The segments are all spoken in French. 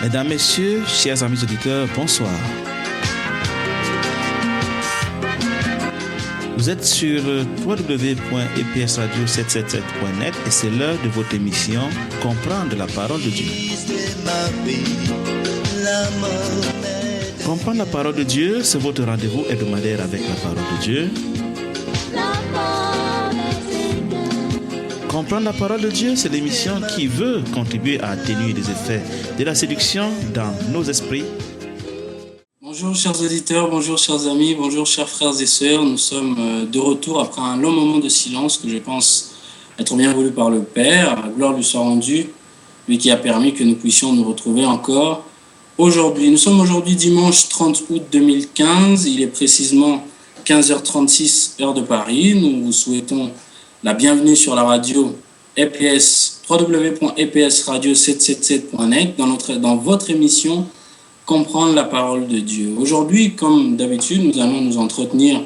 Mesdames, Messieurs, chers amis auditeurs, bonsoir. Vous êtes sur www.epsradio777.net et c'est l'heure de votre émission Comprendre la parole de Dieu. Comprendre la parole de Dieu, c'est votre rendez-vous hebdomadaire avec la parole de Dieu. Comprendre la parole de Dieu, c'est l'émission qui veut contribuer à atténuer les effets de la séduction dans nos esprits. Bonjour chers auditeurs, bonjour chers amis, bonjour chers frères et sœurs. Nous sommes de retour après un long moment de silence que je pense être bien voulu par le Père. La gloire lui soit rendue, lui qui a permis que nous puissions nous retrouver encore aujourd'hui. Nous sommes aujourd'hui dimanche 30 août 2015. Il est précisément 15h36 heure de Paris. Nous vous souhaitons la bienvenue sur la radio EPS, www.epsradio777.net dans votre émission Comprendre la parole de Dieu. Aujourd'hui, comme d'habitude, nous allons nous entretenir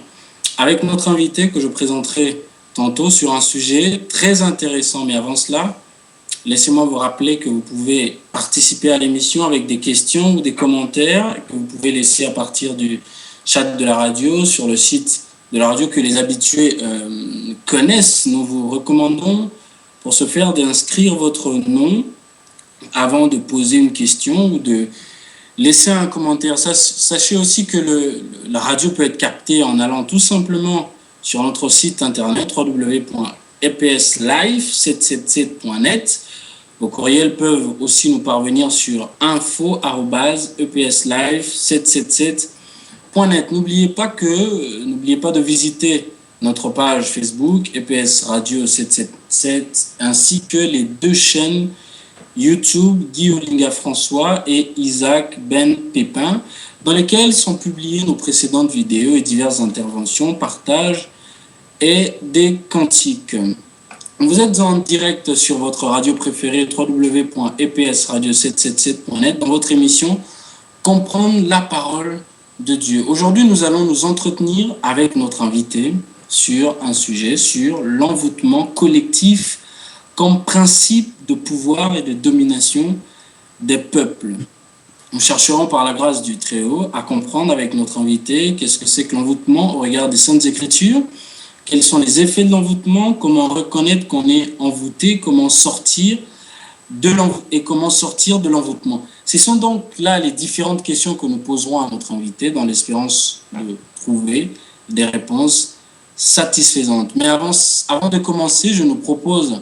avec notre invité que je présenterai tantôt sur un sujet très intéressant. Mais avant cela, laissez-moi vous rappeler que vous pouvez participer à l'émission avec des questions ou des commentaires que vous pouvez laisser à partir du chat de la radio sur le site de la radio que les habitués connaissent. Nous vous recommandons pour ce faire d'inscrire votre nom avant de poser une question ou de laisser un commentaire. Sachez aussi que la radio peut être captée en allant tout simplement sur notre site internet www.epslive777.net. Vos courriels peuvent aussi nous parvenir sur info@epslive777.net. N'oubliez pas de visiter notre page Facebook EPS Radio 777 ainsi que les deux chaînes YouTube Guy Olinga François et Isaac Ben Pépin, dans lesquelles sont publiées nos précédentes vidéos et diverses interventions, partages et des cantiques. Vous êtes en direct sur votre radio préférée www.epsradio777.net dans votre émission Comprendre la parole de Dieu. Aujourd'hui, nous allons nous entretenir avec notre invité sur un sujet, sur l'envoûtement collectif comme principe de pouvoir et de domination des peuples. Nous chercherons par la grâce du Très-Haut à comprendre avec notre invité qu'est-ce que c'est que l'envoûtement au regard des Saintes Écritures, quels sont les effets de l'envoûtement, comment reconnaître qu'on est envoûté, comment sortir de l'envoûtement. Ce sont donc là les différentes questions que nous poserons à notre invité dans l'espérance de trouver des réponses satisfaisantes. Mais avant de commencer, je nous propose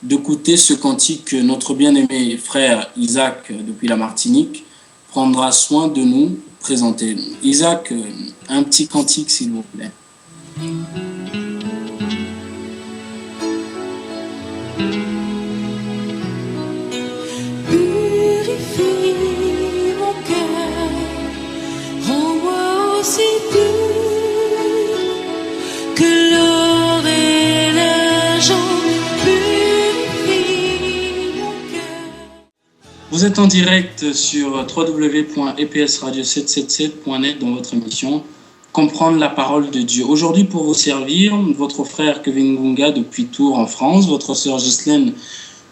d'écouter ce cantique que notre bien-aimé frère Isaac, depuis la Martinique, prendra soin de nous présenter. Isaac, un petit cantique, s'il vous plaît. Purifie mon cœur, rends-moi aussi pur que l'or et l'argent. Vous êtes en direct sur www.epsradio777.net dans votre émission Comprendre la parole de Dieu. Aujourd'hui, pour vous servir, votre frère Kevin Ngunga depuis Tours en France, votre sœur Ghislaine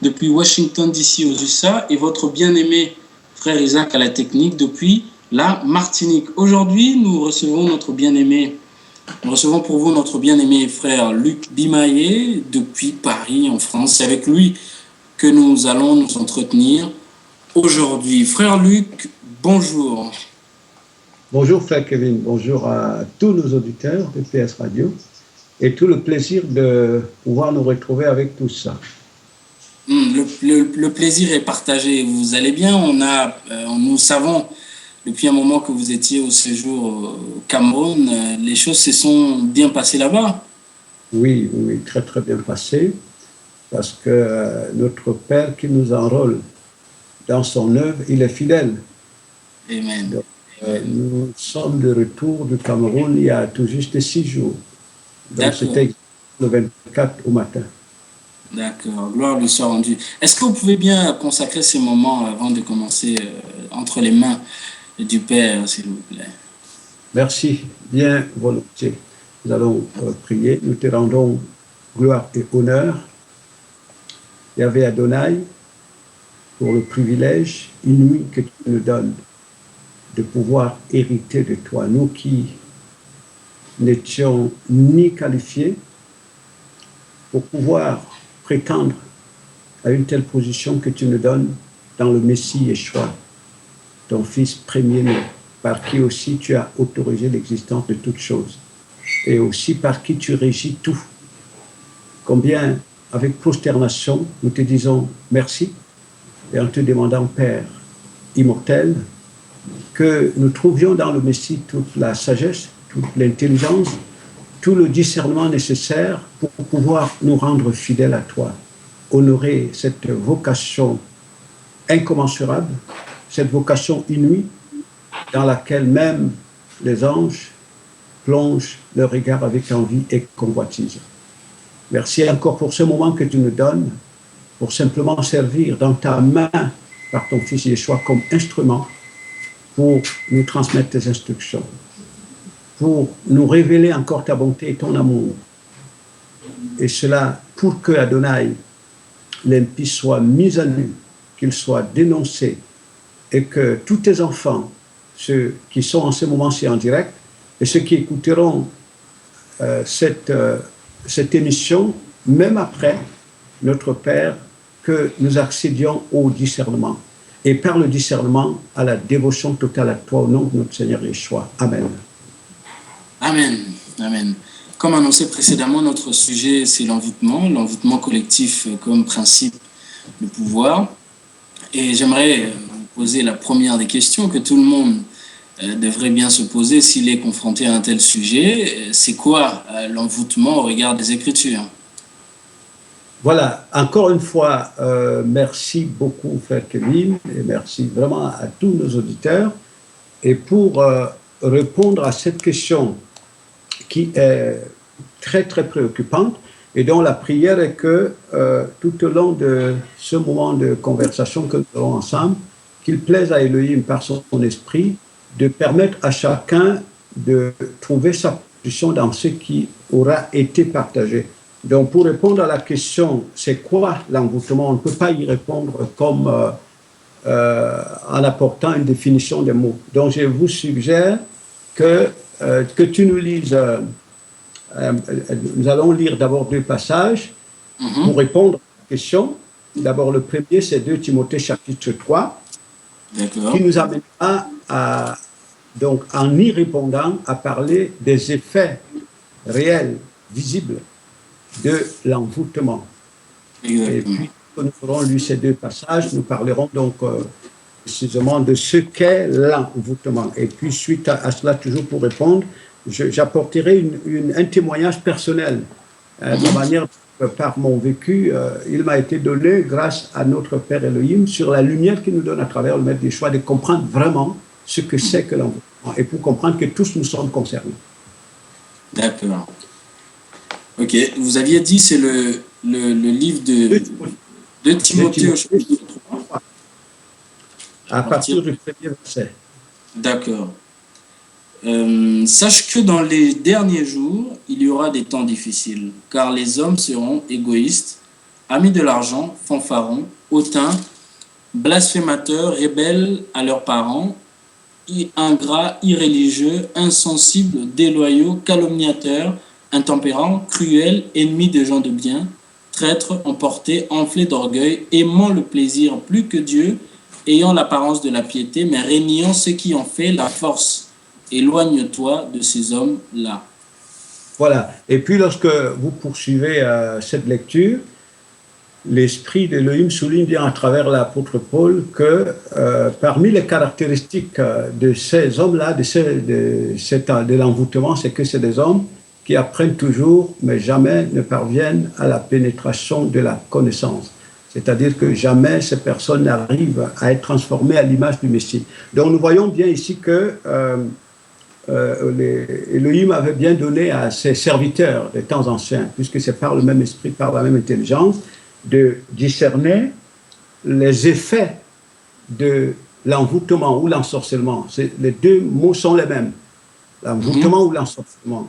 depuis Washington DC aux USA et votre bien-aimé frère Isaac à la technique depuis la Martinique. Aujourd'hui, nous recevons pour vous notre bien-aimé frère Luc Bimaillé depuis Paris en France. C'est avec lui que nous allons nous entretenir aujourd'hui. Frère Luc, bonjour. Bonjour frère Kevin, bonjour à tous nos auditeurs de PS Radio et tout le plaisir de pouvoir nous retrouver avec tout ça. Le plaisir est partagé. Vous allez bien? Nous savons depuis un moment que vous étiez au séjour au Cameroun. Les choses se sont bien passées là-bas? Oui, très très bien passées parce que notre Père qui nous enrôle dans son œuvre, il est fidèle. Amen. Donc, nous sommes de retour du Cameroun il y a tout juste 6 jours. Donc c'était le 24 au matin. D'accord, gloire lui soit rendue. Est-ce que vous pouvez bien consacrer ces moments avant de commencer entre les mains du Père, s'il vous plaît? Merci, bien volontiers. Nous allons prier, nous te rendons gloire et honneur. Yahvé Adonai, pour le privilège inouï que tu nous donnes de pouvoir hériter de toi, nous qui n'étions ni qualifiés pour pouvoir prétendre à une telle position que tu nous donnes dans le Messie Yeshua, ton Fils premier-né, par qui aussi tu as autorisé l'existence de toutes choses, et aussi par qui tu régis tout. Combien, avec prosternation, nous te disons merci, et en te demandant, Père immortel, que nous trouvions dans le Messie toute la sagesse, toute l'intelligence, tout le discernement nécessaire pour pouvoir nous rendre fidèles à toi, honorer cette vocation incommensurable, cette vocation inouïe dans laquelle même les anges plongent leur regard avec envie et convoitise. Merci encore pour ce moment que tu nous donnes, pour simplement servir dans ta main par ton Fils Yeshua comme instrument pour nous transmettre tes instructions, pour nous révéler encore ta bonté et ton amour. Et cela pour que Adonai, l'impie, soit mis à nu, qu'il soit dénoncé, et que tous tes enfants, ceux qui sont en ce moment-ci en direct, et ceux qui écouteront cette émission, même après, notre Père, que nous accédions au discernement. Et par le discernement, à la dévotion totale à toi, au nom de notre Seigneur Yeshua. Amen. Amen. Amen. Comme annoncé précédemment, notre sujet, c'est l'envoûtement collectif comme principe de pouvoir. Et j'aimerais vous poser la première des questions que tout le monde devrait bien se poser s'il est confronté à un tel sujet. C'est quoi l'envoûtement au regard des Écritures? Voilà, encore une fois, merci beaucoup, Frère Kevin, et merci vraiment à tous nos auditeurs. Et pour répondre à cette question qui est très, très préoccupante, et dont la prière est que tout au long de ce moment de conversation que nous aurons ensemble, qu'il plaise à Elohim par son esprit de permettre à chacun de trouver sa position dans ce qui aura été partagé. Donc, pour répondre à la question, c'est quoi l'envoûtement? On ne peut pas y répondre comme en apportant une définition des mots. Donc, je vous suggère que tu nous lises. Nous allons lire d'abord deux passages pour répondre à la question. D'abord, le premier, c'est 2 Timothée chapitre 3, qui nous amènera donc, en y répondant, à parler des effets réels, visibles de l'envoûtement. Et puis, quand nous aurons lu ces deux passages, nous parlerons donc précisément de ce qu'est l'envoûtement. Et puis, suite à cela, toujours pour répondre, j'apporterai un témoignage personnel de manière, par mon vécu, il m'a été donné, grâce à notre Père Elohim, sur la lumière qu'il nous donne à travers le Maître Yeshua, de comprendre vraiment ce que c'est que l'envoûtement, et pour comprendre que tous nous sommes concernés. D'accord. Ok, vous aviez dit c'est le livre de Timothée au chapitre 3. À partir du premier verset. D'accord. Sache que dans les derniers jours, il y aura des temps difficiles, car les hommes seront égoïstes, amis de l'argent, fanfarons, hautains, blasphémateurs, rebelles à leurs parents, ingrats, irréligieux, insensibles, déloyaux, calomniateurs, intempérants, cruels, ennemis des gens de bien, traîtres, emportés, enflés d'orgueil, aimant le plaisir plus que Dieu, ayant l'apparence de la piété, mais régnant ce qui en fait la force. Éloigne-toi de ces hommes-là. Voilà. Et puis, lorsque vous poursuivez cette lecture, l'esprit d'Elohim souligne bien à travers l'apôtre Paul que parmi les caractéristiques de ces hommes-là, de l'envoûtement, c'est que c'est des hommes qui apprennent toujours, mais jamais ne parviennent à la pénétration de la connaissance. C'est-à-dire que jamais ces personnes n'arrivent à être transformées à l'image du Messie. Donc nous voyons bien ici que Elohim avait bien donné à ses serviteurs des temps anciens, puisque c'est par le même esprit, par la même intelligence, de discerner les effets de l'envoûtement ou l'ensorcellement. Les deux mots sont les mêmes, l'envoûtement ou l'ensorcellement.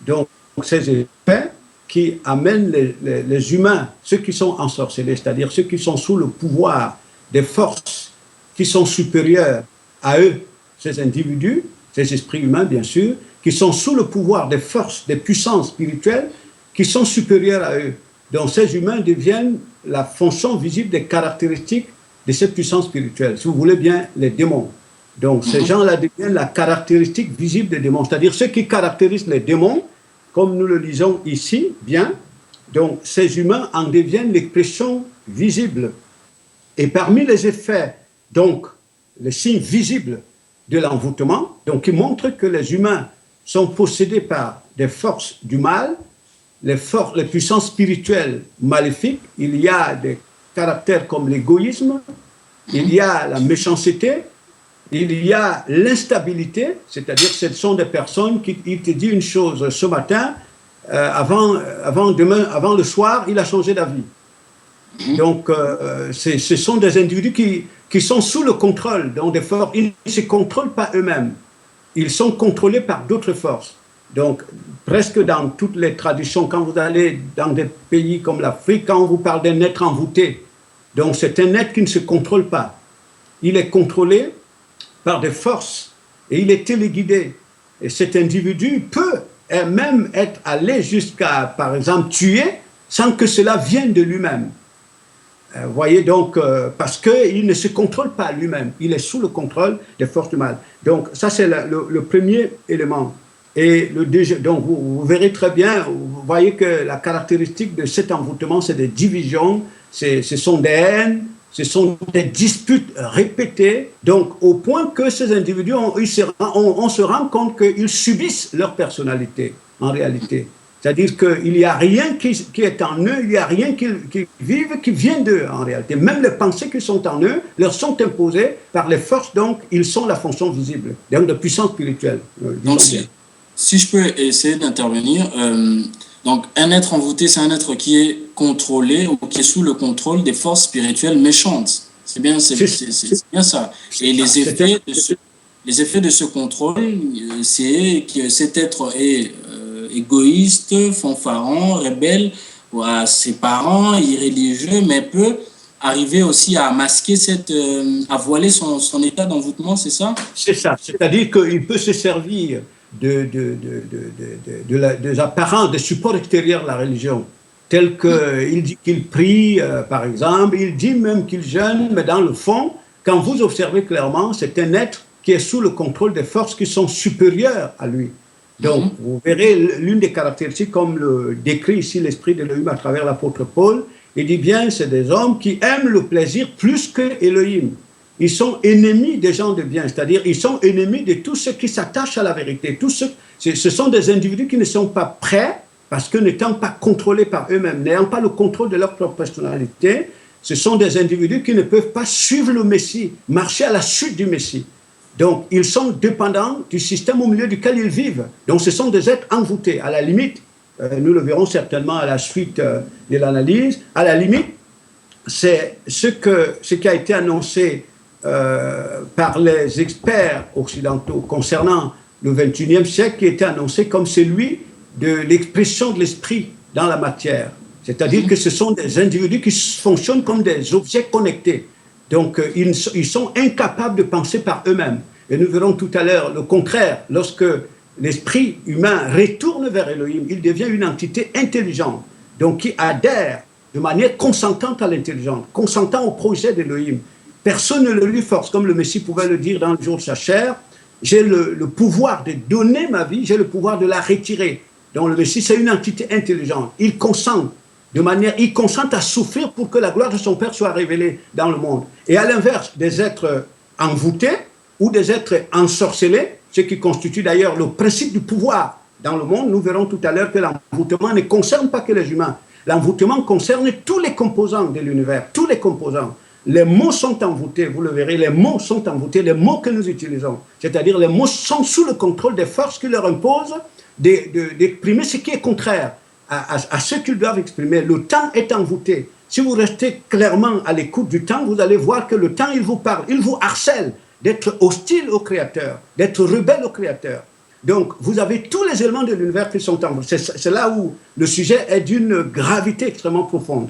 Donc, ces effets qui amènent les humains, ceux qui sont ensorcelés, c'est-à-dire ceux qui sont sous le pouvoir des forces qui sont supérieures à eux, ces individus, ces esprits humains bien sûr, qui sont sous le pouvoir des forces, des puissances spirituelles qui sont supérieures à eux. Donc ces humains deviennent la fonction visible des caractéristiques de ces puissances spirituelles, si vous voulez bien, les démons. Donc ces gens-là deviennent la caractéristique visible des démons, c'est-à-dire ceux qui caractérisent les démons, comme nous le lisons ici, bien, donc ces humains en deviennent l'expression visible. Et parmi les effets, donc les signes visibles de l'envoûtement, donc qui montrent que les humains sont possédés par des forces du mal, les puissances spirituelles maléfiques, il y a des caractères comme l'égoïsme, il y a la méchanceté, il y a l'instabilité, c'est-à-dire que ce sont des personnes qui te disent une chose ce matin, avant le soir, il a changé d'avis. Donc, ce sont des individus qui sont sous le contrôle, donc des forces, ils ne se contrôlent pas eux-mêmes, ils sont contrôlés par d'autres forces. Donc, presque dans toutes les traditions, quand vous allez dans des pays comme l'Afrique, quand on vous parle d'un être envoûté, donc c'est un être qui ne se contrôle pas. Il est contrôlé par des forces et il est téléguidé. Et cet individu peut même être allé jusqu'à, par exemple, tuer sans que cela vienne de lui-même. Vous voyez donc, parce qu'il ne se contrôle pas lui-même, il est sous le contrôle des forces du mal. Donc ça c'est le premier élément. Et donc vous verrez très bien, vous voyez que la caractéristique de cet envoûtement, c'est des divisions, ce sont des haines, ce sont des disputes répétées, donc au point que ces individus, on se rend compte qu'ils subissent leur personnalité en réalité. C'est-à-dire qu'il n'y a rien qui est en eux, il n'y a rien qui vivent, qui vient d'eux en réalité. Même les pensées qui sont en eux leur sont imposées par les forces, donc ils sont la fonction visible, donc de puissance spirituelle. Donc si je peux essayer d'intervenir, donc un être envoûté, c'est un être qui est contrôlé ou qui est sous le contrôle des forces spirituelles méchantes. C'est bien ça. Et les effets de ce contrôle, c'est que cet être est égoïste, fanfaron, rebelle à ses parents, irréligieux, mais peut arriver aussi à masquer à voiler son état d'envoûtement, c'est ça? C'est ça, c'est-à-dire qu'il peut se servir des apparences, des supports extérieurs de la religion, tels qu'il dit qu'il prie, par exemple, il dit même qu'il jeûne, mais dans le fond, quand vous observez clairement, c'est un être qui est sous le contrôle des forces qui sont supérieures à lui. Donc, vous verrez l'une des caractéristiques, comme le décrit ici l'esprit d'Élohim à travers l'apôtre Paul, il dit bien, c'est des hommes qui aiment le plaisir plus que Élohim. Ils sont ennemis des gens de bien, c'est-à-dire ils sont ennemis de tous ceux qui s'attachent à la vérité. Ce sont des individus qui ne sont pas prêts, parce que n'étant pas contrôlés par eux-mêmes, n'ayant pas le contrôle de leur propre personnalité, ce sont des individus qui ne peuvent pas suivre le Messie, marcher à la suite du Messie. Donc, ils sont dépendants du système au milieu duquel ils vivent. Donc, ce sont des êtres envoûtés. À la limite, nous le verrons certainement à la suite de l'analyse, à la limite, c'est ce qui a été annoncé par les experts occidentaux concernant le XXIe siècle, qui était annoncé comme celui de l'expression de l'esprit dans la matière. C'est-à-dire que ce sont des individus qui fonctionnent comme des objets connectés. Donc, ils sont incapables de penser par eux-mêmes. Et nous verrons tout à l'heure le contraire. Lorsque l'esprit humain retourne vers Elohim, il devient une entité intelligente, donc qui adhère de manière consentante à l'intelligence, consentant au projet d'Elohim. Personne ne le lui force, comme le Messie pouvait le dire dans le jour de sa chair. J'ai le pouvoir de donner ma vie, j'ai le pouvoir de la retirer. Donc le Messie, c'est une entité intelligente. Il consent à souffrir pour que la gloire de son Père soit révélée dans le monde. Et à l'inverse, des êtres envoûtés ou des êtres ensorcelés, ce qui constitue d'ailleurs le principe du pouvoir dans le monde, nous verrons tout à l'heure que l'envoûtement ne concerne pas que les humains. L'envoûtement concerne tous les composants de l'univers, tous les composants. Les mots sont envoûtés, vous le verrez, les mots sont envoûtés, les mots que nous utilisons. C'est-à-dire les mots sont sous le contrôle des forces qui leur imposent d'exprimer ce qui est contraire à ce qu'ils doivent exprimer. Le temps est envoûté. Si vous restez clairement à l'écoute du temps, vous allez voir que le temps, il vous parle, il vous harcèle d'être hostile au Créateur, d'être rebelle au Créateur. Donc, vous avez tous les éléments de l'univers qui sont envoûtés. C'est là où le sujet est d'une gravité extrêmement profonde.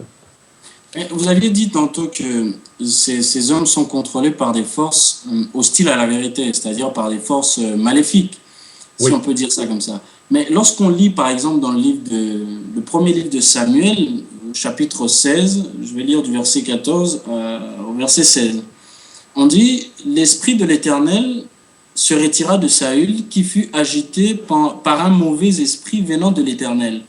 Vous aviez dit tantôt que ces hommes sont contrôlés par des forces hostiles à la vérité, c'est-à-dire par des forces maléfiques, si Oui. on peut dire ça comme ça. Mais lorsqu'on lit, par exemple, dans le premier livre de Samuel, chapitre 16, je vais lire du verset 14 au verset 16, on dit « L'Esprit de l'Éternel se retira de Saül, qui fut agité par un mauvais esprit venant de l'Éternel.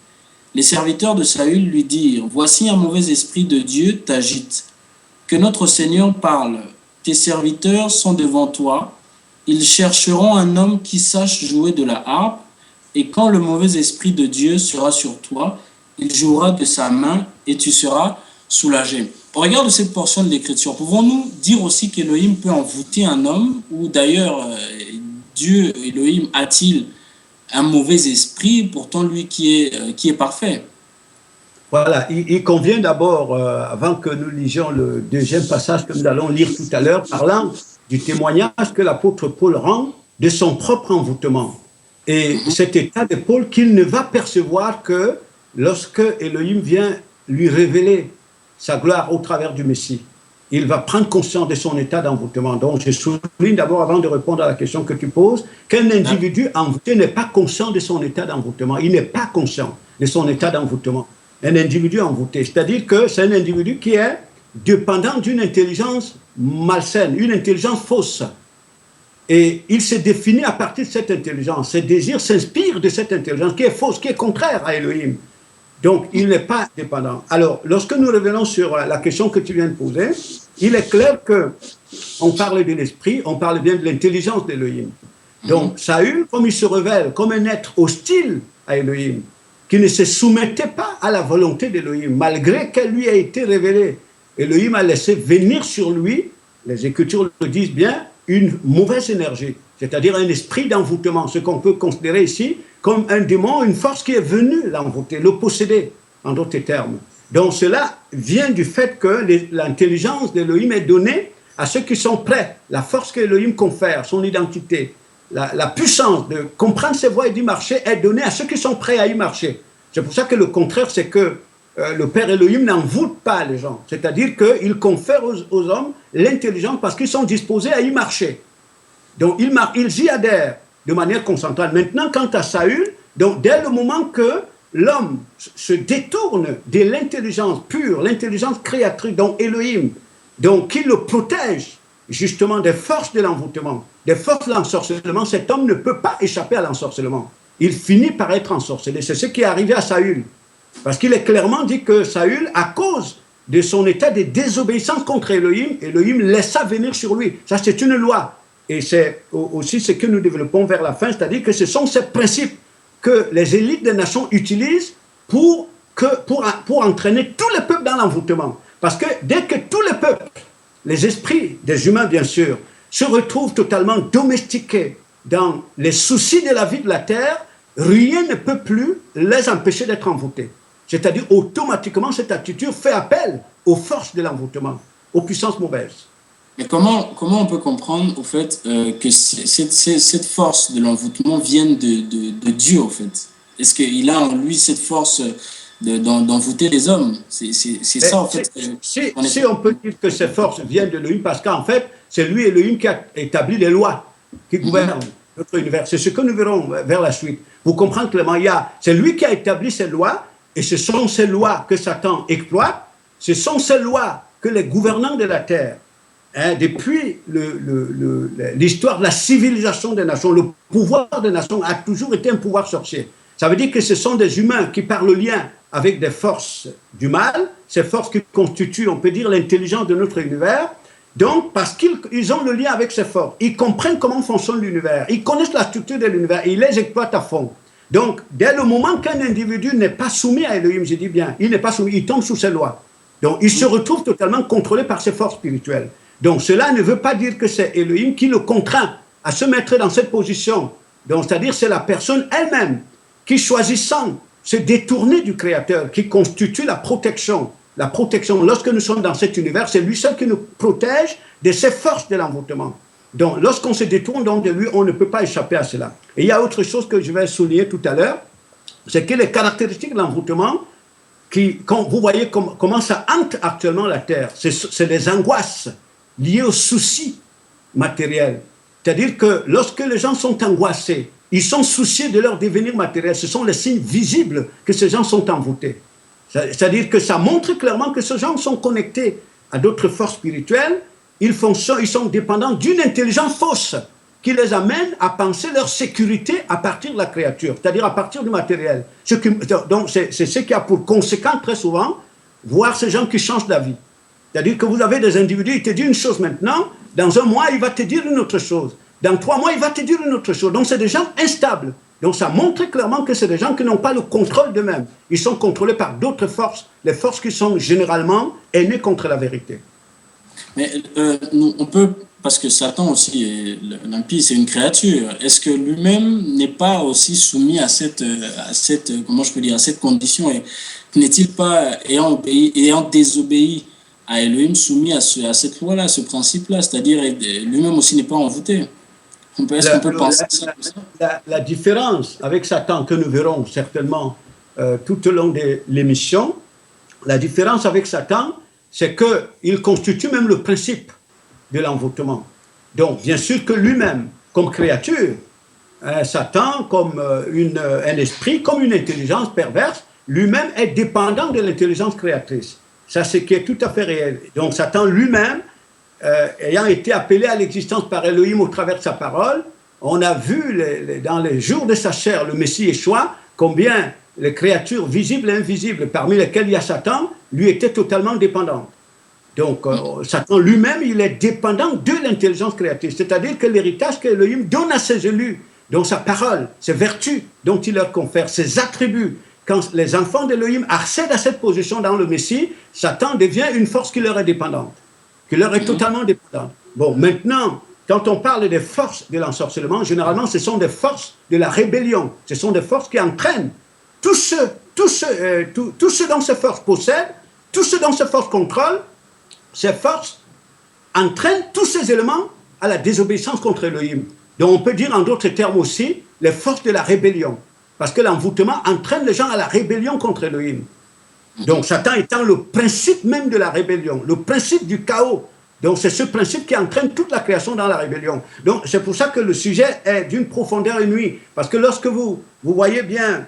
Les serviteurs de Saül lui dirent, « Voici un mauvais esprit de Dieu t'agite. Que notre Seigneur parle. Tes serviteurs sont devant toi. Ils chercheront un homme qui sache jouer de la harpe, et quand le mauvais esprit de Dieu sera sur toi, il jouera de sa main et tu seras soulagé. » Au regard de cette portion de l'Écriture, pouvons-nous dire aussi qu'Élohim peut envoûter un homme, ou d'ailleurs Dieu, Élohim, a-t-il un mauvais esprit, pourtant lui qui est parfait? Voilà, il convient d'abord, avant que nous lisions le deuxième passage que nous allons lire tout à l'heure, parlant du témoignage que l'apôtre Paul rend de son propre envoûtement. Et cet état de Paul qu'il ne va percevoir que lorsque Élohim vient lui révéler sa gloire au travers du Messie. Il va prendre conscience de son état d'envoûtement. Donc, je souligne d'abord, avant de répondre à la question que tu poses, qu'un individu envoûté n'est pas conscient de son état d'envoûtement. Il n'est pas conscient de son état d'envoûtement. Un individu envoûté, c'est-à-dire que c'est un individu qui est dépendant d'une intelligence malsaine, une intelligence fausse. Et il se définit à partir de cette intelligence. Ses désirs s'inspirent de cette intelligence qui est fausse, qui est contraire à Elohim. Donc, il n'est pas dépendant. Alors, lorsque nous revenons sur la question que tu viens de poser, il est clair qu'on parle de l'esprit, on parle bien de l'intelligence d'Elohim. Donc, Saül, comme il se révèle comme un être hostile à Elohim, qui ne se soumettait pas à la volonté d'Elohim, malgré qu'elle lui ait été révélée, Elohim a laissé venir sur lui, les Écritures le disent bien, une mauvaise énergie, c'est-à-dire un esprit d'envoûtement, ce qu'on peut considérer ici comme un démon, une force qui est venue l'envoûter, le posséder, en d'autres termes. Donc cela vient du fait que l'intelligence d'Elohim est donnée à ceux qui sont prêts, la force qu'Elohim confère, son identité, la puissance de comprendre ses voies et d'y marcher est donnée à ceux qui sont prêts à y marcher. C'est pour ça que le contraire, c'est que le Père Elohim n'envoûte pas les gens, c'est-à-dire qu'il confère aux hommes l'intelligence parce qu'ils sont disposés à y marcher. Donc ils y adhèrent de manière concentrée. Maintenant, quant à Saül, donc dès le moment que l'homme se détourne de l'intelligence pure, l'intelligence créatrice, donc Elohim, donc qui le protège justement des forces de l'envoûtement, des forces de l'ensorcellement, cet homme ne peut pas échapper à l'ensorcellement. Il finit par être ensorcelé. C'est ce qui est arrivé à Saül. Parce qu'il est clairement dit que Saül, à cause de son état de désobéissance contre Elohim, Elohim laissa venir sur lui. Ça, c'est une loi. Et c'est aussi ce que nous développons vers la fin, c'est-à-dire que ce sont ces principes que les élites des nations utilisent pour entraîner tous les peuples dans l'envoûtement. Parce que dès que tous les peuples, les esprits des humains bien sûr, se retrouvent totalement domestiqués dans les soucis de la vie de la terre, rien ne peut plus les empêcher d'être envoûtés. C'est-à-dire automatiquement cette attitude fait appel aux forces de l'envoûtement, aux puissances mauvaises. Mais comment on peut comprendre au fait que cette force de l'envoûtement vienne de Dieu, au fait? Est-ce qu'il a en lui cette force d'envoûter les hommes? C'est ça, en fait. Si on peut dire que ces forces viennent de Elohim, parce qu'en fait, c'est lui, Elohim, qui a établi les lois qui gouvernent notre univers. C'est ce que nous verrons vers la suite. Vous comprenez clairement, c'est lui qui a établi ces lois, et ce sont ces lois que Satan exploite, ce sont ces lois que les gouvernants de la terre, depuis l'histoire de la civilisation des nations, le pouvoir des nations a toujours été un pouvoir sorcier. Ça veut dire que ce sont des humains qui, par le lien avec des forces du mal, ces forces qui constituent, on peut dire, l'intelligence de notre univers, donc parce qu'ils ont le lien avec ces forces, ils comprennent comment fonctionne l'univers, ils connaissent la structure de l'univers, ils les exploitent à fond. Donc, dès le moment qu'un individu n'est pas soumis à Elohim, je dis bien, il n'est pas soumis, il tombe sous ses lois. Donc, il se retrouve totalement contrôlé par ses forces spirituelles. Donc, cela ne veut pas dire que c'est Elohim qui le contraint à se mettre dans cette position. Donc, c'est-à-dire c'est la personne elle-même qui, choisissant se détourner du Créateur, qui constitue la protection. La protection, lorsque nous sommes dans cet univers, c'est lui seul qui nous protège de ces forces de l'envoûtement. Donc, lorsqu'on se détourne donc de lui, on ne peut pas échapper à cela. Et il y a autre chose que je vais souligner tout à l'heure, c'est que les caractéristiques de l'envoûtement quand vous voyez comment ça hante actuellement la terre, c'est des angoisses liées aux soucis matériels. C'est-à-dire que lorsque les gens sont angoissés, ils sont soucieux de leur devenir matériel. Ce sont les signes visibles que ces gens sont envoûtés. C'est-à-dire que ça montre clairement que ces gens sont connectés à d'autres forces spirituelles. Ils sont dépendants d'une intelligence fausse qui les amène à penser leur sécurité à partir de la créature, c'est-à-dire à partir du matériel. Donc c'est ce qui a pour conséquence très souvent voir ces gens qui changent d'avis. C'est-à-dire que vous avez des individus, il te dit une chose maintenant, dans un mois, il va te dire une autre chose. Dans 3 mois, il va te dire une autre chose. Donc, c'est des gens instables. Donc, ça montre clairement que c'est des gens qui n'ont pas le contrôle d'eux-mêmes. Ils sont contrôlés par d'autres forces, les forces qui sont généralement aînées contre la vérité. Mais on peut, parce que Satan aussi, l'impie, c'est une créature. Est-ce que lui-même n'est pas aussi soumis à cette comment je peux dire, à cette condition, et n'est-il pas, ayant désobéi à Elohim, soumis à cette loi-là, à ce principe-là, c'est-à-dire lui-même aussi n'est pas envoûté? Est-ce qu'on peut penser ça comme ça? La différence avec Satan, que nous verrons certainement tout au long de l'émission, la différence avec Satan, c'est qu'il constitue même le principe de l'envoûtement. Donc, bien sûr que lui-même, comme créature, Satan, comme un esprit, comme une intelligence perverse, lui-même est dépendant de l'intelligence créatrice. Ça, c'est qui est tout à fait réel. Donc, Satan lui-même, ayant été appelé à l'existence par Elohim au travers de sa parole, on a vu dans les jours de sa chair, le Messie Yeshua, combien les créatures visibles et invisibles, parmi lesquelles il y a Satan, lui étaient totalement dépendantes. Donc, Satan lui-même, il est dépendant de l'intelligence créatrice. C'est-à-dire que l'héritage qu'Elohim donne à ses élus, donc sa parole, ses vertus dont il leur confère, ses attributs, quand les enfants d'Elohim accèdent à cette position dans le Messie, Satan devient une force qui leur est dépendante, qui leur est totalement dépendante. Bon, maintenant, quand on parle des forces de l'ensorcellement, généralement, ce sont des forces de la rébellion. Ce sont des forces qui entraînent tout ce dont ces forces possèdent, tout ce dont ces forces contrôlent. Ces forces entraînent tous ces éléments à la désobéissance contre Elohim. Donc, on peut dire en d'autres termes aussi, les forces de la rébellion. Parce que l'envoûtement entraîne les gens à la rébellion contre Elohim. Donc, Satan étant le principe même de la rébellion, le principe du chaos. Donc, c'est ce principe qui entraîne toute la création dans la rébellion. Donc, c'est pour ça que le sujet est d'une profondeur inouïe. Parce que lorsque vous voyez bien,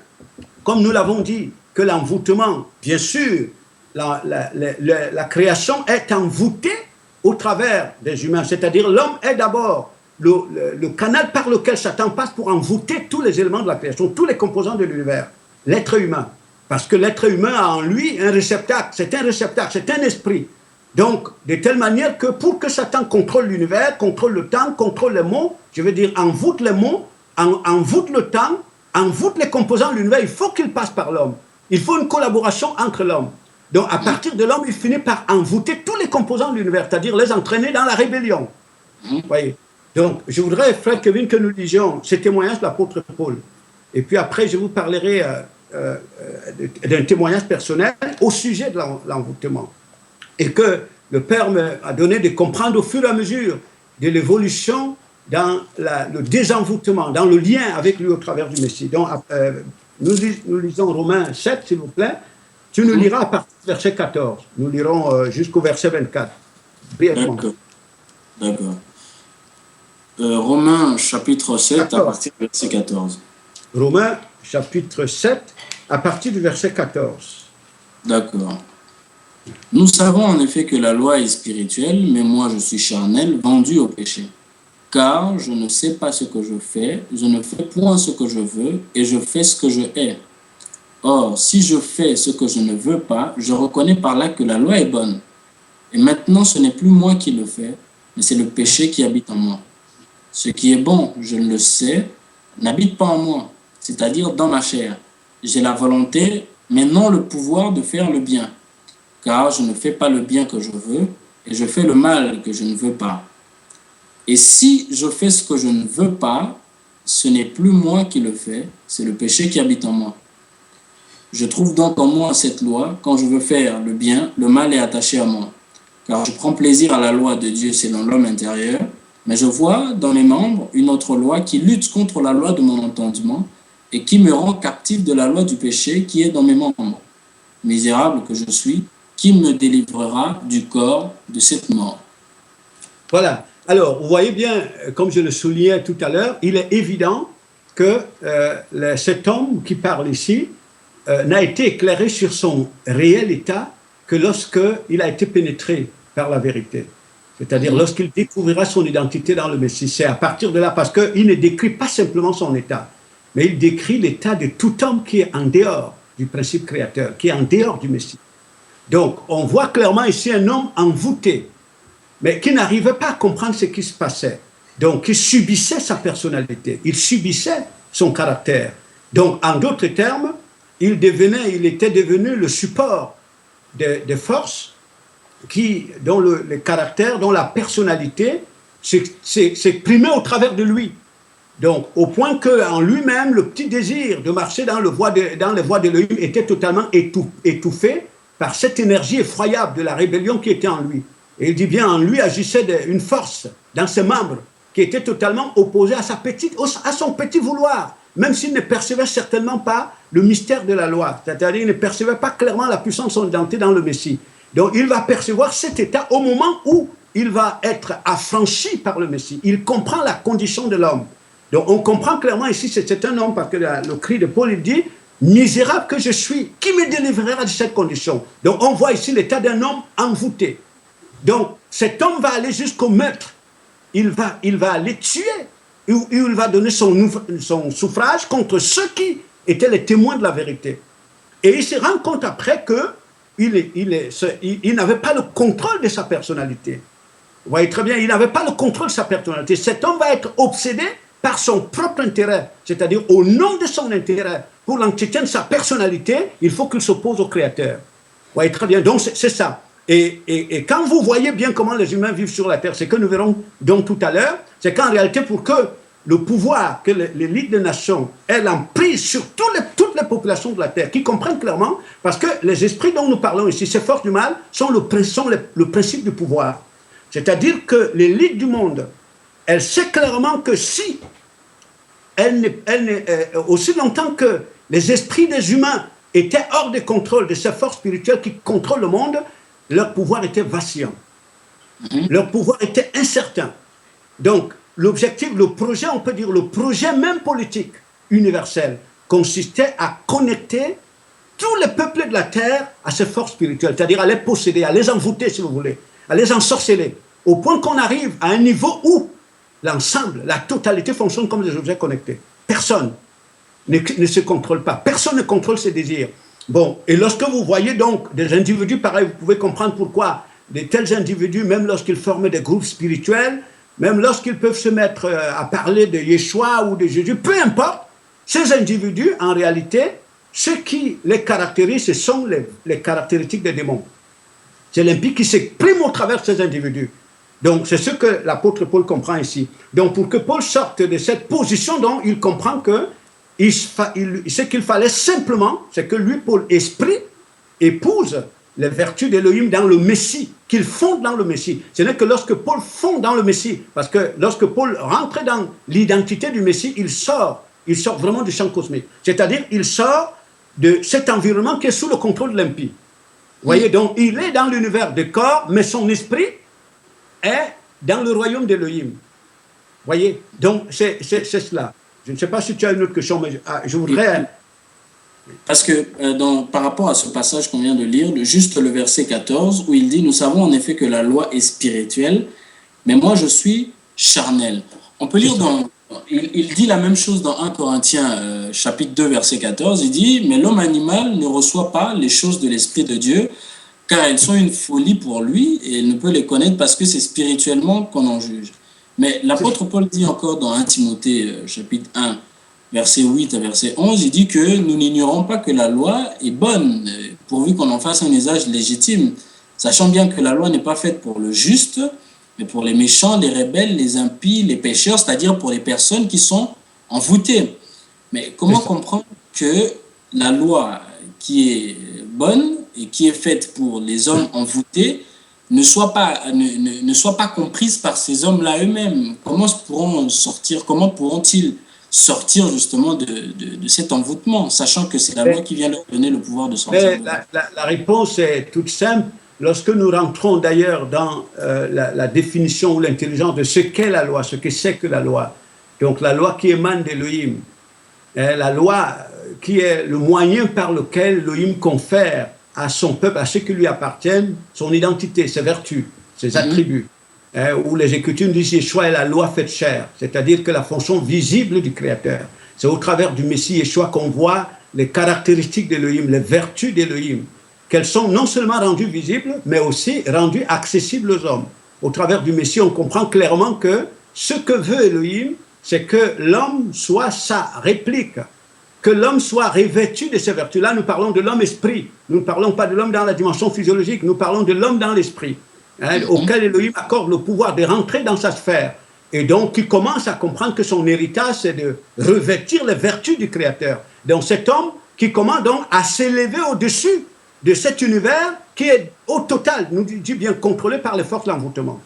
comme nous l'avons dit, que l'envoûtement, bien sûr, la création est envoûtée au travers des humains. C'est-à-dire, l'homme est d'abord le canal par lequel Satan passe pour envoûter tous les éléments de la création, tous les composants de l'univers, l'être humain. Parce que l'être humain a en lui un réceptacle, c'est un esprit. Donc, de telle manière que pour que Satan contrôle l'univers, contrôle le temps, contrôle les mots, je veux dire envoûte les mots, envoûte le temps, envoûte les composants de l'univers, il faut qu'il passe par l'homme. Il faut une collaboration entre l'homme. Donc, à partir de l'homme, il finit par envoûter tous les composants de l'univers, c'est-à-dire les entraîner dans la rébellion. Voyez. Donc, je voudrais, frère Kevin, que nous lisions ces témoignages de l'apôtre Paul. Et puis après, je vous parlerai d'un témoignage personnel au sujet de l'envoûtement. Et que le Père m'a donné de comprendre au fur et à mesure de l'évolution dans le désenvoûtement, dans le lien avec lui au travers du Messie. Donc, nous lisons Romains 7, s'il vous plaît. Tu nous liras à partir du verset 14. Nous lirons jusqu'au verset 24. Brièvement. D'accord. Romains chapitre 7 14. À partir du verset 14. Romains chapitre 7 à partir du verset 14. D'accord. Nous savons en effet que la loi est spirituelle, mais moi je suis charnel, vendu au péché. Car je ne sais pas ce que je ne fais point ce que je veux, et je fais ce que je hais. Or, si je fais ce que je ne veux pas, je reconnais par là que la loi est bonne. Et maintenant, ce n'est plus moi qui le fais, mais c'est le péché qui habite en moi. Ce qui est bon, je le sais, n'habite pas en moi, c'est-à-dire dans ma chair. J'ai la volonté, mais non le pouvoir de faire le bien. Car je ne fais pas le bien que je veux, et je fais le mal que je ne veux pas. Et si je fais ce que je ne veux pas, ce n'est plus moi qui le fais, c'est le péché qui habite en moi. Je trouve donc en moi cette loi, quand je veux faire le bien, le mal est attaché à moi. Car je prends plaisir à la loi de Dieu selon l'homme intérieur, mais je vois dans mes membres une autre loi qui lutte contre la loi de mon entendement et qui me rend captif de la loi du péché qui est dans mes membres. misérable que je suis, qui me délivrera du corps de cette mort? Voilà. Alors, vous voyez bien, comme je le soulignais tout à l'heure, il est évident que cet homme qui parle ici n'a été éclairé sur son réel état que lorsqu'il a été pénétré par la vérité. C'est-à-dire lorsqu'il découvrira son identité dans le Messie. C'est à partir de là, parce qu'il ne décrit pas simplement son état, mais il décrit l'état de tout homme qui est en dehors du principe créateur, qui est en dehors du Messie. Donc, on voit clairement ici un homme envoûté, mais qui n'arrivait pas à comprendre ce qui se passait. Donc, il subissait sa personnalité, il subissait son caractère. Donc, en d'autres termes, il était devenu le support des forces dont le caractère, dont la personnalité s'exprimait au travers de lui. Donc, au point qu'en lui-même, le petit désir de marcher dans les voies d'Élohim était totalement étouffé par cette énergie effroyable de la rébellion qui était en lui. Et il dit bien, en lui agissait une force dans ses membres qui était totalement opposée à son petit vouloir, même s'il ne percevait certainement pas le mystère de la loi. C'est-à-dire, il ne percevait pas clairement la puissance de son identité dans le Messie. Donc, il va percevoir cet état au moment où il va être affranchi par le Messie. Il comprend la condition de l'homme. Donc, on comprend clairement ici, c'est un homme, parce que le cri de Paul, il dit « Misérable que je suis, qui me délivrera de cette condition ?» Donc, on voit ici l'état d'un homme envoûté. Donc, cet homme va aller jusqu'au meurtre. Il va aller tuer. Il va donner son suffrage contre ceux qui étaient les témoins de la vérité. Et il se rend compte après qu'il n'avait pas le contrôle de sa personnalité. Vous voyez très bien, il n'avait pas le contrôle de sa personnalité. Cet homme va être obsédé par son propre intérêt, c'est-à-dire au nom de son intérêt, pour l'entretien de sa personnalité, il faut qu'il s'oppose au Créateur. Vous voyez très bien, donc c'est ça. Et quand vous voyez bien comment les humains vivent sur la terre, c'est que nous verrons donc tout à l'heure, c'est qu'en réalité, pour que le pouvoir, que l'élite des nations ait l'emprise sur toutes les populations de la terre, qui comprennent clairement, parce que les esprits dont nous parlons ici, ces forces du mal, sont le principe du pouvoir. C'est-à-dire que l'élite du monde, elle sait clairement que si aussi longtemps que les esprits des humains étaient hors de contrôle de ces forces spirituelles qui contrôlent le monde, leur pouvoir était vacillant. Leur pouvoir était incertain. Donc, l'objectif, le projet, on peut dire, le projet même politique universel consistait à connecter tous les peuples de la terre à ces forces spirituelles, c'est-à-dire à les posséder, à les envoûter, si vous voulez, à les ensorceler, au point qu'on arrive à un niveau où l'ensemble, la totalité fonctionne comme des objets connectés. Personne ne se contrôle pas, personne ne contrôle ses désirs. Bon, et lorsque vous voyez donc des individus pareils, vous pouvez comprendre pourquoi de tels individus, même lorsqu'ils forment des groupes spirituels, même lorsqu'ils peuvent se mettre à parler de Yeshua ou de Jésus, peu importe, ces individus, en réalité, ce qui les caractérise, ce sont les caractéristiques des démons. C'est l'impie qui s'exprime au travers de ces individus. Donc, c'est ce que l'apôtre Paul comprend ici. Donc, pour que Paul sorte de cette position, donc, il comprend que ce qu'il fallait simplement, c'est que lui, Paul, esprit, épouse les vertus d'Élohim dans le Messie, qu'il fonde dans le Messie. Ce n'est que lorsque Paul fonde dans le Messie, parce que lorsque Paul rentre dans l'identité du Messie, il sort vraiment du champ cosmique. C'est-à-dire, il sort de cet environnement qui est sous le contrôle de l'impie. Vous voyez, donc, il est dans l'univers de corps, mais son esprit est dans le royaume d'Élohim. Vous voyez, donc, c'est cela. Je ne sais pas si tu as une autre question, mais je voudrais... Parce que par rapport à ce passage qu'on vient de lire, juste le verset 14, où il dit « Nous savons en effet que la loi est spirituelle, mais moi je suis charnel. » On peut lire il dit la même chose dans 1 Corinthiens chapitre 2, verset 14. Il dit « Mais l'homme animal ne reçoit pas les choses de l'Esprit de Dieu, car elles sont une folie pour lui, et il ne peut les connaître parce que c'est spirituellement qu'on en juge. » Mais l'apôtre Paul dit encore dans 1 Timothée chapitre 1, verset 8 à verset 11, il dit que nous n'ignorons pas que la loi est bonne, pourvu qu'on en fasse un usage légitime, sachant bien que la loi n'est pas faite pour le juste, mais pour les méchants, les rebelles, les impies, les pécheurs, c'est-à-dire pour les personnes qui sont envoûtées. Mais comment comprendre que la loi qui est bonne et qui est faite pour les hommes envoûtés ne soit pas comprise par ces hommes-là eux-mêmes? Comment pourront-ils sortir justement de cet envoûtement, sachant que c'est la loi qui vient leur donner le pouvoir de sortir. La réponse est toute simple. Lorsque nous rentrons d'ailleurs dans la définition ou l'intelligence de ce qu'est la loi, ce que c'est que la loi, donc la loi qui émane d'Elohim, la loi qui est le moyen par lequel Elohim confère à son peuple, à ceux qui lui appartiennent, son identité, ses vertus, ses attributs. Où les Écritures disent Yeshua est la loi faite chair, c'est-à-dire que la fonction visible du Créateur. C'est au travers du Messie Yeshua qu'on voit les caractéristiques d'Elohim, les vertus d'Elohim, qu'elles sont non seulement rendues visibles, mais aussi rendues accessibles aux hommes. Au travers du Messie, on comprend clairement que ce que veut Elohim, c'est que l'homme soit sa réplique, que l'homme soit revêtu de ces vertus. Là, nous parlons de l'homme esprit. Nous ne parlons pas de l'homme dans la dimension physiologique, nous parlons de l'homme dans l'esprit, auquel Elohim accorde le pouvoir de rentrer dans sa sphère. Et donc, il commence à comprendre que son héritage, c'est de revêtir les vertus du Créateur. Donc, cet homme qui commence donc à s'élever au-dessus de cet univers qui est au total, nous dit bien, contrôlé par les forces de l'envoûtement,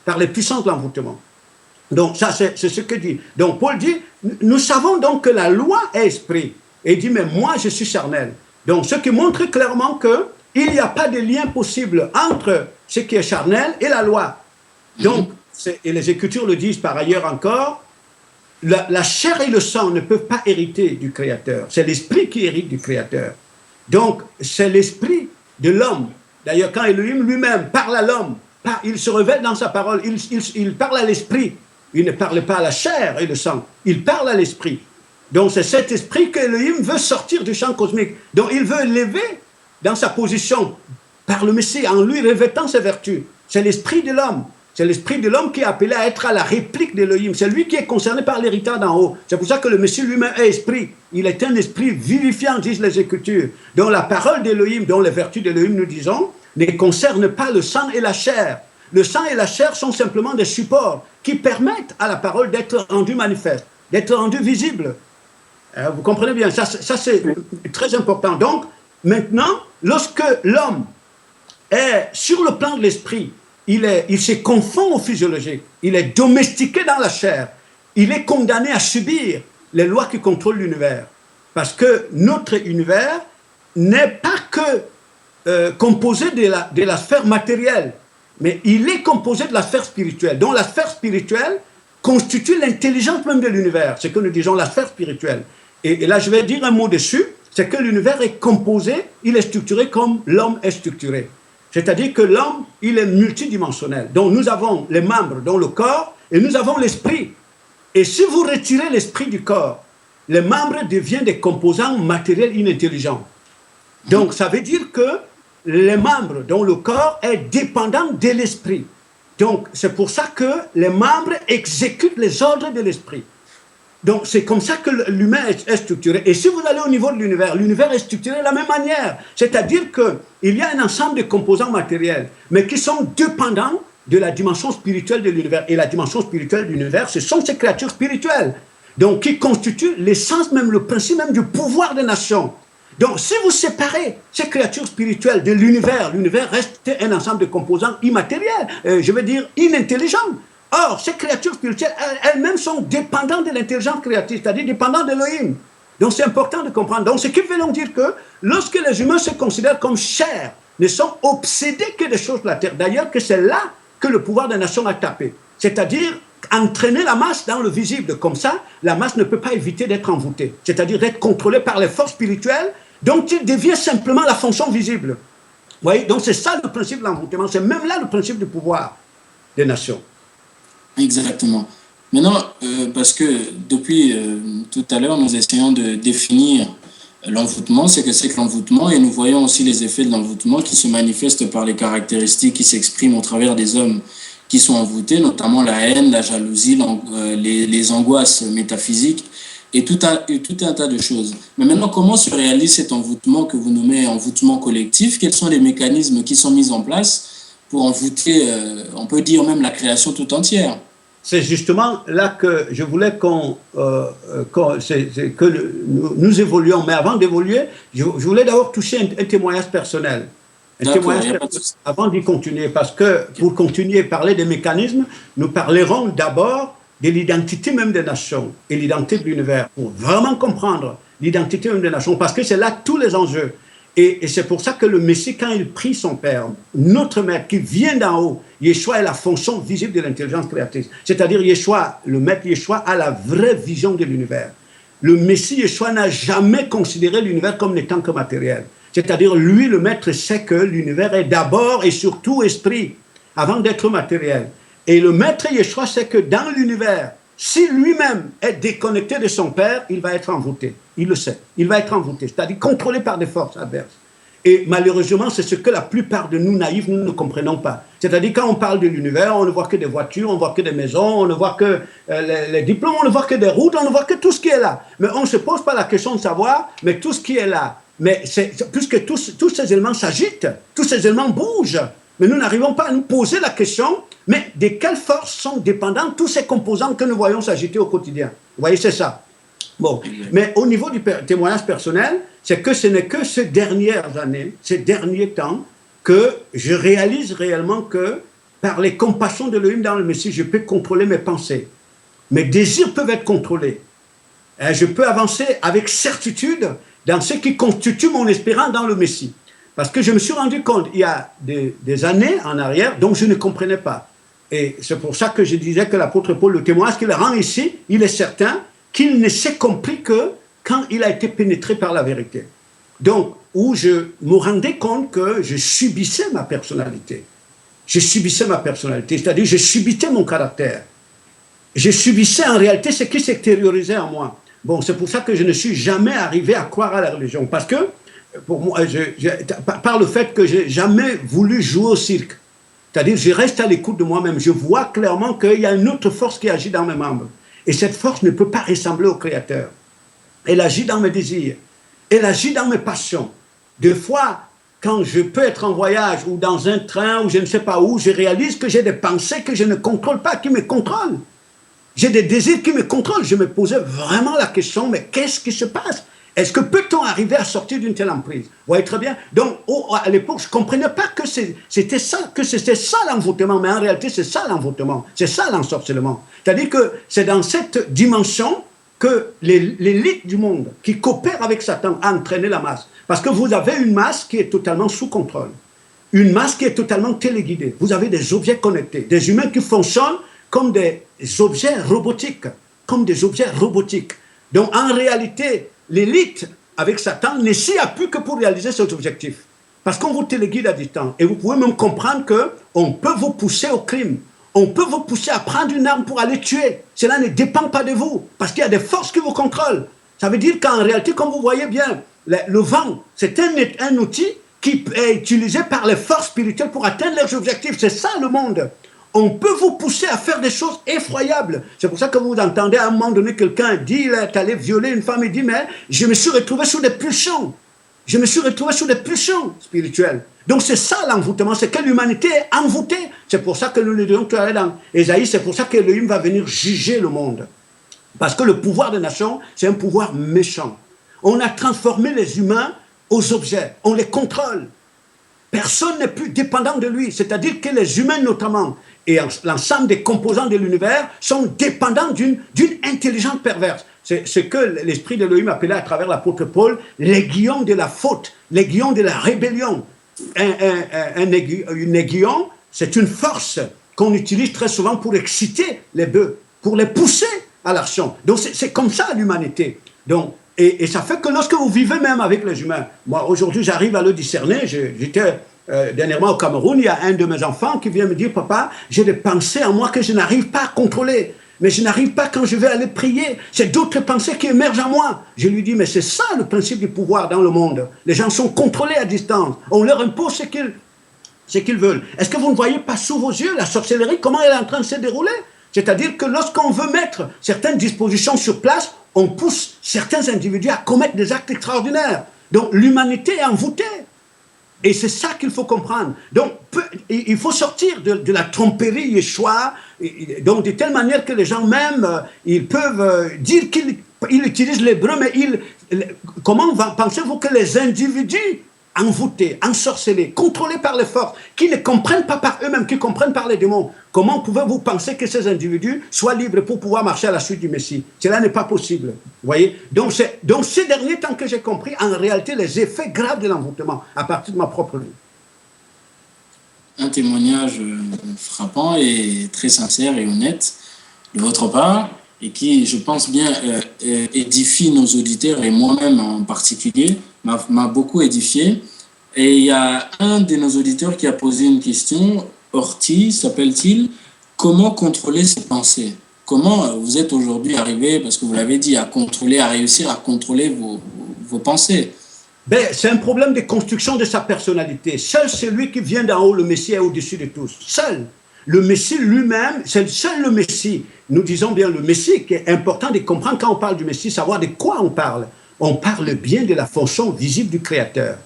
par les puissances de l'envoûtement. Donc, ça, c'est ce que dit. Donc, Paul dit, nous savons donc que la loi est esprit. Et il dit, mais moi, je suis charnel. Donc, ce qui montre clairement qu'il n'y a pas de lien possible entre ce qui est charnel et la loi. Donc, et les Écritures le disent par ailleurs encore, la chair et le sang ne peuvent pas hériter du Créateur. C'est l'esprit qui hérite du Créateur. Donc, c'est l'esprit de l'homme. D'ailleurs, quand Elohim lui-même parle à l'homme, il se révèle dans sa parole, il parle à l'esprit. Il ne parle pas à la chair et le sang, il parle à l'esprit. Donc, c'est cet esprit que Elohim veut sortir du champ cosmique. Donc, il veut l'élever dans sa position par le Messie, en lui revêtant ses vertus. C'est l'esprit de l'homme. C'est l'esprit de l'homme qui est appelé à être à la réplique d'Elohim. C'est lui qui est concerné par l'héritage d'en haut. C'est pour ça que le Messie lui-même est esprit. Il est un esprit vivifiant, disent les Écritures. Donc la parole d'Elohim, dont les vertus d'Elohim, nous disons, ne concerne pas le sang et la chair. Le sang et la chair sont simplement des supports qui permettent à la parole d'être rendue manifeste, d'être rendue visible. Vous comprenez bien, ça c'est très important. Donc, maintenant, lorsque l'homme est sur le plan de l'esprit, il se confond au physiologique, il est domestiqué dans la chair, il est condamné à subir les lois qui contrôlent l'univers. Parce que notre univers n'est pas que composé de la sphère matérielle, mais il est composé de la sphère spirituelle. Donc la sphère spirituelle constitue l'intelligence même de l'univers, c'est ce que nous disons la sphère spirituelle. Et là je vais dire un mot dessus, c'est que l'univers est composé, il est structuré comme l'homme est structuré. C'est-à-dire que l'homme, il est multidimensionnel. Donc nous avons les membres dans le corps et nous avons l'esprit. Et si vous retirez l'esprit du corps, les membres deviennent des composants matériels inintelligents. Donc ça veut dire que les membres dans le corps est dépendant de l'esprit. Donc c'est pour ça que les membres exécutent les ordres de l'esprit. Donc, c'est comme ça que l'humain est structuré. Et si vous allez au niveau de l'univers est structuré de la même manière. C'est-à-dire qu'il y a un ensemble de composants matériels, mais qui sont dépendants de la dimension spirituelle de l'univers. Et la dimension spirituelle de l'univers, ce sont ces créatures spirituelles. Donc, qui constituent l'essence même, le principe même du pouvoir des nations. Donc, si vous séparez ces créatures spirituelles de l'univers reste un ensemble de composants immatériels, je veux dire inintelligents. Or, ces créatures spirituelles, elles-mêmes sont dépendantes de l'intelligence créative, c'est-à-dire dépendantes d'Elohim. Donc, c'est important de comprendre. Donc, ce qui veut donc dire que lorsque les humains se considèrent comme chair, ne sont obsédés que des choses de la terre. D'ailleurs, que c'est là que le pouvoir des nations a tapé. C'est-à-dire entraîner la masse dans le visible. Comme ça, la masse ne peut pas éviter d'être envoûtée. C'est-à-dire d'être contrôlée par les forces spirituelles, donc il devient simplement la fonction visible. Vous voyez? Donc, c'est ça le principe de l'envoûtement. C'est même là le principe du pouvoir des nations. Exactement. Maintenant, parce que depuis tout à l'heure, nous essayons de définir l'envoûtement, c'est que l'envoûtement, et nous voyons aussi les effets de l'envoûtement qui se manifestent par les caractéristiques qui s'expriment au travers des hommes qui sont envoûtés, notamment la haine, la jalousie, les angoisses métaphysiques et tout un tas de choses. Mais maintenant, comment se réalise cet envoûtement que vous nommez envoûtement collectif? Quels sont les mécanismes qui sont mis en place pour envoûter, on peut dire même la création tout entière? C'est justement là que je voulais nous évoluions. Mais avant d'évoluer, je voulais d'abord toucher un témoignage personnel. Avant d'y continuer. Parce que pour continuer et parler des mécanismes, nous parlerons d'abord de l'identité même des nations et l'identité de l'univers, pour vraiment comprendre l'identité même des nations, parce que c'est là tous les enjeux. Et c'est pour ça que le Messie, quand il prie son Père, notre Maître qui vient d'en haut, Yeshua est la fonction visible de l'intelligence créatrice. C'est-à-dire Yeshua, le Maître Yeshua a la vraie vision de l'univers. Le Messie Yeshua n'a jamais considéré l'univers comme n'étant que matériel. C'est-à-dire lui, le Maître, sait que l'univers est d'abord et surtout esprit, avant d'être matériel. Et le Maître Yeshua sait que dans l'univers, si lui-même est déconnecté de son Père, il va être envoûté. Il le sait. Il va être envoûté, c'est-à-dire contrôlé par des forces adverses. Et malheureusement, c'est ce que la plupart de nous, naïfs, nous ne comprenons pas. C'est-à-dire quand on parle de l'univers, on ne voit que des voitures, on ne voit que des maisons, on ne voit que les diplômes, on ne voit que des routes, on ne voit que tout ce qui est là. Mais on ne se pose pas la question de savoir, mais tout ce qui est là. Mais puisque tous ces éléments s'agitent, tous ces éléments bougent, mais nous n'arrivons pas à nous poser la question, mais de quelles forces sont dépendants tous ces composants que nous voyons s'agiter au quotidien. Vous voyez, c'est ça. Bon, mais au niveau du témoignage personnel, c'est que ce n'est que ces dernières années, ces derniers temps, que je réalise réellement que par les compassions de l'Élohim dans le Messie, je peux contrôler mes pensées. Mes désirs peuvent être contrôlés. Et je peux avancer avec certitude dans ce qui constitue mon espérance dans le Messie. Parce que je me suis rendu compte, il y a des années en arrière, dont je ne comprenais pas. Et c'est pour ça que je disais que l'apôtre Paul, le témoignage qu'il rend ici, il est certain qu'il ne s'est compris que quand il a été pénétré par la vérité. Donc, où je me rendais compte que je subissais ma personnalité. Je subissais ma personnalité, c'est-à-dire je subissais mon caractère. Je subissais en réalité ce qui s'extériorisait en moi. Bon, c'est pour ça que je ne suis jamais arrivé à croire à la religion. Parce que, pour moi, par le fait que je n'ai jamais voulu jouer au cirque. C'est-à-dire, je reste à l'écoute de moi-même. Je vois clairement qu'il y a une autre force qui agit dans mes membres. Et cette force ne peut pas ressembler au Créateur. Elle agit dans mes désirs. Elle agit dans mes passions. Des fois, quand je peux être en voyage ou dans un train ou je ne sais pas où, je réalise que j'ai des pensées que je ne contrôle pas, qui me contrôlent. J'ai des désirs qui me contrôlent. Je me posais vraiment la question, mais qu'est-ce qui se passe? Est-ce que peut-on arriver à sortir d'une telle emprise? Vous voyez très bien. Donc, à l'époque, je ne comprenais pas que c'était ça l'envoûtement, mais en réalité, c'est ça l'envoûtement, c'est ça l'ensorcellement. C'est-à-dire que c'est dans cette dimension que l'élite du monde qui coopère avec Satan a entraîné la masse. Parce que vous avez une masse qui est totalement sous contrôle, une masse qui est totalement téléguidée. Vous avez des objets connectés, des humains qui fonctionnent comme des objets robotiques, Donc, en réalité, l'élite, avec Satan, ne s'y appuie que pour réaliser cet objectif. Parce qu'on vous téléguide à distance. Et vous pouvez même comprendre qu'on peut vous pousser au crime. On peut vous pousser à prendre une arme pour aller tuer. Cela ne dépend pas de vous. Parce qu'il y a des forces qui vous contrôlent. Ça veut dire qu'en réalité, comme vous voyez bien, le vent, c'est un outil qui est utilisé par les forces spirituelles pour atteindre leurs objectifs. C'est ça le monde. On peut vous pousser à faire des choses effroyables. C'est pour ça que vous entendez à un moment donné quelqu'un dire, il est allé violer une femme, il dit, mais je me suis retrouvé sous des pulsions. Je me suis retrouvé sous des pulsions spirituelles. Donc c'est ça l'envoûtement, c'est que l'humanité est envoûtée. C'est pour ça que nous le disons tout à l'heure dans Ésaïe, c'est pour ça que Elohim va venir juger le monde. Parce que le pouvoir des nations, c'est un pouvoir méchant. On a transformé les humains aux objets, on les contrôle. Personne n'est plus dépendant de lui, c'est-à-dire que les humains notamment, et l'ensemble des composants de l'univers sont dépendants d'une intelligence perverse. C'est ce que l'esprit d'Elohim appelait à travers l'apôtre Paul l'aiguillon de la faute, l'aiguillon de la rébellion. Une aiguillon, c'est une force qu'on utilise très souvent pour exciter les bœufs, pour les pousser à l'action. Donc c'est comme ça l'humanité. Donc, et ça fait que lorsque vous vivez même avec les humains, moi aujourd'hui j'arrive à le discerner, j'étais dernièrement au Cameroun, il y a un de mes enfants qui vient me dire, papa, j'ai des pensées en moi que je n'arrive pas à contrôler. Mais je n'arrive pas quand je vais aller prier. C'est d'autres pensées qui émergent en moi. Je lui dis, mais c'est ça le principe du pouvoir dans le monde. Les gens sont contrôlés à distance. On leur impose ce qu'ils veulent. Est-ce que vous ne voyez pas sous vos yeux la sorcellerie, comment elle est en train de se dérouler? C'est-à-dire que lorsqu'on veut mettre certaines dispositions sur place, on pousse certains individus à commettre des actes extraordinaires. Donc l'humanité est envoûtée. Et c'est ça qu'il faut comprendre. Donc, il faut sortir de la tromperie Yeshua, donc de telle manière que les gens même, ils peuvent dire qu'ils utilisent l'hébreu, mais comment pensez-vous que les individus envoûtés, ensorcelés, contrôlés par les forces, qui ne comprennent pas par eux-mêmes, qui comprennent par les démons. Comment pouvez-vous penser que ces individus soient libres pour pouvoir marcher à la suite du Messie? Cela n'est pas possible. Vous voyez? Donc ces derniers temps que j'ai compris, en réalité, les effets graves de l'envoûtement, à partir de ma propre vie. Un témoignage frappant et très sincère et honnête de votre part, et qui, je pense bien, édifie nos auditeurs, et moi-même en particulier, m'a beaucoup édifié. Et il y a un de nos auditeurs qui a posé une question, Orti s'appelle-t-il, comment contrôler ses pensées? Comment vous êtes aujourd'hui arrivé, parce que vous l'avez dit, à réussir à contrôler vos pensées? Ben, c'est un problème de construction de sa personnalité. Seul celui qui vient d'en haut, le Messie, est au-dessus de tous. Seul. Le Messie lui-même, c'est seul le Messie. Nous disons bien le Messie, qui est important de comprendre quand on parle du Messie, savoir de quoi on parle. On parle bien de la fonction visible du Créateur.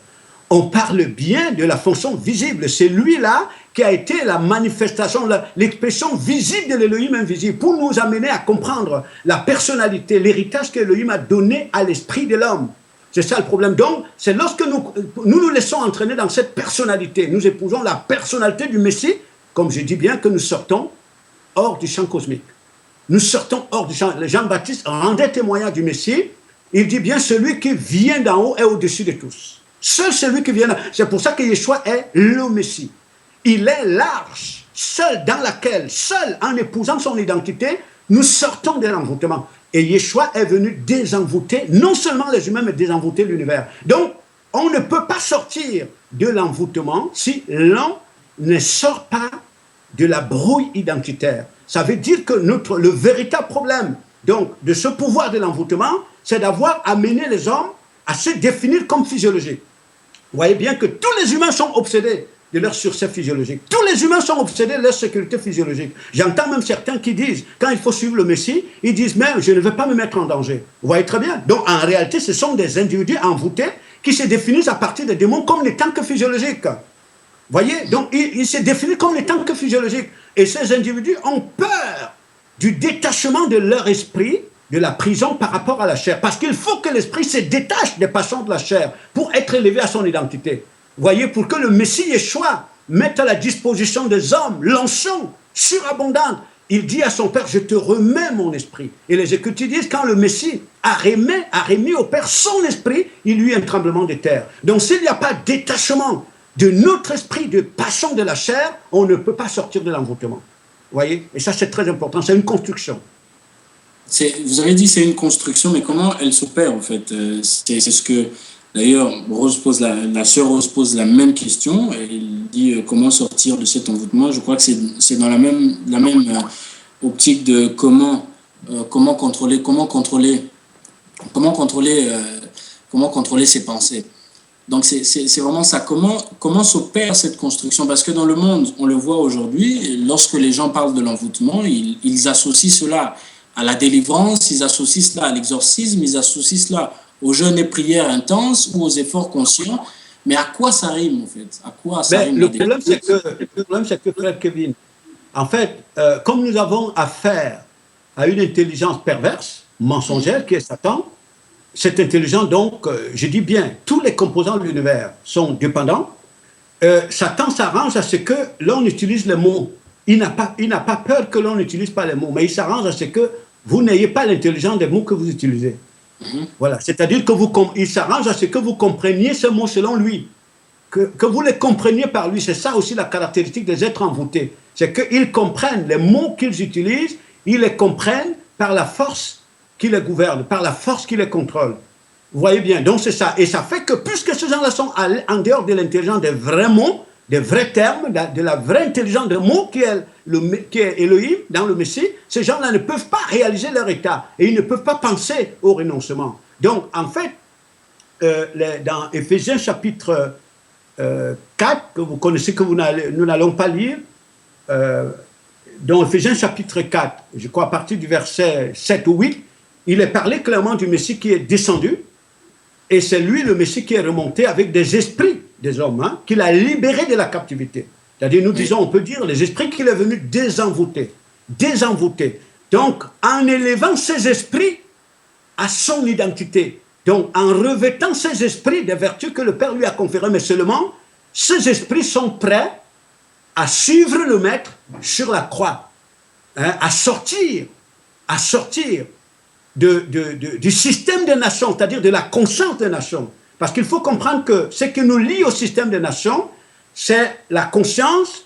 On parle bien de la fonction visible. C'est lui-là qui a été la manifestation, l'expression visible de l'Élohim invisible, pour nous amener à comprendre la personnalité, l'héritage que l'Élohim a donné à l'esprit de l'homme. C'est ça le problème. Donc, c'est lorsque nous laissons entraîner dans cette personnalité, nous épousons la personnalité du Messie, comme je dis bien, que nous sortons hors du champ cosmique. Nous sortons hors du champ. Jean-Baptiste rendait témoignage du Messie. Il dit bien, celui qui vient d'en haut est au-dessus de tous. Seul celui qui vient d'en haut. C'est pour ça que Yeshua est le Messie. Il est l'arche, seul dans laquelle, seul en épousant son identité, nous sortons de l'envoûtement. Et Yeshua est venu désenvoûter, non seulement les humains, mais désenvoûter l'univers. Donc, on ne peut pas sortir de l'envoûtement si l'on ne sort pas de la brouille identitaire. Ça veut dire que le véritable problème donc, de ce pouvoir de l'envoûtement, c'est d'avoir amené les hommes à se définir comme physiologiques. Vous voyez bien que tous les humains sont obsédés de leur succès physiologique. Tous les humains sont obsédés de leur sécurité physiologique. J'entends même certains qui disent, quand il faut suivre le Messie, ils disent même, je ne veux pas me mettre en danger. Vous voyez très bien. Donc, en réalité, ce sont des individus envoûtés qui se définissent à partir des démons comme n'étant que physiologiques. Vous voyez? Donc, ils se définissent comme n'étant que physiologiques. Et ces individus ont peur du détachement de leur esprit de la prison par rapport à la chair. Parce qu'il faut que l'esprit se détache des passions de la chair pour être élevé à son identité. Vous voyez, pour que le Messie Yeshua mette à la disposition des hommes l'onction surabondante. Il dit à son Père, je te remets mon esprit. Et les Écritures disent, quand le Messie a remis au Père son esprit, il lui un tremblement de terre. Donc s'il n'y a pas de détachement de notre esprit, de passion de la chair, on ne peut pas sortir de l'envoûtement. Vous voyez? Et ça, c'est très important. C'est une construction. Vous avez dit que c'est une construction, mais comment elle s'opère, en fait? C'est ce que, d'ailleurs, la sœur Rose pose la même question. Elle dit comment sortir de cet envoûtement. Je crois que c'est dans la même optique de comment contrôler ses pensées. Donc, c'est vraiment ça. Comment s'opère cette construction? Parce que dans le monde, on le voit aujourd'hui, lorsque les gens parlent de l'envoûtement, ils associent cela à la délivrance, ils associent cela à l'exorcisme, ils associent cela aux jeûnes et prières intenses ou aux efforts conscients. Mais à quoi ça rime, en fait? À quoi ça rime? Le problème, c'est que, frère Kevin, en fait, comme nous avons affaire à une intelligence perverse, mensongère, qui est Satan, cette intelligence, donc, je dis bien, tous les composants de l'univers sont dépendants. Satan s'arrange à ce que l'on utilise les mots. Il n'a pas peur que l'on n'utilise pas les mots, mais il s'arrange à ce que vous n'ayez pas l'intelligence des mots que vous utilisez. Voilà, c'est-à-dire qu'il s'arrange à ce que vous compreniez ces mots selon lui, que vous les compreniez par lui. C'est ça aussi la caractéristique des êtres envoûtés. C'est qu'ils comprennent les mots qu'ils utilisent, ils les comprennent par la force qui les gouverne, par la force qui les contrôle. Vous voyez bien, donc c'est ça. Et ça fait que puisque ces gens-là sont en dehors de l'intelligence des vrais mots, des vrais termes, de la vraie intelligence des mots qui est Elohim dans le Messie, ces gens-là ne peuvent pas réaliser leur état et ils ne peuvent pas penser au renoncement. Donc, en fait, dans Éphésiens chapitre 4, que vous connaissez, que nous n'allons pas lire, dans Éphésiens chapitre 4, je crois à partir du verset 7 ou 8, il est parlé clairement du Messie qui est descendu, et c'est lui, le Messie, qui est remonté avec des esprits des hommes, qu'il a libérés de la captivité. C'est-à-dire, nous disons, on peut dire, les esprits qu'il est venu désenvoûter. Donc, en élevant ces esprits à son identité. Donc, en revêtant ces esprits des vertus que le Père lui a conférées, mais seulement, ces esprits sont prêts à suivre le Maître sur la croix, hein, à sortir du système des nations, c'est-à-dire de la conscience des nations. Parce qu'il faut comprendre que ce qui nous lie au système des nations, c'est la conscience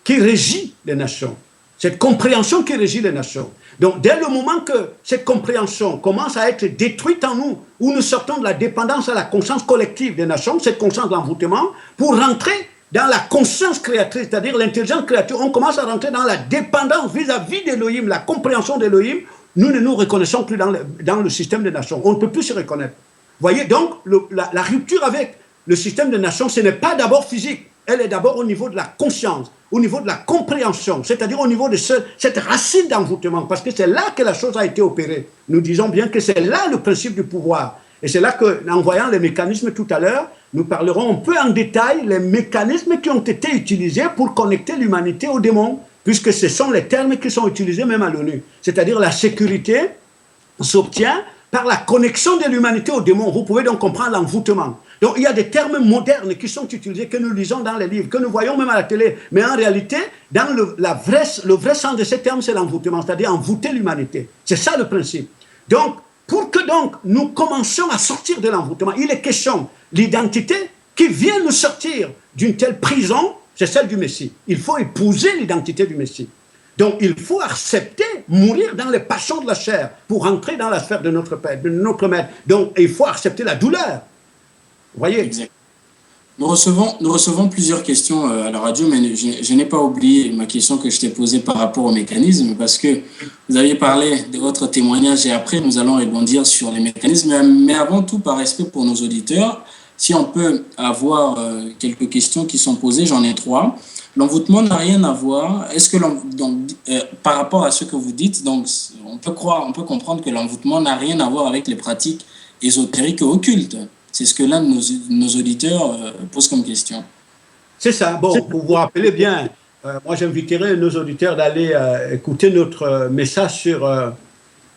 qui régit les nations. Cette compréhension qui régit les nations. Donc, dès le moment que cette compréhension commence à être détruite en nous, où nous sortons de la dépendance à la conscience collective des nations, cette conscience d'envoûtement, pour rentrer dans la conscience créatrice, c'est-à-dire l'intelligence créature, on commence à rentrer dans la dépendance vis-à-vis d'Élohim, la compréhension d'Élohim, nous ne nous reconnaissons plus dans le système des nations. On ne peut plus se reconnaître. Vous voyez, donc, la rupture avec le système des nations, ce n'est pas d'abord physique, elle est d'abord au niveau de la conscience, au niveau de la compréhension, c'est-à-dire au niveau de cette racine d'envoûtement, parce que c'est là que la chose a été opérée. Nous disons bien que c'est là le principe du pouvoir. Et c'est là qu'en voyant les mécanismes tout à l'heure, nous parlerons un peu en détail les mécanismes qui ont été utilisés pour connecter l'humanité aux démons, puisque ce sont les termes qui sont utilisés même à l'ONU. C'est-à-dire la sécurité s'obtient par la connexion de l'humanité aux démons. Vous pouvez donc comprendre l'envoûtement. Donc il y a des termes modernes qui sont utilisés, que nous lisons dans les livres, que nous voyons même à la télé. Mais en réalité, dans le vrai sens de ces termes, c'est l'envoûtement, c'est-à-dire envoûter l'humanité. C'est ça le principe. Donc, pour que donc nous commencions à sortir de l'envoûtement, il est question l'identité qui vient nous sortir d'une telle prison, c'est celle du Messie. Il faut épouser l'identité du Messie. Donc, il faut accepter, mourir dans les passions de la chair pour entrer dans la sphère de notre Père, de notre Maître. Donc, il faut accepter la douleur. Vous voyez? Exact. Nous recevons plusieurs questions à la radio, mais je n'ai pas oublié ma question que je t'ai posée par rapport au mécanisme, parce que vous aviez parlé de votre témoignage et après, nous allons rebondir sur les mécanismes. Mais avant tout, par respect pour nos auditeurs, si on peut avoir quelques questions qui sont posées, j'en ai 3. L'envoûtement n'a rien à voir. Est-ce que par rapport à ce que vous dites, donc on peut comprendre que l'envoûtement n'a rien à voir avec les pratiques ésotériques et occultes. C'est ce que l'un de nos auditeurs pose comme question. C'est ça. Bon, pour vous rappeler bien, moi j'inviterai nos auditeurs d'aller écouter notre message sur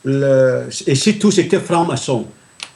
et si tous étaient francs-maçons.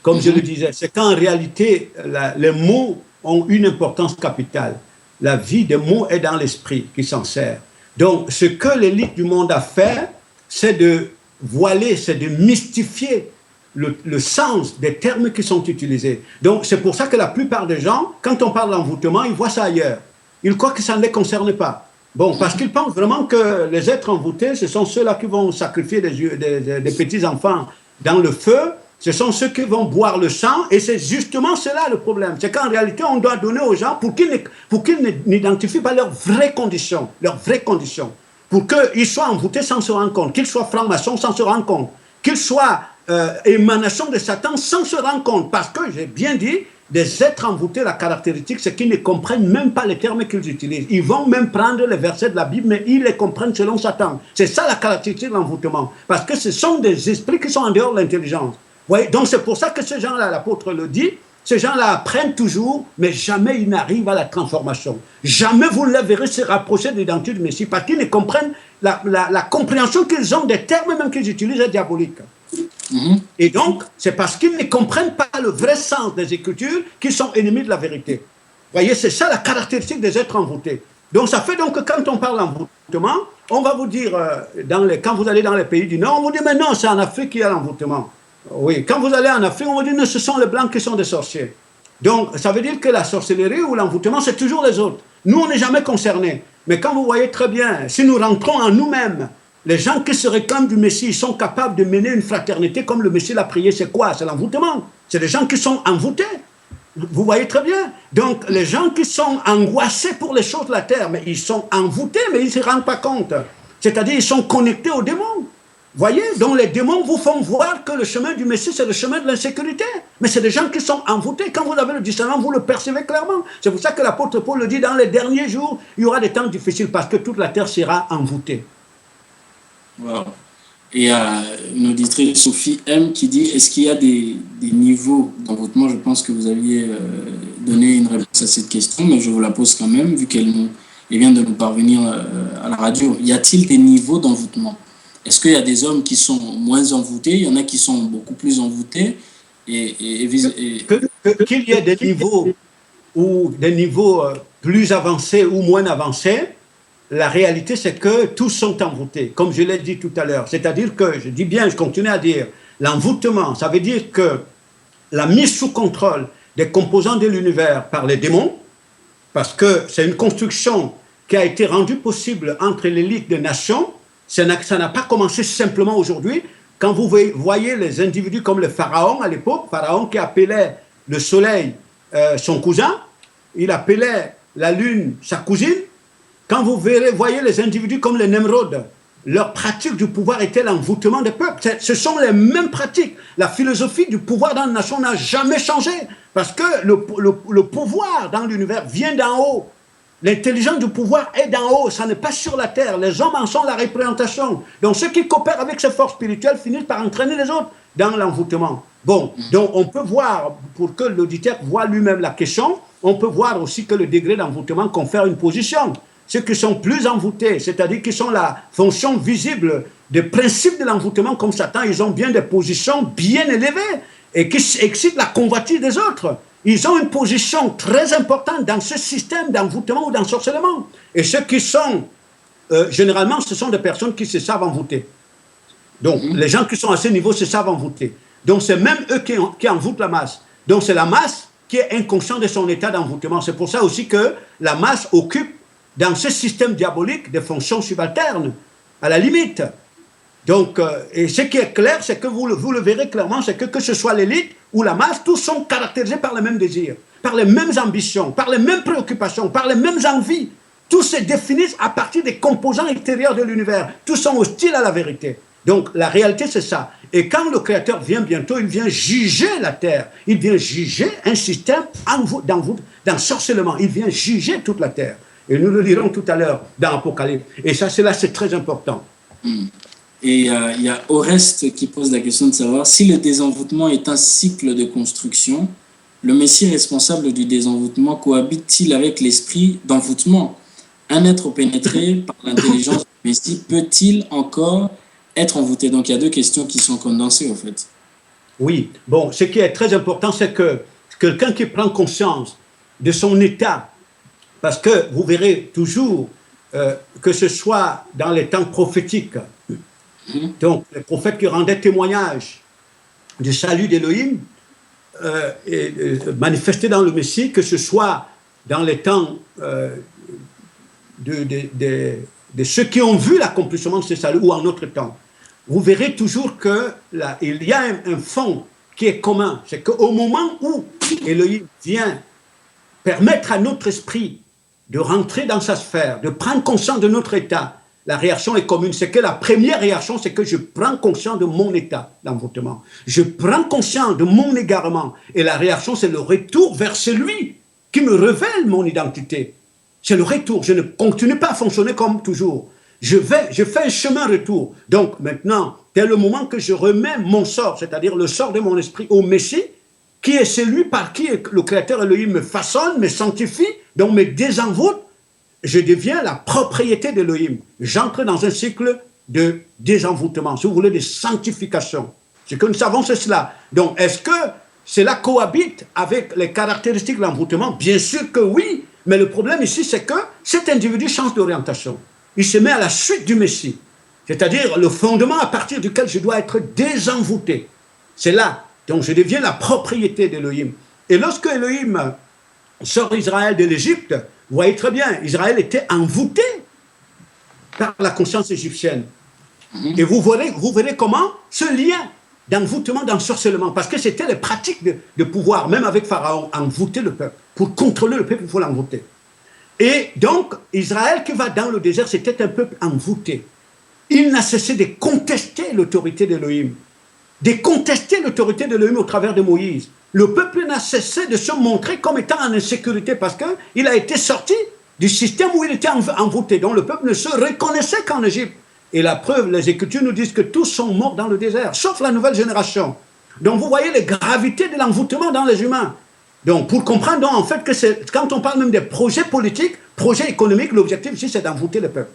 Comme je le disais, c'est qu'en réalité, les mots ont une importance capitale. La vie des mots est dans l'esprit qui s'en sert. Donc, ce que l'élite du monde a fait, c'est de voiler, c'est de mystifier le sens des termes qui sont utilisés. Donc, c'est pour ça que la plupart des gens, quand on parle d'envoûtement, ils voient ça ailleurs. Ils croient que ça ne les concerne pas. Bon, parce qu'ils pensent vraiment que les êtres envoûtés, ce sont ceux-là qui vont sacrifier des petits-enfants dans le feu. Ce sont ceux qui vont boire le sang, et c'est justement cela le problème. C'est qu'en réalité, on doit donner aux gens pour qu'ils n'identifient pas leurs vraies conditions, pour qu'ils soient envoûtés sans se rendre compte, qu'ils soient francs-maçons sans se rendre compte, qu'ils soient émanation de Satan sans se rendre compte. Parce que, j'ai bien dit, des êtres envoûtés, la caractéristique, c'est qu'ils ne comprennent même pas les termes qu'ils utilisent. Ils vont même prendre les versets de la Bible, mais ils les comprennent selon Satan. C'est ça la caractéristique de l'envoûtement. Parce que ce sont des esprits qui sont en dehors de l'intelligence. Voyez, donc c'est pour ça que ces gens-là, l'apôtre le dit, ces gens-là apprennent toujours, mais jamais ils n'arrivent à la transformation. Jamais vous ne les verrez se rapprocher de l'identité du Messie, parce qu'ils ne comprennent la compréhension qu'ils ont des termes même qu'ils utilisent est diabolique. Et donc, c'est parce qu'ils ne comprennent pas le vrai sens des Écritures qu'ils sont ennemis de la vérité. Voyez, c'est ça la caractéristique des êtres envoûtés. Donc ça fait donc que quand on parle d'envoûtement, on va vous dire, quand vous allez dans les pays du Nord, on vous dit, mais non, c'est en Afrique qu'il y a l'envoûtement. Oui, quand vous allez en Afrique, on vous dit, non, ce sont les Blancs qui sont des sorciers. Donc, ça veut dire que la sorcellerie ou l'envoûtement, c'est toujours les autres. Nous, on n'est jamais concernés. Mais quand vous voyez très bien, si nous rentrons en nous-mêmes, les gens qui se réclament du Messie, ils sont capables de mener une fraternité comme le Messie l'a prié. C'est quoi? C'est l'envoûtement. C'est des gens qui sont envoûtés. Vous voyez très bien. Donc, les gens qui sont angoissés pour les choses de la terre, mais ils sont envoûtés, mais ils ne se rendent pas compte. C'est-à-dire, ils sont connectés aux démons. Voyez, donc les démons vous font voir que le chemin du Messie, c'est le chemin de l'insécurité. Mais c'est des gens qui sont envoûtés. Quand vous avez le discernement, vous le percevez clairement. C'est pour ça que l'apôtre Paul le dit, dans les derniers jours, il y aura des temps difficiles parce que toute la terre sera envoûtée. Wow. Et une auditrice, Sophie M, qui dit, est-ce qu'il y a des niveaux d'envoûtement? Je pense que vous aviez donné une réponse à cette question, mais je vous la pose quand même, vu qu'elle vient de nous parvenir à la radio. Y a-t-il des niveaux d'envoûtement? Est-ce qu'il y a des hommes qui sont moins envoûtés? Il y en a qui sont beaucoup plus envoûtés. Qu'il y ait des niveaux ou des niveaux plus avancés ou moins avancés, la réalité c'est que tous sont envoûtés, comme je l'ai dit tout à l'heure. C'est-à-dire que, je dis bien, je continue à dire, l'envoûtement, ça veut dire que la mise sous contrôle des composants de l'univers par les démons, parce que c'est une construction qui a été rendue possible entre l'élite des nations, ça n'a pas commencé simplement aujourd'hui. Quand vous voyez les individus comme le pharaon à l'époque, pharaon qui appelait le soleil son cousin, il appelait la lune sa cousine. Quand vous voyez les individus comme les Nemrod, leur pratique du pouvoir était l'envoûtement des peuples. Ce sont les mêmes pratiques. La philosophie du pouvoir dans la nation n'a jamais changé, parce que le pouvoir dans l'univers vient d'en haut. L'intelligence du pouvoir est d'en haut, ça n'est pas sur la terre. Les hommes en sont la représentation. Donc ceux qui coopèrent avec ces forces spirituelles finissent par entraîner les autres dans l'envoûtement. Bon, donc on peut voir, pour que l'auditeur voit lui-même la question, on peut voir aussi que le degré d'envoûtement confère une position. Ceux qui sont plus envoûtés, c'est-à-dire qui sont la fonction visible des principes de l'envoûtement comme Satan, ils ont bien des positions bien élevées et qui excitent la convoitise des autres. Ils ont une position très importante dans ce système d'envoûtement ou d'ensorcellement. Et ceux qui sont, généralement, ce sont des personnes qui se savent envoûter. Donc, les gens qui sont à ce niveau se savent envoûter. Donc, c'est même eux qui envoûtent la masse. Donc, c'est la masse qui est inconsciente de son état d'envoûtement. C'est pour ça aussi que la masse occupe, dans ce système diabolique, des fonctions subalternes, à la limite. Donc, et ce qui est clair, c'est que vous le verrez clairement, c'est que ce soit l'élite ou la masse, tous sont caractérisés par les mêmes désirs, par les mêmes ambitions, par les mêmes préoccupations, par les mêmes envies. Tous se définissent à partir des composants extérieurs de l'univers. Tous sont hostiles à la vérité. Donc, la réalité, c'est ça. Et quand le Créateur vient bientôt, il vient juger la terre. Il vient juger un système d'ensorcellement. Il vient juger toute la terre. Et nous le lirons tout à l'heure dans l'Apocalypse. Et ça, c'est très important. Et il y a Oreste qui pose la question de savoir si le désenvoûtement est un cycle de construction, le Messie responsable du désenvoûtement cohabite-t-il avec l'esprit d'envoûtement? Un être pénétré par l'intelligence du Messie peut-il encore être envoûté? Donc il y a deux questions qui sont condensées en fait. Oui, bon, ce qui est très important, c'est que quelqu'un qui prend conscience de son état, parce que vous verrez toujours que ce soit dans les temps prophétiques, donc les prophètes qui rendaient témoignage du salut d'Élohim manifesté dans le Messie, que ce soit dans les temps de ceux qui ont vu l'accomplissement de ce salut ou en notre temps, vous verrez toujours qu'il y a un fond qui est commun. C'est qu'au moment où Élohim vient permettre à notre esprit de rentrer dans sa sphère, de prendre conscience de notre état, la réaction est commune. C'est que la première réaction, c'est que je prends conscience de mon état d'envoûtement. Je prends conscience de mon égarement. Et la réaction, c'est le retour vers celui qui me révèle mon identité. C'est le retour. Je ne continue pas à fonctionner comme toujours. Je fais un chemin retour. Donc maintenant, c'est le moment que je remets mon sort, c'est-à-dire le sort de mon esprit au Messie, qui est celui par qui le Créateur Elohim me façonne, me sanctifie, donc me désenvoûte. Je deviens la propriété d'Elohim. J'entre dans un cycle de désenvoûtement, si vous voulez, de sanctification. Ce que nous savons, c'est cela. Donc, est-ce que cela cohabite avec les caractéristiques de l'envoûtement? Bien sûr que oui, mais le problème ici, c'est que cet individu change d'orientation. Il se met à la suite du Messie, c'est-à-dire le fondement à partir duquel je dois être désenvoûté. C'est là. Donc, je deviens la propriété d'Elohim. Et lorsque Elohim sort Israël de l'Égypte, vous voyez très bien, Israël était envoûté par la conscience égyptienne. Et vous verrez comment ce lien d'envoûtement, d'ensorcellement, parce que c'était les pratiques de pouvoir, même avec Pharaon, envoûter le peuple. Pour contrôler le peuple, il faut l'envoûter. Et donc, Israël qui va dans le désert, c'était un peuple envoûté. Il n'a cessé de contester l'autorité d'Elohim, de contester l'autorité d'Elohim au travers de Moïse. Le peuple n'a cessé de se montrer comme étant en insécurité parce qu'il a été sorti du système où il était envoûté. Donc le peuple ne se reconnaissait qu'en Égypte. Et la preuve, les Écritures nous disent que tous sont morts dans le désert, sauf la nouvelle génération. Donc vous voyez les gravités de l'envoûtement dans les humains. Donc pour comprendre donc, en fait que quand on parle même des projets politiques, projets économiques, l'objectif ici c'est d'envoûter le peuple.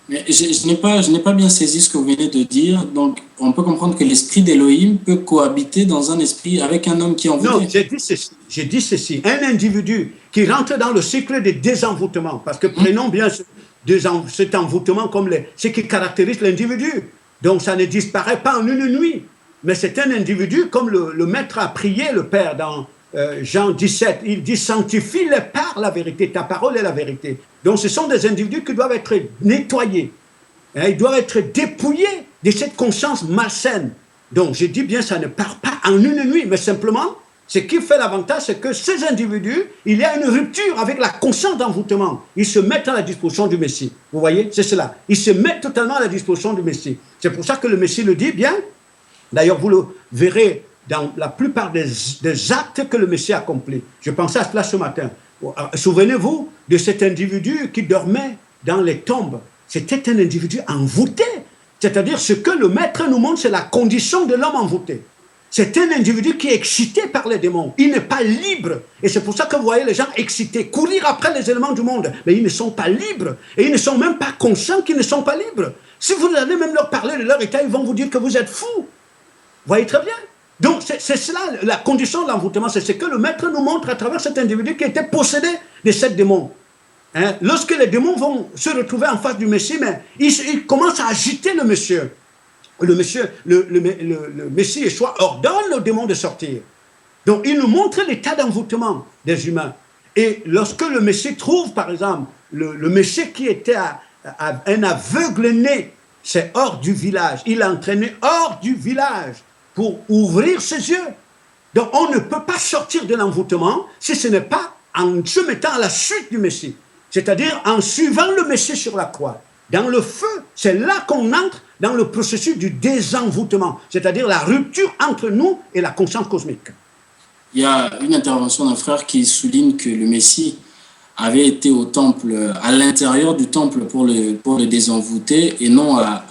Mais je n'ai pas bien saisi ce que vous venez de dire. Donc, on peut comprendre que l'esprit d'Élohim peut cohabiter dans un esprit avec un homme qui est Non, envoûté. j'ai dit ceci. Un individu qui rentre dans le cycle de désenvoûtement, parce que prenons bien cet envoûtement comme ce qui caractérise l'individu. Donc, ça ne disparaît pas en une nuit. Mais c'est un individu, comme le maître a prié, le Père, dans Jean 17, il dit « Sanctifie-les par la vérité, ta parole est la vérité ». Donc, ce sont des individus qui doivent être nettoyés. Hein, ils doivent être dépouillés de cette conscience malsaine. Donc, je dis bien, ça ne part pas en une nuit, mais simplement, ce qui fait l'avantage, c'est que ces individus, il y a une rupture avec la conscience d'envoûtement. Ils se mettent à la disposition du Messie. Vous voyez, c'est cela. Ils se mettent totalement à la disposition du Messie. C'est pour ça que le Messie le dit bien. D'ailleurs, vous le verrez dans la plupart des actes que le Messie accomplit. Je pensais à cela ce matin. Souvenez-vous de cet individu qui dormait dans les tombes. C'était un individu envoûté. C'est-à-dire, ce que le maître nous montre, c'est la condition de l'homme envoûté. C'est un individu qui est excité par les démons. Il n'est pas libre. Et c'est pour ça que vous voyez les gens excités, courir après les éléments du monde. Mais ils ne sont pas libres. Et ils ne sont même pas conscients qu'ils ne sont pas libres. Si vous allez même leur parler de leur état, ils vont vous dire que vous êtes fous. Vous voyez très bien. Donc, c'est cela, la condition de l'envoûtement. C'est ce que le maître nous montre à travers cet individu qui était possédé de sept démons. Hein? Lorsque les démons vont se retrouver en face du Messie, mais ils commencent à agiter le monsieur. Le Messie Yeshua ordonne aux démons de sortir. Donc, il nous montre l'état d'envoûtement des humains. Et lorsque le Messie trouve, par exemple, le Messie qui était un aveugle-né, c'est hors du village. Il l'a entraîné hors du village pour ouvrir ses yeux. Donc, on ne peut pas sortir de l'envoûtement si ce n'est pas en se mettant à la suite du Messie. C'est-à-dire en suivant le Messie sur la croix. Dans le feu, c'est là qu'on entre dans le processus du désenvoûtement, c'est-à-dire la rupture entre nous et la conscience cosmique. Il y a une intervention d'un frère qui souligne que le Messie avait été au temple, à l'intérieur du temple pour le désenvoûter et non à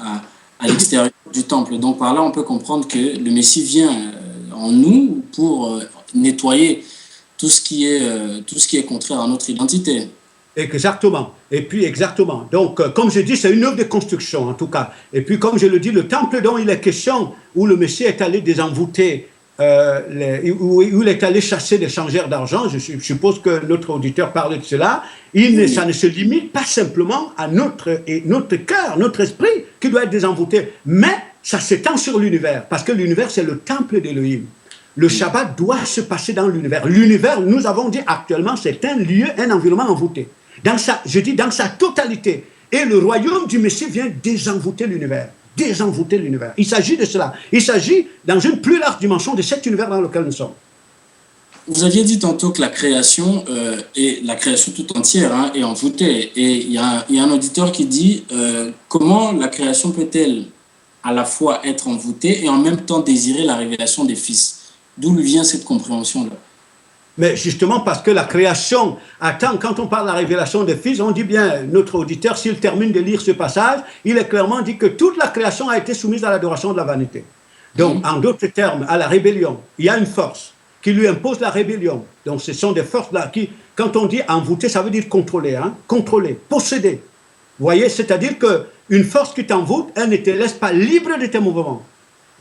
l'extérieur du temple. Donc par là, on peut comprendre que le Messie vient en nous pour nettoyer tout ce qui est contraire à notre identité. Exactement. Et puis, exactement. Donc, comme je dis, c'est une œuvre de construction, en tout cas. Et puis, comme je le dis, le temple dont il est question, où le Messie est allé désenvoûter, où il est allé chasser les changeurs d'argent, je suppose que notre auditeur parle de cela, ça ne se limite pas simplement à notre cœur, notre esprit qui doit être désenvoûté, mais ça s'étend sur l'univers, parce que l'univers, c'est le temple d'Élohim. Le Shabbat doit se passer dans l'univers. L'univers, nous avons dit actuellement, c'est un lieu, un environnement envoûté. Dans sa totalité. Et le royaume du Messie vient désenvoûter l'univers. Désenvoûter l'univers. Il s'agit de cela. Il s'agit, dans une plus large dimension, de cet univers dans lequel nous sommes. Vous aviez dit tantôt que la création, et la création tout entière, est envoûtée. Et il y a un auditeur qui dit comment la création peut-elle à la fois être envoûtée et en même temps désirer la révélation des fils? D'où lui vient cette compréhension-là? Mais justement parce que la création attend, quand on parle de la révélation des fils, on dit bien, notre auditeur, s'il termine de lire ce passage, il est clairement dit que toute la création a été soumise à l'adoration de la vanité. Donc, en d'autres termes, à la rébellion, il y a une force qui lui impose la rébellion. Donc, ce sont des forces-là qui, quand on dit envoûter, ça veut dire contrôler, contrôler, posséder. Vous voyez, c'est-à-dire qu'une force qui t'envoûte, elle ne te laisse pas libre de tes mouvements.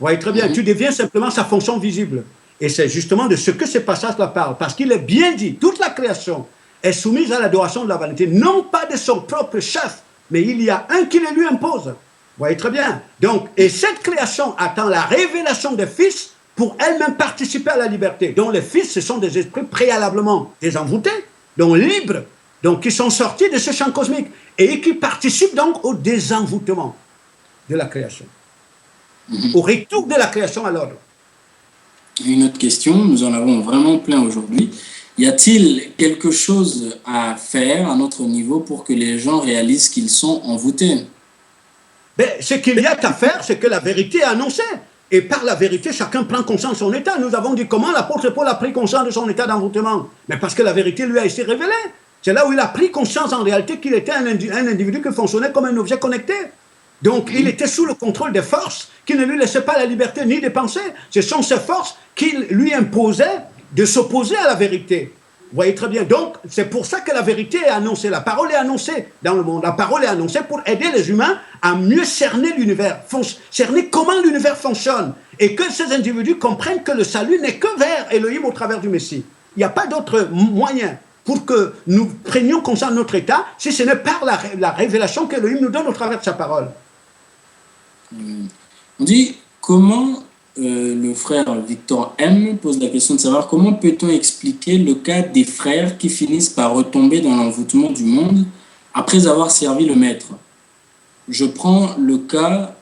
Vous voyez très bien, tu deviens simplement sa fonction visible. Et c'est justement de ce que ce passage-là parle, parce qu'il est bien dit, toute la création est soumise à l'adoration de la vanité, non pas de son propre chef, mais il y a un qui le lui impose. Vous voyez très bien. Donc, et cette création attend la révélation des fils pour elle-même participer à la liberté. Donc les fils, ce sont des esprits préalablement désenvoûtés, donc libres, donc qui sont sortis de ce champ cosmique, et qui participent donc au désenvoûtement de la création, au retour de la création à l'ordre. Une autre question, nous en avons vraiment plein aujourd'hui. Y a-t-il quelque chose à faire à notre niveau pour que les gens réalisent qu'ils sont envoûtés? Ce qu'il y a à faire, c'est que la vérité est annoncée. Et par la vérité, chacun prend conscience de son état. Nous avons dit comment l'apôtre Paul a pris conscience de son état d'envoûtement. Mais parce que la vérité lui a été révélée. C'est là où il a pris conscience en réalité qu'il était un individu qui fonctionnait comme un objet connecté. Donc, il était sous le contrôle des forces qui ne lui laissaient pas la liberté ni de penser. Ce sont ces forces qui lui imposaient de s'opposer à la vérité. Vous voyez très bien. Donc, c'est pour ça que la vérité est annoncée. La parole est annoncée dans le monde. La parole est annoncée pour aider les humains à mieux cerner l'univers, cerner comment l'univers fonctionne. Et que ces individus comprennent que le salut n'est que vers Elohim au travers du Messie. Il n'y a pas d'autre moyen pour que nous prenions conscience de notre état, si ce n'est par la révélation qu'Elohim nous donne au travers de sa parole. On dit comment le frère Victor M pose la question de savoir comment peut-on expliquer le cas des frères qui finissent par retomber dans l'envoûtement du monde après avoir servi le maître. Je prends le cas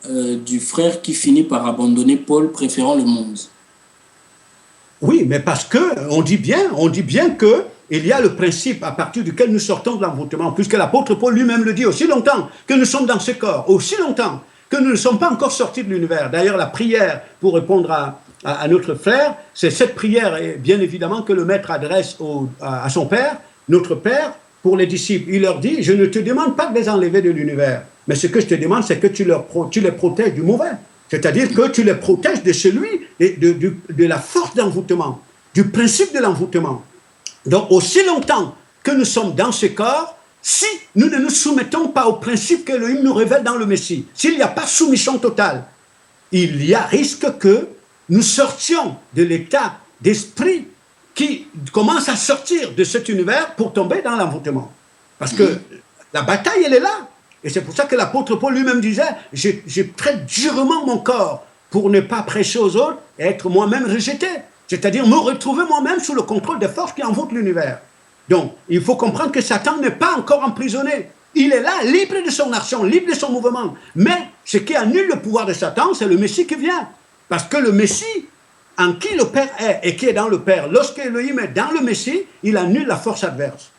du frère qui finit par abandonner Paul préférant le monde. Oui, mais parce que on dit bien que il y a le principe à partir duquel nous sortons de l'envoûtement, puisque l'apôtre Paul lui-même le dit, aussi longtemps que nous sommes dans ce corps, aussi longtemps que nous ne sommes pas encore sortis de l'univers. D'ailleurs, la prière, pour répondre à notre frère, c'est cette prière, et bien évidemment, que le Maître adresse à son Père, notre Père, pour les disciples. Il leur dit, je ne te demande pas de les enlever de l'univers, mais ce que je te demande, c'est que tu les protèges du mauvais. C'est-à-dire que tu les protèges de celui, de la force d'envoûtement, du principe de l'envoûtement. Donc, aussi longtemps que nous sommes dans ce corps, si nous ne nous soumettons pas au principe que l'Élohim nous révèle dans le Messie, s'il n'y a pas soumission totale, il y a risque que nous sortions de l'état d'esprit qui commence à sortir de cet univers pour tomber dans l'envoûtement. Parce que la bataille, elle est là. Et c'est pour ça que l'apôtre Paul lui-même disait, je traite durement mon corps pour ne pas prêcher aux autres et être moi-même rejeté. C'est-à-dire me retrouver moi-même sous le contrôle des forces qui envoûtent l'univers. Donc, il faut comprendre que Satan n'est pas encore emprisonné. Il est là, libre de son action, libre de son mouvement. Mais ce qui annule le pouvoir de Satan, c'est le Messie qui vient. Parce que le Messie, en qui le Père est et qui est dans le Père, lorsque Elohim est dans le Messie, il annule la force adverse.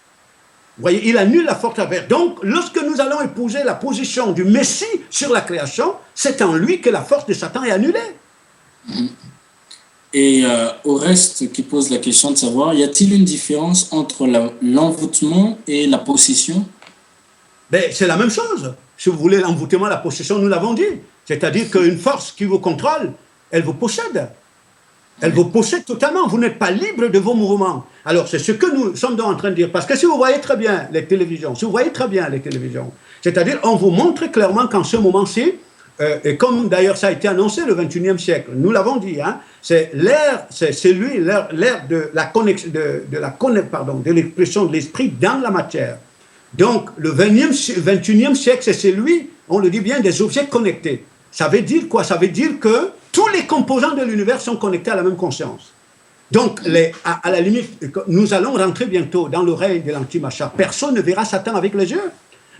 Vous voyez, il annule la force adverse. Donc, lorsque nous allons épouser la position du Messie sur la création, c'est en lui que la force de Satan est annulée. Et au reste, qui pose la question de savoir, y a-t-il une différence entre l'envoûtement et la possession? Ben, c'est la même chose. Si vous voulez l'envoûtement, la possession, nous l'avons dit. C'est-à-dire qu'une force qui vous contrôle, elle vous possède. Elle vous possède totalement. Vous n'êtes pas libre de vos mouvements. Alors, c'est ce que nous sommes en train de dire. Parce que si vous voyez très bien les télévisions, c'est-à-dire, on vous montre clairement qu'en ce moment-ci, et comme d'ailleurs ça a été annoncé le 21e siècle, nous l'avons dit, hein, c'est l'ère de la connexion, de l'expression de l'esprit dans la matière. Donc, le 21e siècle, c'est celui, on le dit bien, des objets connectés. Ça veut dire quoi? Ça veut dire que tous les composants de l'univers sont connectés à la même conscience. Donc, à la limite, nous allons rentrer bientôt dans le règne de l'anti-Machar. Personne ne verra Satan avec les yeux.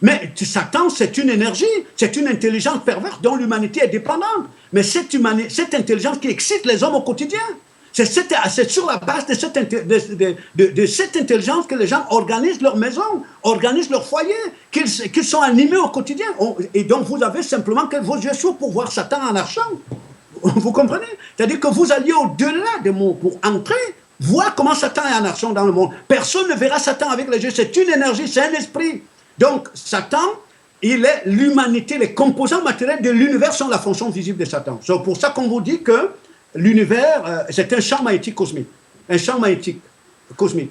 Mais Satan, c'est une énergie, c'est une intelligence perverse dont l'humanité est dépendante. Mais cette intelligence qui excite les hommes au quotidien. C'est sur la base de cette intelligence que les gens organisent leur maison, organisent leur foyer, qu'ils sont animés au quotidien. Et donc, vous avez simplement que vos yeux s'ouvrent pour voir Satan en marchant. Vous comprenez? C'est-à-dire que vous alliez au-delà des mots pour entrer, voir comment Satan est en action dans le monde. Personne ne verra Satan avec les yeux. C'est une énergie, c'est un esprit. Donc, Satan, il est l'humanité, les composants matériels de l'univers sont la fonction visible de Satan. C'est pour ça qu'on vous dit que l'univers, c'est un champ magnétique cosmique. Un champ magnétique cosmique.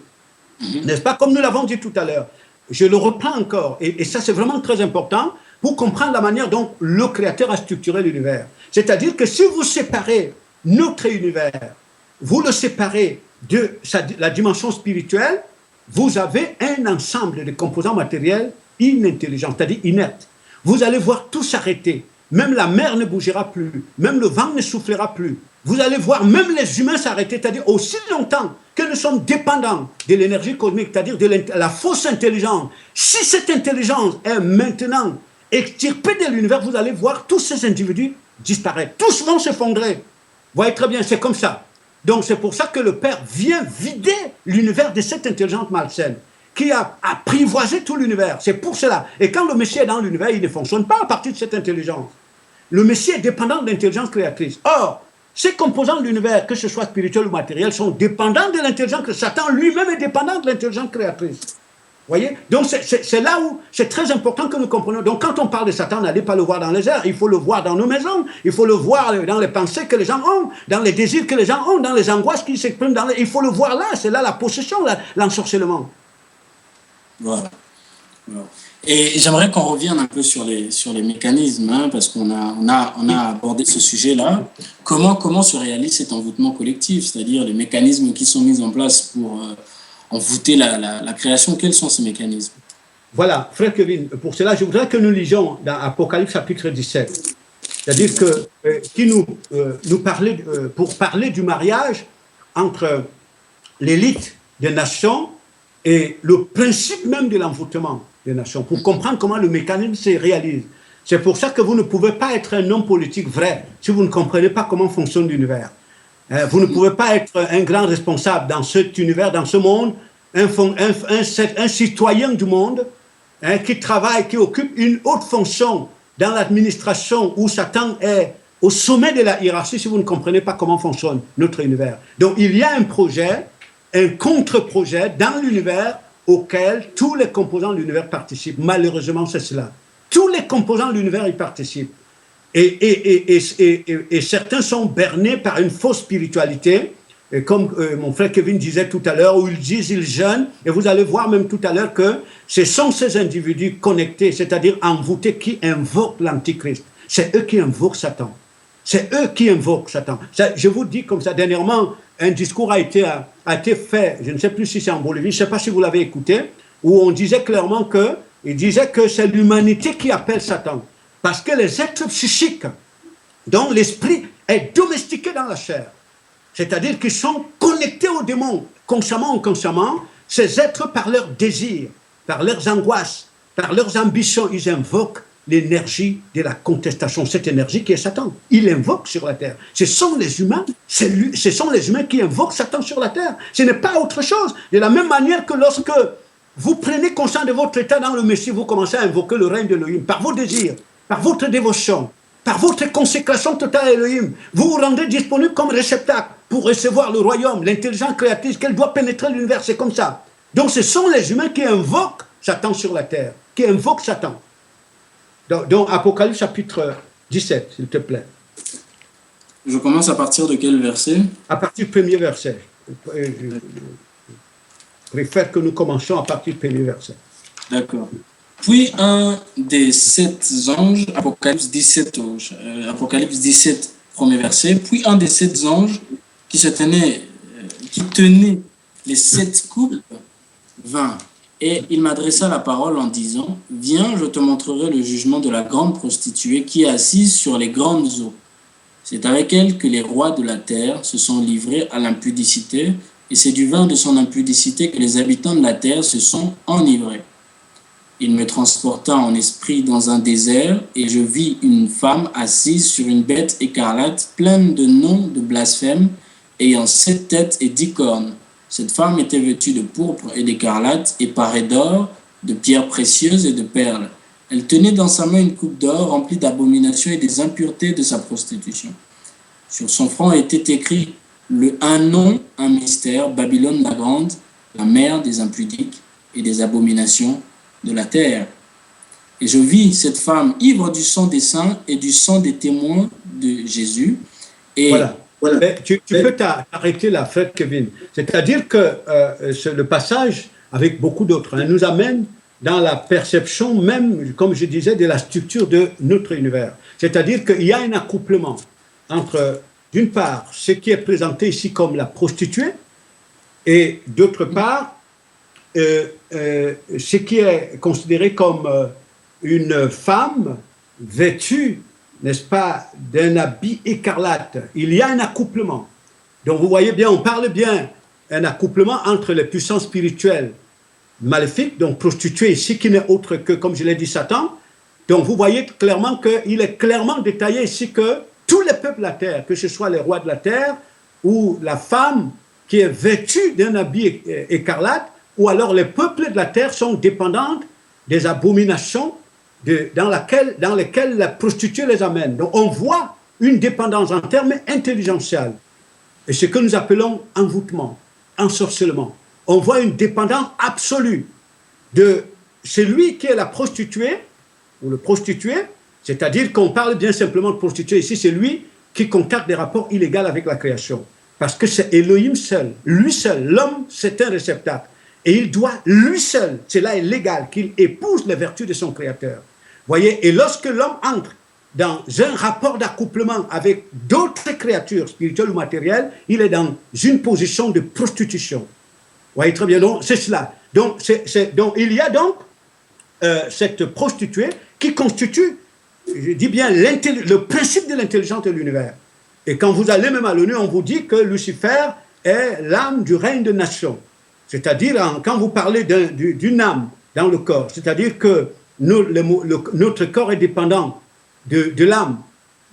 N'est-ce pas? Comme nous l'avons dit tout à l'heure. Je le reprends encore. Et ça, c'est vraiment très important pour comprendre la manière dont le Créateur a structuré l'univers. C'est-à-dire que si vous séparez notre univers, vous le séparez de la dimension spirituelle, vous avez un ensemble de composants matériels inintelligents, c'est-à-dire inertes. Vous allez voir tout s'arrêter. Même la mer ne bougera plus. Même le vent ne soufflera plus. Vous allez voir même les humains s'arrêter. C'est-à-dire aussi longtemps que nous sommes dépendants de l'énergie cosmique, c'est-à-dire de la fausse intelligence. Si cette intelligence est maintenant extirpée de l'univers, vous allez voir tous ces individus disparaître. Tous vont s'effondrer. Vous voyez très bien, c'est comme ça. Donc c'est pour ça que le Père vient vider l'univers de cette intelligence malsaine qui a apprivoisé tout l'univers. C'est pour cela. Et quand le Messie est dans l'univers, il ne fonctionne pas à partir de cette intelligence. Le Messie est dépendant de l'intelligence créatrice. Or, ces composants de l'univers, que ce soit spirituel ou matériel, sont dépendants de l'intelligence que Satan lui-même est dépendant de l'intelligence créatrice. Voyez? Donc c'est là où c'est très important que nous comprenions. Donc quand on parle de Satan, on n'allait pas le voir dans les airs, il faut le voir dans nos maisons, il faut le voir dans les pensées que les gens ont, dans les désirs que les gens ont, dans les angoisses qui s'expriment il faut le voir là, c'est là la possession, l'ensorcellement. Voilà. Voilà. Et j'aimerais qu'on revienne un peu sur les mécanismes, hein, parce qu'on a abordé ce sujet-là. Comment se réalise cet envoûtement collectif, c'est-à-dire les mécanismes qui sont mis en place pour envoûter la création? Quels sont ces mécanismes? Voilà, frère Kevin, pour cela, je voudrais que nous lisions dans Apocalypse chapitre 17. C'est-à-dire que qui nous parlait, pour parler du mariage entre l'élite des nations et le principe même de l'envoûtement des nations, pour comprendre comment le mécanisme se réalise. C'est pour ça que vous ne pouvez pas être un homme politique vrai si vous ne comprenez pas comment fonctionne l'univers. Vous ne pouvez pas être un grand responsable dans cet univers, dans ce monde, un citoyen du monde, qui travaille, qui occupe une haute fonction dans l'administration où Satan est au sommet de la hiérarchie si vous ne comprenez pas comment fonctionne notre univers. Donc il y a un projet, un contre-projet dans l'univers auquel tous les composants de l'univers participent. Malheureusement, c'est cela. Tous les composants de l'univers y participent. Et certains sont bernés par une fausse spiritualité, et comme mon frère Kevin disait tout à l'heure, où ils disent, ils jeûnent, et vous allez voir même tout à l'heure que ce sont ces individus connectés, c'est-à-dire envoûtés, qui invoquent l'Antichrist. C'est eux qui invoquent Satan. C'est eux qui invoquent Satan. Je vous dis comme ça, dernièrement, un discours a été fait, je ne sais plus si c'est en Bolivie, je ne sais pas si vous l'avez écouté, où on disait clairement il disait que c'est l'humanité qui appelle Satan. Parce que les êtres psychiques, dont l'esprit est domestiqué dans la chair, c'est-à-dire qu'ils sont connectés aux démons, consciemment ou inconsciemment, ces êtres par leurs désirs, par leurs angoisses, par leurs ambitions, ils invoquent l'énergie de la contestation, cette énergie qui est Satan. Ils l'invoquent sur la terre. Ce sont les humains, ce sont les humains qui invoquent Satan sur la terre. Ce n'est pas autre chose. De la même manière que lorsque vous prenez conscience de votre état dans le Messie, vous commencez à invoquer le règne d'Élohim par vos désirs, par votre dévotion, par votre consécration totale à Elohim. Vous vous rendez disponible comme réceptacle pour recevoir le royaume, l'intelligence créatrice, qu'elle doit pénétrer l'univers. C'est comme ça. Donc ce sont les humains qui invoquent Satan sur la terre, qui invoquent Satan. Donc Apocalypse chapitre 17, s'il te plaît. Je commence à partir de quel verset? À partir du premier verset. Je préfère que nous commencions à partir du premier verset. D'accord. Puis un des 7 anges, Apocalypse 17, premier verset, puis un des 7 anges qui tenait les 7 coupes vint. Et il m'adressa la parole en disant, « Viens, je te montrerai le jugement de la grande prostituée qui est assise sur les grandes eaux. C'est avec elle que les rois de la terre se sont livrés à l'impudicité, et c'est du vin de son impudicité que les habitants de la terre se sont enivrés. Il me transporta en esprit dans un désert, et je vis une femme assise sur une bête écarlate, pleine de noms de blasphème, ayant 7 têtes et 10 cornes. Cette femme était vêtue de pourpre et d'écarlate et parée d'or, de pierres précieuses et de perles. Elle tenait dans sa main une coupe d'or remplie d'abominations et des impuretés de sa prostitution. Sur son front était écrit un nom, un mystère, Babylone la grande, la mère des impudiques et des abominations de la terre. Et je vis cette femme ivre du sang des saints et du sang des témoins de Jésus. Et voilà. Tu peux t'arrêter là, frère Kevin. C'est-à-dire que le passage, avec beaucoup d'autres, nous amène dans la perception même, comme je disais, de la structure de notre univers. C'est-à-dire qu'il y a un accouplement entre, d'une part, ce qui est présenté ici comme la prostituée, et d'autre part, ce qui est considéré comme une femme vêtue, n'est-ce pas, d'un habit écarlate. Il y a un accouplement. Donc vous voyez bien, on parle bien un accouplement entre les puissances spirituelles maléfiques, donc prostituées ici, qui n'est autre que, comme je l'ai dit, Satan. Donc vous voyez clairement qu'il est clairement détaillé ici que tous les peuples de la terre, que ce soit les rois de la terre, ou la femme qui est vêtue d'un habit écarlate, ou alors les peuples de la terre sont dépendants des abominations dans lesquelles la prostituée les amène. Donc on voit une dépendance en termes intelligentiels. Et ce que nous appelons envoûtement, ensorcellement. On voit une dépendance absolue c'est lui qui est la prostituée, ou le prostitué, c'est-à-dire qu'on parle bien simplement de prostituée ici, c'est lui qui contacte des rapports illégaux avec la création. Parce que c'est Elohim seul, lui seul, l'homme c'est un réceptacle. Et il doit, lui seul, cela est légal, qu'il épouse les vertus de son créateur. Voyez, et lorsque l'homme entre dans un rapport d'accouplement avec d'autres créatures spirituelles ou matérielles, il est dans une position de prostitution. Vous voyez très bien, donc c'est cela. Donc, donc il y a donc cette prostituée qui constitue, je dis bien, le principe de l'intelligence de l'univers. Et quand vous allez même à l'ONU, on vous dit que Lucifer est l'âme du règne de nation. C'est-à-dire, quand vous parlez d'une âme dans le corps, c'est-à-dire que notre corps est dépendant de l'âme,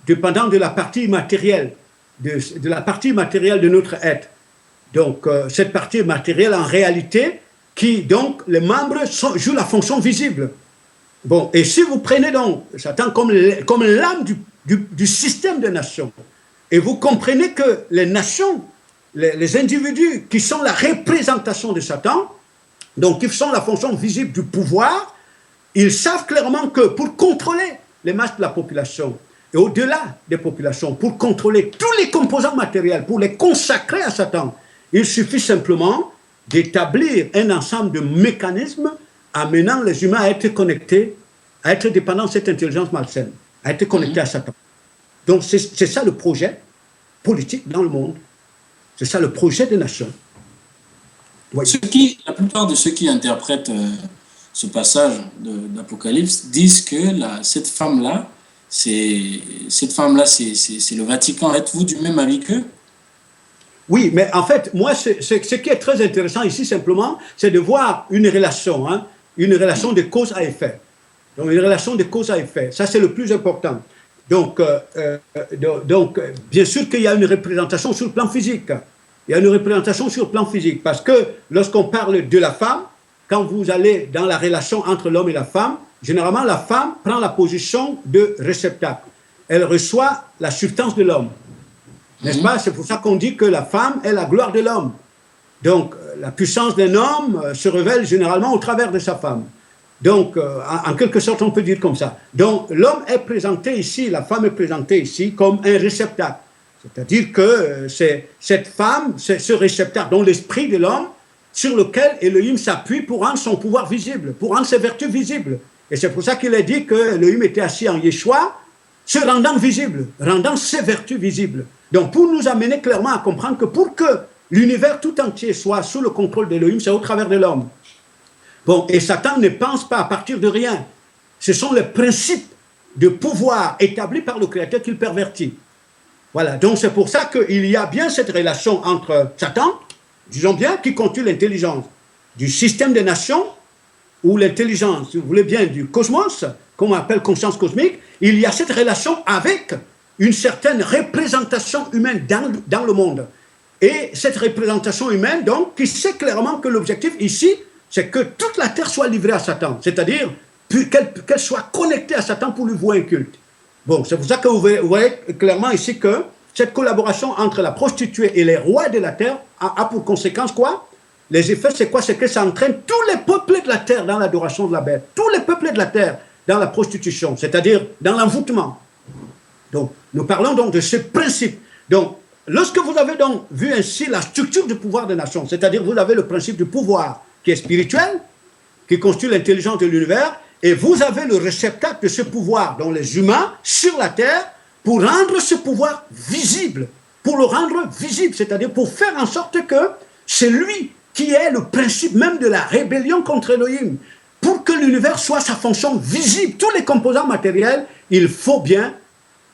dépendant de la partie matérielle, de la partie matérielle de notre être. Donc, cette partie matérielle, en réalité, qui, donc, les membres jouent la fonction visible. Bon, et si vous prenez donc Satan comme l'âme du système des nations, et vous comprenez que les nations, les individus qui sont la représentation de Satan, donc qui sont la fonction visible du pouvoir, ils savent clairement que pour contrôler les masses de la population, et au-delà des populations, pour contrôler tous les composants matériels, pour les consacrer à Satan, il suffit simplement d'établir un ensemble de mécanismes amenant les humains à être connectés, à être dépendants de cette intelligence malsaine, à être connectés à Satan. Donc c'est ça le projet politique dans le monde. C'est ça le projet des nations. Oui. La plupart de ceux qui interprètent ce passage d'Apocalypse disent que cette femme-là, c'est le Vatican. Êtes-vous du même avis qu'eux? Oui, mais en fait, moi, ce qui est très intéressant ici, simplement, c'est de voir une relation de cause à effet. Donc, une relation de cause à effet. Ça, c'est le plus important. Donc, bien sûr qu'il y a une représentation sur le plan physique. Il y a une représentation sur le plan physique. Parce que lorsqu'on parle de la femme, quand vous allez dans la relation entre l'homme et la femme, généralement, la femme prend la position de réceptacle. Elle reçoit la substance de l'homme. N'est-ce pas? C'est pour ça qu'on dit que la femme est la gloire de l'homme. Donc, la puissance d'un homme se révèle généralement au travers de sa femme. Donc, en quelque sorte, on peut dire comme ça. Donc, l'homme est présenté ici, la femme est présentée ici comme un réceptacle. C'est-à-dire que c'est cette femme, c'est ce réceptacle, dont l'esprit de l'homme, sur lequel Elohim s'appuie pour rendre son pouvoir visible, pour rendre ses vertus visibles. Et c'est pour ça qu'il est dit que Elohim était assis en Yeshua, se rendant visible, rendant ses vertus visibles. Donc, pour nous amener clairement à comprendre que pour que l'univers tout entier soit sous le contrôle d'Elohim, c'est au travers de l'homme. Bon, et Satan ne pense pas à partir de rien. Ce sont les principes de pouvoir établis par le Créateur qu'il pervertit. Voilà, donc c'est pour ça qu'il y a bien cette relation entre Satan, disons bien, qui constitue l'intelligence du système des nations, ou l'intelligence, si vous voulez bien, du cosmos, qu'on appelle conscience cosmique. Il y a cette relation avec une certaine représentation humaine dans le monde. Et cette représentation humaine, donc, qui sait clairement que l'objectif ici, c'est que toute la terre soit livrée à Satan, c'est-à-dire qu'elle soit connectée à Satan pour lui vouer un culte. Bon, c'est pour ça que vous voyez clairement ici que cette collaboration entre la prostituée et les rois de la terre a pour conséquence quoi? Les effets, c'est quoi? C'est que ça entraîne tous les peuples de la terre dans l'adoration de la bête, tous les peuples de la terre dans la prostitution, c'est-à-dire dans l'envoûtement. Donc, nous parlons donc de ce principe. Donc, lorsque vous avez donc vu ainsi la structure du pouvoir des nations, c'est-à-dire vous avez le principe du pouvoir qui est spirituel, qui constitue l'intelligence de l'univers, et vous avez le réceptacle de ce pouvoir, dont les humains, sur la terre, pour rendre ce pouvoir visible, pour le rendre visible, c'est-à-dire pour faire en sorte que c'est lui qui est le principe même de la rébellion contre Elohim. Pour que l'univers soit sa fonction visible, tous les composants matériels, il faut bien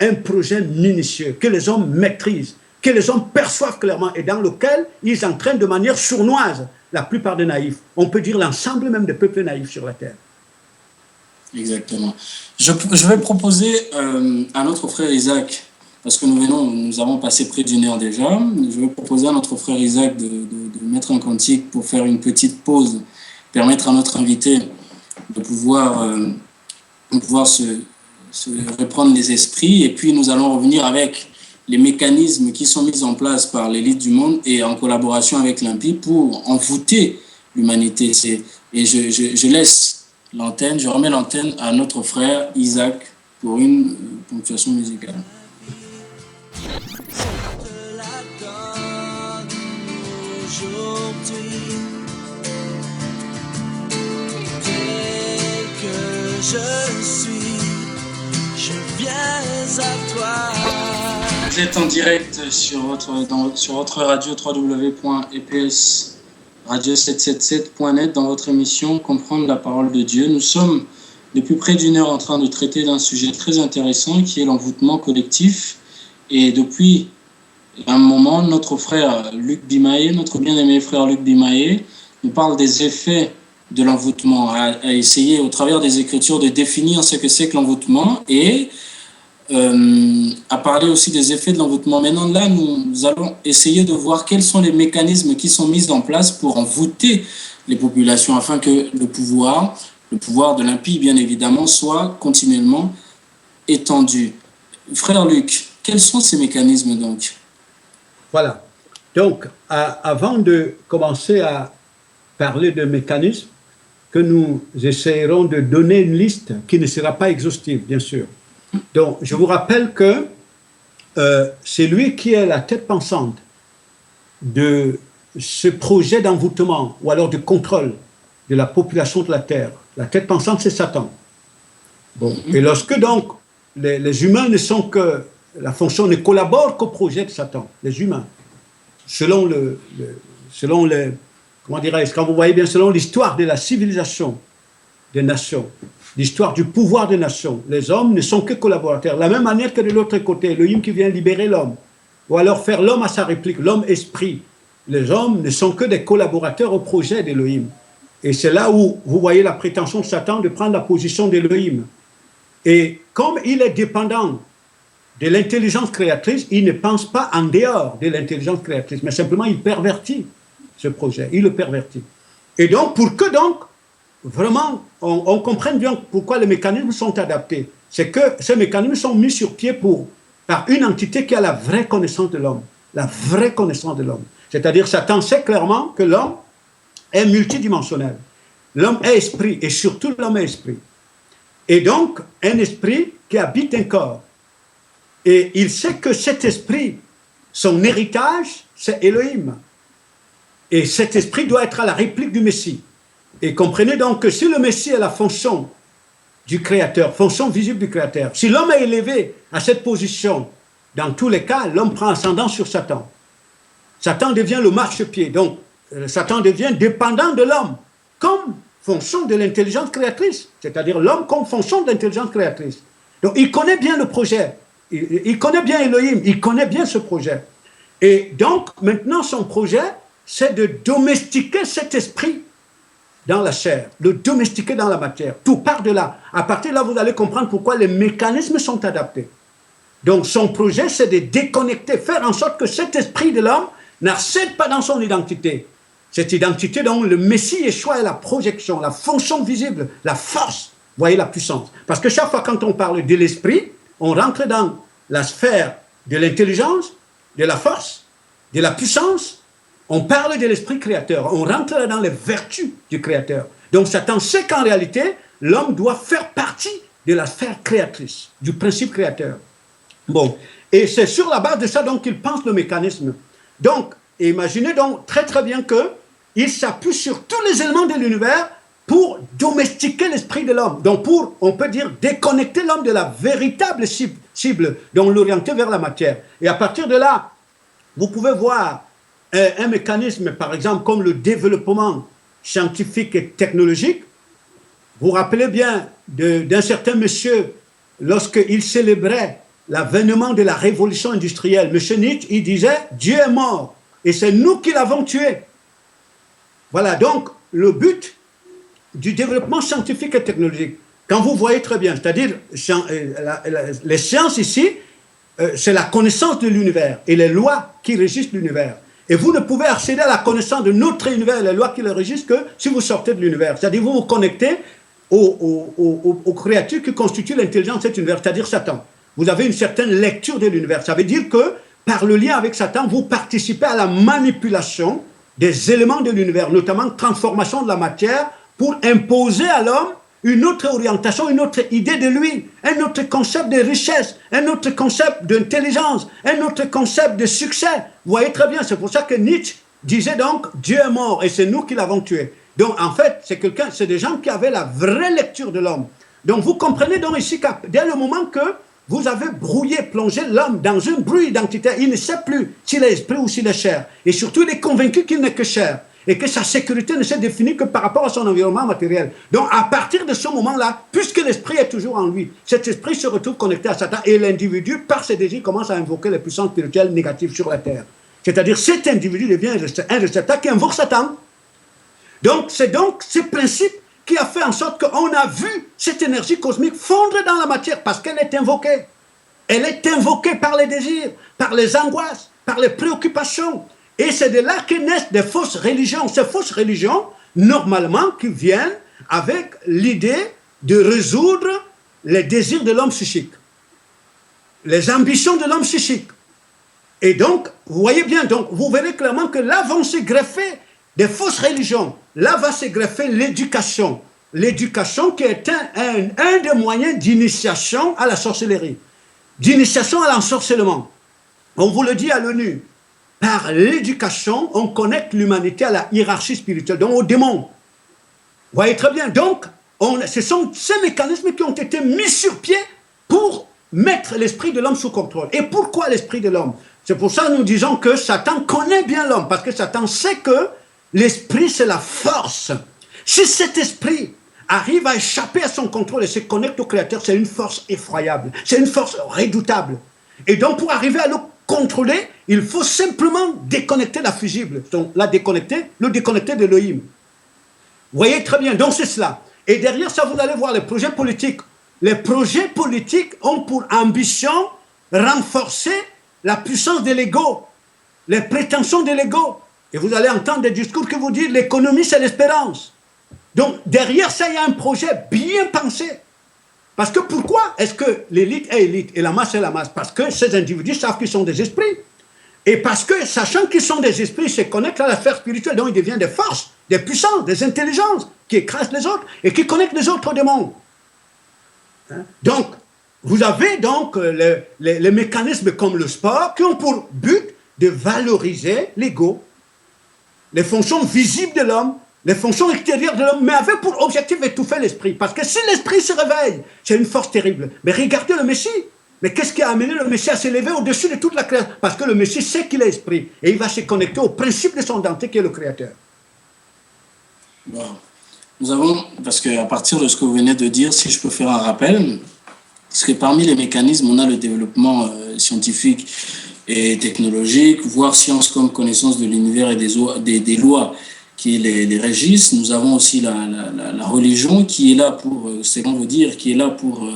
un projet minutieux, que les hommes maîtrisent, que les hommes perçoivent clairement et dans lequel ils entraînent de manière sournoise la plupart des naïfs. On peut dire l'ensemble même des peuples naïfs sur la terre. Exactement. Je vais proposer à notre frère Isaac, parce que nous avons passé près d'une heure déjà, je vais proposer à notre frère Isaac de mettre un cantique pour faire une petite pause, permettre à notre invité de pouvoir se reprendre les esprits, et puis nous allons revenir avec les mécanismes qui sont mis en place par l'élite du monde et en collaboration avec l'IMPI pour envoûter l'humanité. Et je laisse l'antenne, je remets l'antenne à notre frère Isaac pour une ponctuation musicale. Je suis, je viens à toi. Vous êtes en direct sur votre radio www.eps-radio777.net dans votre émission Comprendre la parole de Dieu. Nous sommes depuis près d'une heure en train de traiter d'un sujet très intéressant qui est l'envoûtement collectif. Et depuis un moment, notre frère Luc Bimaé, notre bien-aimé frère Luc Bimaé, nous parle des effets de l'envoûtement, à essayer au travers des Écritures de définir ce que c'est que l'envoûtement et à parler aussi des effets de l'envoûtement. Maintenant, là, nous allons essayer de voir quels sont les mécanismes qui sont mis en place pour envoûter les populations afin que le pouvoir de l'impie, bien évidemment, soit continuellement étendu. Frère Luc, quels sont ces mécanismes donc? Voilà. Donc, avant de commencer à parler de mécanismes, que nous essayerons de donner une liste qui ne sera pas exhaustive, bien sûr. Donc, je vous rappelle que c'est lui qui est la tête pensante de ce projet d'envoûtement ou alors de contrôle de la population de la Terre. La tête pensante, c'est Satan. Bon. Et lorsque donc les humains ne sont que, la fonction ne collabore qu'au projet de Satan, les humains, selon comment dirais-je, quand vous voyez bien, selon l'histoire de la civilisation des nations, l'histoire du pouvoir des nations, les hommes ne sont que collaborateurs. De la même manière que de l'autre côté, Elohim qui vient libérer l'homme, ou alors faire l'homme à sa réplique, l'homme esprit. Les hommes ne sont que des collaborateurs au projet d'Elohim. Et c'est là où vous voyez la prétention de Satan de prendre la position d'Elohim. Et comme il est dépendant de l'intelligence créatrice, il ne pense pas en dehors de l'intelligence créatrice, mais simplement il pervertit ce projet, il le pervertit. Et donc, pour que donc, vraiment, on comprenne bien pourquoi les mécanismes sont adaptés, c'est que ces mécanismes sont mis sur pied par une entité qui a la vraie connaissance de l'homme, la vraie connaissance de l'homme. C'est-à-dire, Satan sait clairement que l'homme est multidimensionnel. L'homme est esprit, et surtout l'homme est esprit. Et donc, un esprit qui habite un corps. Et il sait que cet esprit, son héritage, c'est Elohim. Et cet esprit doit être à la réplique du Messie. Et comprenez donc que si le Messie est la fonction du Créateur, fonction visible du Créateur, si l'homme est élevé à cette position, dans tous les cas, l'homme prend ascendant sur Satan. Satan devient le marchepied. Donc, Satan devient dépendant de l'homme, comme fonction de l'intelligence créatrice. C'est-à-dire l'homme comme fonction de l'intelligence créatrice. Donc, il connaît bien le projet. Il connaît bien Elohim. Il connaît bien ce projet. Et donc, maintenant, son projet, c'est de domestiquer cet esprit dans la chair, le domestiquer dans la matière. Tout part de là. À partir de là, vous allez comprendre pourquoi les mécanismes sont adaptés. Donc, son projet, c'est de déconnecter, faire en sorte que cet esprit de l'homme n'accède pas dans son identité. Cette identité dont le Messie Yeshua est la projection, la fonction visible, la force, voyez la puissance. Parce que chaque fois quand on parle de l'esprit, on rentre dans la sphère de l'intelligence, de la force, de la puissance. On parle de l'esprit créateur, on rentre dans les vertus du créateur. Donc Satan sait qu'en réalité, l'homme doit faire partie de la sphère créatrice, du principe créateur. Bon, et c'est sur la base de ça donc qu'il pense le mécanisme. Donc, imaginez donc très très bien qu'il s'appuie sur tous les éléments de l'univers pour domestiquer l'esprit de l'homme. Donc pour, on peut dire, déconnecter l'homme de la véritable cible, donc l'orienter vers la matière. Et à partir de là, vous pouvez voir un mécanisme, par exemple, comme le développement scientifique et technologique. Vous vous rappelez bien d'un certain monsieur, lorsqu'il célébrait l'avènement de la révolution industrielle, M. Nietzsche, il disait « Dieu est mort et c'est nous qui l'avons tué ». Voilà, donc, le but du développement scientifique et technologique, quand vous voyez très bien, c'est-à-dire les sciences ici, c'est la connaissance de l'univers et les lois qui régissent l'univers. Et vous ne pouvez accéder à la connaissance de notre univers et les lois qui le régissent que si vous sortez de l'univers. C'est-à-dire vous vous connectez aux créatures qui constituent l'intelligence de cet univers, c'est-à-dire Satan. Vous avez une certaine lecture de l'univers. Ça veut dire que par le lien avec Satan, vous participez à la manipulation des éléments de l'univers, notamment transformation de la matière pour imposer à l'homme une autre orientation, une autre idée de lui, un autre concept de richesse, un autre concept d'intelligence, un autre concept de succès. Vous voyez très bien, c'est pour ça que Nietzsche disait donc Dieu est mort et c'est nous qui l'avons tué. Donc en fait, c'est des gens qui avaient la vraie lecture de l'homme. Donc vous comprenez donc ici que dès le moment que vous avez brouillé, plongé l'homme dans une brouille identitaire, il ne sait plus s'il est esprit ou s'il est chair. Et surtout, il est convaincu qu'il n'est que chair. Et que sa sécurité ne se définit que par rapport à son environnement matériel. Donc, à partir de ce moment-là, puisque l'esprit est toujours en lui, cet esprit se retrouve connecté à Satan et l'individu, par ses désirs, commence à invoquer les puissances spirituelles négatives sur la terre. C'est-à-dire, cet individu devient un réceptacle qui invoque Satan. Donc, c'est donc ce principe qui a fait en sorte qu'on a vu cette énergie cosmique fondre dans la matière parce qu'elle est invoquée. Elle est invoquée par les désirs, par les angoisses, par les préoccupations. Et c'est de là que naissent des fausses religions. Ces fausses religions, normalement, qui viennent avec l'idée de résoudre les désirs de l'homme psychique, les ambitions de l'homme psychique. Et donc, vous voyez bien, donc, vous verrez clairement que là vont se greffer des fausses religions. Là va se greffer l'éducation. L'éducation qui est un des moyens d'initiation à la sorcellerie, d'initiation à l'ensorcellement. On vous le dit à l'ONU. Par l'éducation, on connecte l'humanité à la hiérarchie spirituelle, donc au démon. Vous voyez très bien. Donc, ce sont ces mécanismes qui ont été mis sur pied pour mettre l'esprit de l'homme sous contrôle. Et pourquoi l'esprit de l'homme? C'est pour ça que nous disons que Satan connaît bien l'homme, parce que Satan sait que l'esprit, c'est la force. Si cet esprit arrive à échapper à son contrôle et se connecte au Créateur, c'est une force effroyable, c'est une force redoutable. Et donc, pour arriver à le contrôler, il faut simplement déconnecter la fusible, donc le déconnecter d'Elohim. Vous voyez très bien, donc c'est cela. Et derrière ça, vous allez voir les projets politiques. Les projets politiques ont pour ambition renforcer la puissance de l'ego, les prétentions de l'ego. Et vous allez entendre des discours qui vous disent l'économie c'est l'espérance. Donc derrière ça, il y a un projet bien pensé. Parce que pourquoi est-ce que l'élite est élite et la masse est la masse? Parce que ces individus savent qu'ils sont des esprits. Et parce que, sachant qu'ils sont des esprits, ils se connectent à la sphère spirituelle, donc ils deviennent des forces, des puissances, des intelligences qui écrasent les autres et qui connectent les autres au démon. Donc, vous avez donc les mécanismes comme le sport qui ont pour but de valoriser l'ego, les fonctions visibles de l'homme, les fonctions extérieures de l'homme, mais avec pour objectif étouffer l'esprit. Parce que si l'esprit se réveille, c'est une force terrible. Mais regardez le Messie. Mais qu'est-ce qui a amené le Messie à s'élever au-dessus de toute la création? Parce que le Messie sait qu'il est esprit. Et il va se connecter au principe de son identité qui est le Créateur. Bon. Nous avons, parce qu'à partir de ce que vous venez de dire, si je peux faire un rappel, parce que parmi les mécanismes, on a le développement scientifique et technologique, voire science comme connaissance de l'univers et des lois qui les régissent. Nous avons aussi la religion qui est là pour, c'est qu'on veut dire, qui est là pour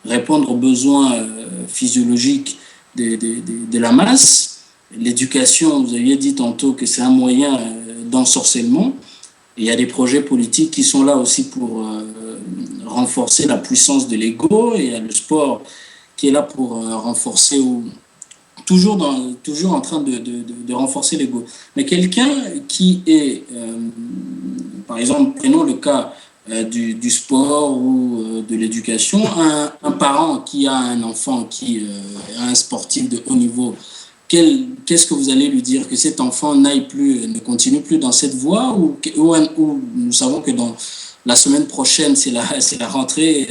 répondre aux besoins physiologiques de la masse. L'éducation, vous aviez dit tantôt que c'est un moyen d'ensorcellement. Et il y a des projets politiques qui sont là aussi pour renforcer la puissance de l'ego. Et il y a le sport qui est là pour renforcer toujours en train de renforcer l'ego. Mais quelqu'un qui est, par exemple, prenons le cas du sport ou de l'éducation, un parent qui a un enfant qui est un sportif de haut niveau, qu'est-ce que vous allez lui dire? Que cet enfant ne continue plus dans cette voie ou nous savons que dans la semaine prochaine, c'est la rentrée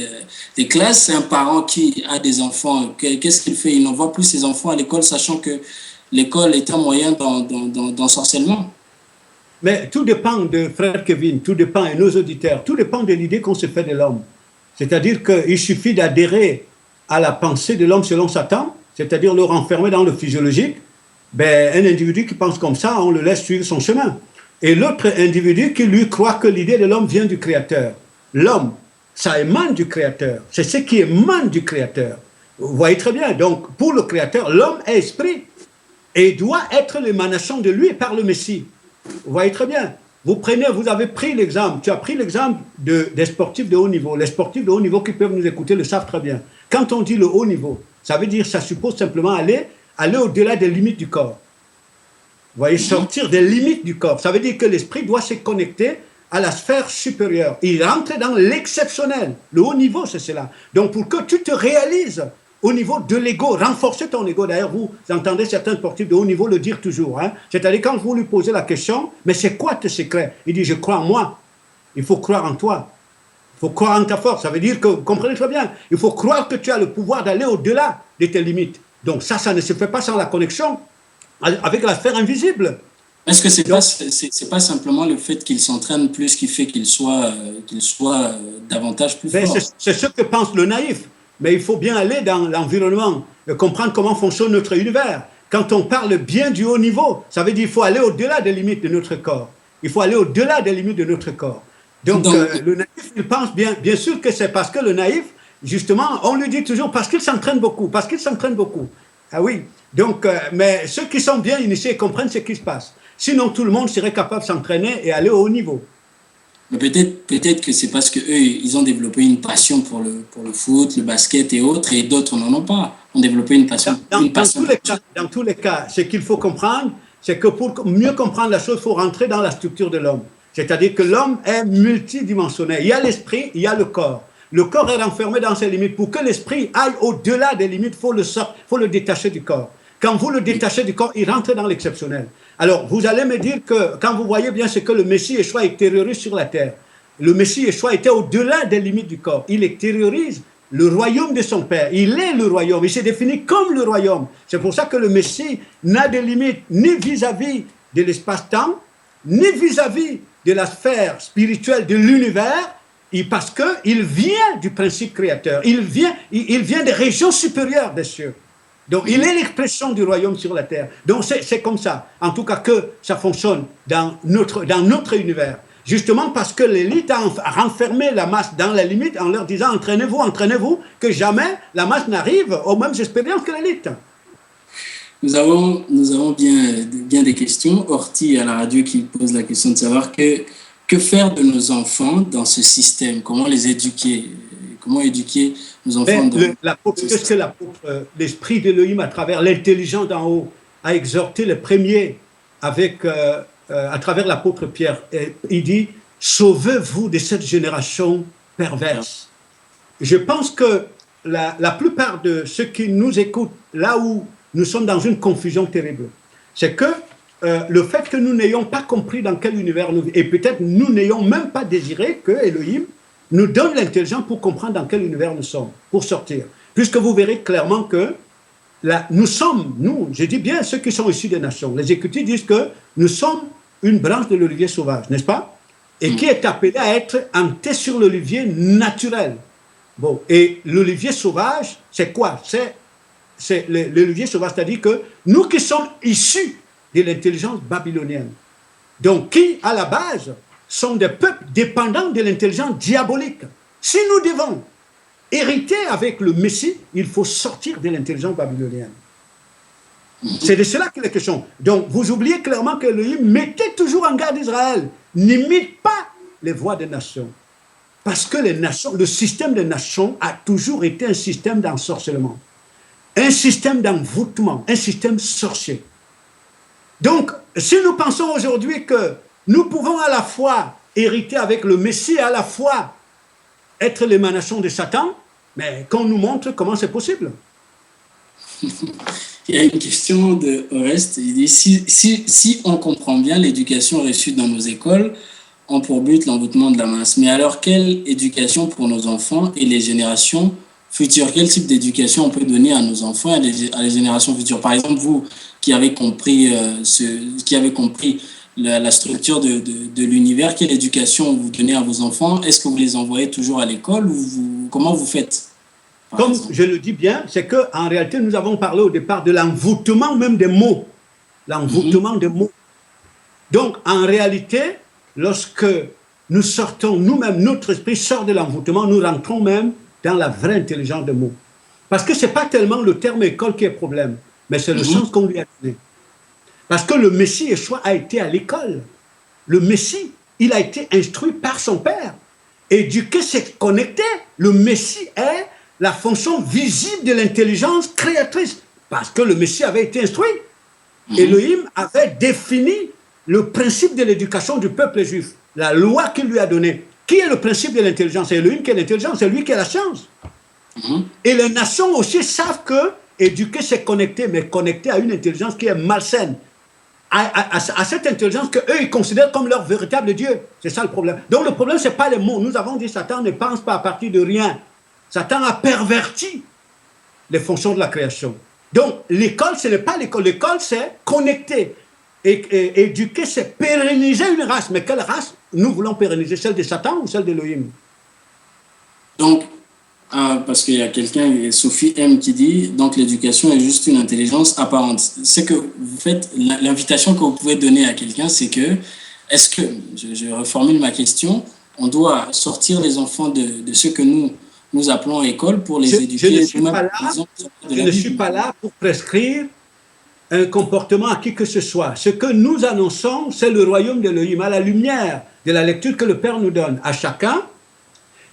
des classes. C'est un parent qui a des enfants. Qu'est-ce qu'il fait? Il n'envoie plus ses enfants à l'école, sachant que l'école est un moyen d'ensorcellement. Mais tout dépend de frère Kevin, tout dépend, et nos auditeurs, tout dépend de l'idée qu'on se fait de l'homme. C'est-à-dire qu'il suffit d'adhérer à la pensée de l'homme selon Satan, c'est-à-dire le renfermer dans le physiologique. Un individu qui pense comme ça, on le laisse suivre son chemin. Et l'autre individu qui lui croit que l'idée de l'homme vient du Créateur. L'homme, ça émane du Créateur. C'est ce qui émane du Créateur. Vous voyez très bien. Donc, pour le Créateur, l'homme est esprit et doit être l'émanation de lui par le Messie. Vous voyez très bien. Vous avez pris l'exemple, tu as pris l'exemple des sportifs de haut niveau. Les sportifs de haut niveau qui peuvent nous écouter le savent très bien. Quand on dit le haut niveau, ça veut dire, ça suppose simplement aller au-delà des limites du corps. Vous voyez, sortir des limites du corps. Ça veut dire que l'esprit doit se connecter à la sphère supérieure. Il rentre dans l'exceptionnel. Le haut niveau, c'est cela. Donc, pour que tu te réalises au niveau de l'ego, renforcer ton ego. D'ailleurs, vous entendez certains sportifs de haut niveau le dire toujours. Hein? C'est-à-dire, quand vous lui posez la question, mais c'est quoi tes secrets? Il dit, je crois en moi. Il faut croire en toi. Il faut croire en ta force. Ça veut dire que, vous comprenez très bien, il faut croire que tu as le pouvoir d'aller au-delà de tes limites. Donc ça ne se fait pas sans la connexion avec la sphère invisible. Est-ce que c'est pas simplement le fait qu'il s'entraîne plus qui fait qu'il soit davantage plus fort? C'est ce que pense le naïf. Mais il faut bien aller dans l'environnement, comprendre comment fonctionne notre univers. Quand on parle bien du haut niveau, ça veut dire qu'il faut aller au-delà des limites de notre corps. Il faut aller au-delà des limites de notre corps. Donc le naïf, il pense bien sûr que c'est parce que le naïf, justement, on lui dit toujours parce qu'il s'entraîne beaucoup, parce qu'il s'entraîne beaucoup. Ah oui, donc, mais ceux qui sont bien initiés comprennent ce qui se passe. Sinon, tout le monde serait capable de s'entraîner et aller au haut niveau. Mais peut-être que c'est parce qu'eux, ils ont développé une passion pour le foot, le basket et autres, et d'autres n'en ont pas. Ont développé une passion. Dans tous les cas, ce qu'il faut comprendre, c'est que pour mieux comprendre la chose, il faut rentrer dans la structure de l'homme. C'est-à-dire que l'homme est multidimensionnel. Il y a l'esprit, il y a le corps. Le corps est renfermé dans ses limites. Pour que l'esprit aille au-delà des limites, il faut le détacher du corps. Quand vous le détachez du corps, il rentre dans l'exceptionnel. Alors, vous allez me dire que quand vous voyez bien ce que le Messie Yeshua extériorise sur la terre, le Messie Yeshua était au-delà des limites du corps. Il extériorise le royaume de son Père. Il est le royaume. Il s'est défini comme le royaume. C'est pour ça que le Messie n'a de limites ni vis-à-vis de l'espace-temps, ni vis-à-vis de la sphère spirituelle de l'univers, parce qu'il vient du principe créateur. Il vient des régions supérieures des cieux. Donc, il est l'expression du royaume sur la terre. Donc, c'est comme ça, en tout cas, que ça fonctionne dans notre univers. Justement parce que l'élite a renfermé la masse dans la limite en leur disant « entraînez-vous, entraînez-vous », que jamais la masse n'arrive aux mêmes expériences que l'élite. Nous avons bien des questions. Horty à la radio qui pose la question de savoir que faire de nos enfants dans ce système? Comment les éduquer? Comment éduquer nos enfants? Qu'est-ce que l'esprit d'Élohim, à travers l'intelligence d'en haut, a exhorté les premiers à travers l'apôtre Pierre? Il dit « Sauvez-vous de cette génération perverse ». Je pense que la plupart de ceux qui nous écoutent, là où nous sommes dans une confusion terrible, c'est que le fait que nous n'ayons pas compris dans quel univers nous vivons, et peut-être nous n'ayons même pas désiré que Elohim nous donne l'intelligence pour comprendre dans quel univers nous sommes, pour sortir. Puisque vous verrez clairement que nous, je dis bien ceux qui sont issus des nations, les Écritures disent que nous sommes une branche de l'olivier sauvage, n'est-ce pas? Et qui est appelé à être entaillé sur l'olivier naturel. Bon, et l'olivier sauvage, c'est quoi? C'est l'olivier sauvage, c'est-à-dire que nous qui sommes issus de l'intelligence babylonienne, donc qui, à la base, sont des peuples dépendants de l'intelligence diabolique. Si nous devons hériter avec le Messie, il faut sortir de l'intelligence babylonienne. C'est de cela qu'il est question. Donc, vous oubliez clairement que Elohim mettait toujours en garde Israël. N'imite pas les voies des nations. Parce que le système des nations a toujours été un système d'ensorcellement, un système d'envoûtement, un système sorcier. Donc, si nous pensons aujourd'hui que nous pouvons à la fois hériter avec le Messie et à la fois être l'émanation de Satan, mais qu'on nous montre comment c'est possible. Il y a une question de Oreste. Il dit si on comprend bien l'éducation reçue dans nos écoles ont pour but l'envoûtement de la masse. Mais alors, quelle éducation pour nos enfants et les générations futures? Quel type d'éducation on peut donner à nos enfants et à les générations futures? Par exemple, vous qui avez compris la structure de l'univers, quelle éducation vous donnez à vos enfants? Est-ce que vous les envoyez toujours à l'école ou comment vous faites? Comme je le dis bien, c'est qu'en réalité, nous avons parlé au départ de l'envoûtement même des mots. L'envoûtement des mots. Donc, en réalité, lorsque nous sortons, nous-mêmes, notre esprit sort de l'envoûtement, nous rentrons même dans la vraie intelligence des mots. Parce que ce n'est pas tellement le terme école qui est problème, mais c'est le sens qu'on lui a donné. Parce que le Messie Yeshua a été à l'école. Le Messie, il a été instruit par son Père. Éduquer, c'est connecter. Le Messie est la fonction visible de l'intelligence créatrice. Parce que le Messie avait été instruit. Elohim avait défini le principe de l'éducation du peuple juif. la loi qu'il lui a donnée. Qui est le principe de l'intelligence? C'est Elohim qui est l'intelligence, c'est lui qui est la science. Et les nations aussi savent que éduquer, c'est connecter, mais connecter à une intelligence qui est malsaine. À cette intelligence qu'eux, ils considèrent comme leur véritable Dieu. C'est ça le problème. Donc le problème, ce n'est pas les mots. Nous avons dit Satan ne pense pas à partir de rien. Satan a perverti les fonctions de la création. Donc l'école, ce n'est pas l'école. L'école, c'est connecter. Et éduquer, c'est pérenniser une race. Mais quelle race nous voulons pérenniser? Celle de Satan ou celle d'Elohim? Donc, parce qu'il y a quelqu'un, Sophie M, qui dit donc l'éducation est juste une intelligence apparente. C'est que vous faites l'invitation que vous pouvez donner à quelqu'un, c'est que est-ce que, je reformule ma question, on doit sortir les enfants de ce que nous appelons école pour les éduquer? Je ne suis pas là pour prescrire un comportement à qui que ce soit. Ce que nous annonçons, c'est le royaume d'Elohim, à la lumière de la lecture que le Père nous donne. À chacun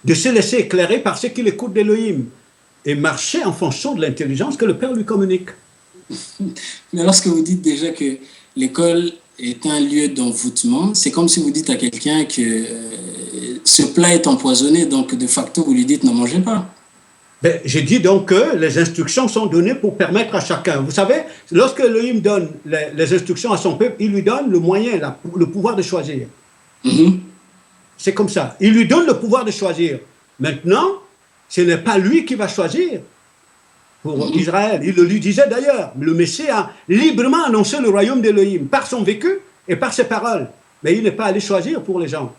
de se laisser éclairer par ce qu'il écoute d'Elohim et marcher en fonction de l'intelligence que le Père lui communique. Mais lorsque vous dites déjà que l'école est un lieu d'envoûtement, c'est comme si vous dites à quelqu'un que ce plat est empoisonné, donc de facto vous lui dites ne mangez pas. Ben, j'ai dit donc que les instructions sont données pour permettre à chacun. Vous savez, lorsque Elohim donne les instructions à son peuple, il lui donne le moyen, le pouvoir de choisir. C'est comme ça. Il lui donne le pouvoir de choisir. Maintenant, ce n'est pas lui qui va choisir pour Israël. Il le lui disait d'ailleurs. Le Messie a librement annoncé le royaume d'Elohim par son vécu et par ses paroles. Mais il n'est pas allé choisir pour les gens.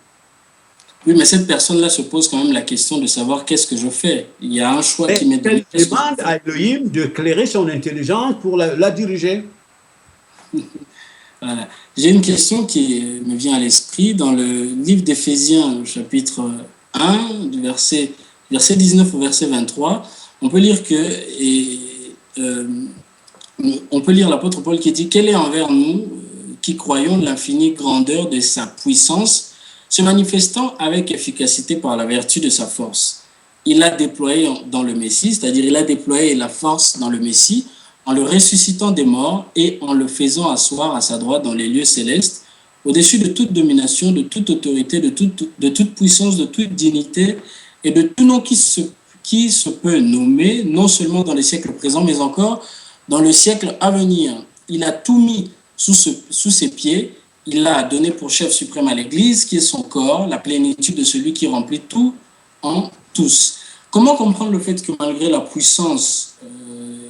Oui, mais cette personne-là se pose quand même la question de savoir qu'est-ce que je fais. Il y a un choix qui m'est donné. Elle demande à Elohim d'éclairer son intelligence pour la diriger. Voilà. J'ai une question qui me vient à l'esprit. Dans le livre d'Éphésiens, chapitre 1, du verset 19 au verset 23, on peut lire on peut lire l'apôtre Paul qui dit « Quelle est envers nous, qui croyons l'infinie grandeur de sa puissance, se manifestant avec efficacité par la vertu de sa force. Il a déployé dans le Messie, c'est-à-dire il a déployé la force dans le Messie en le ressuscitant des morts et en le faisant asseoir à sa droite dans les lieux célestes, au-dessus de toute domination, de toute autorité, de toute puissance, de toute dignité et de tout nom qui se peut nommer, non seulement dans les siècles présents, mais encore dans le siècle à venir. Il a tout mis sous ses pieds. Il l'a donné pour chef suprême à l'Église, qui est son corps, la plénitude de celui qui remplit tout en tous. Comment comprendre le fait que malgré la puissance,